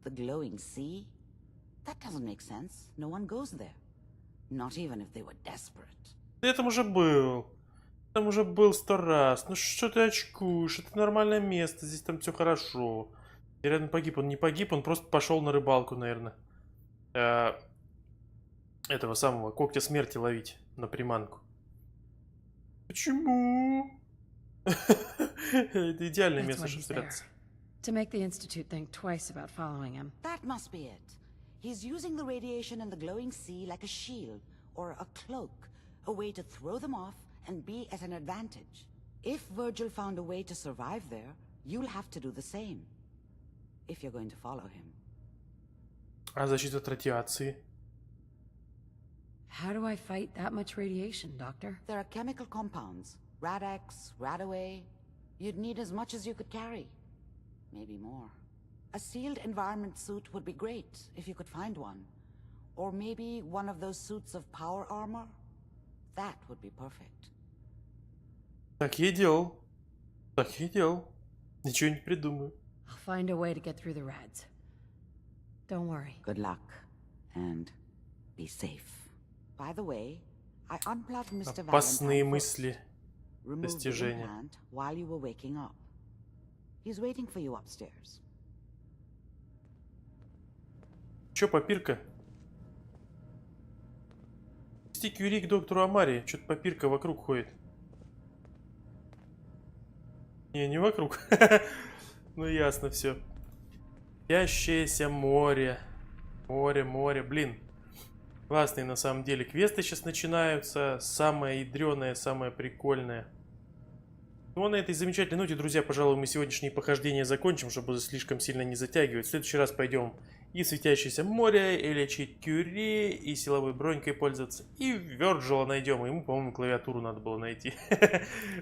The glowing sea? That doesn't make sense. No one goes there. Not even if they were desperate. Я там уже был. Там уже был 100 раз. Ну что ты очкуешь? Это нормальное место. Здесь там все хорошо. Я рядом погиб. Он не погиб, он просто пошел на рыбалку, наверное. Этого самого когтя смерти ловить на приманку. Почему? Это идеальное место, чтобы спрятаться. To make the Institute think twice about following him. That must be it. He's using the radiation in the glowing sea like a shield or a cloak, a way to throw them off and be at an advantage. If Virgil found a way to survive there, you'll have to do the same. If you're going to follow him. А защита от радиации? How do I fight that much radiation, Doctor? There are chemical compounds. Rad-X, Radaway. You'd need as much as you could carry. Maybe more. A sealed environment suit would be great, if you could find one. Or maybe one of those suits of power armor. That would be perfect. Так я и делал. Ничего не придумаю. I'll find a way to get through the rads. Don't worry. Good luck. And be safe. By the way, I unplugged Mr. Опасные Valentine мысли. removed the Достижения. implant while you were waking up. He's waiting for you upstairs. Чё, Папирка? Вести Кюри к доктору Амари. Чё-то Папирка вокруг ходит. Не вокруг. Ну ясно все. Ящееся море. Море. Блин. Классные на самом деле квесты сейчас начинаются. Самое ядреное, самое прикольное. Ну а на этой замечательной ноте, друзья, пожалуй, мы сегодняшние похождения закончим, чтобы слишком сильно не затягивать. В следующий раз пойдем и в светящееся море, и лечить Кюри, и силовой бронькой пользоваться, и Вёрджила найдем. Ему, по-моему, клавиатуру надо было найти.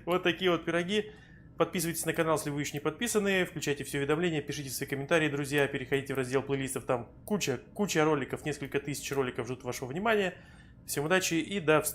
Вот такие вот пироги. Подписывайтесь на канал, если вы еще не подписаны. Включайте все уведомления, пишите свои комментарии, друзья. Переходите в раздел плейлистов. Там куча роликов, несколько тысяч роликов ждут вашего внимания. Всем удачи и до встречи.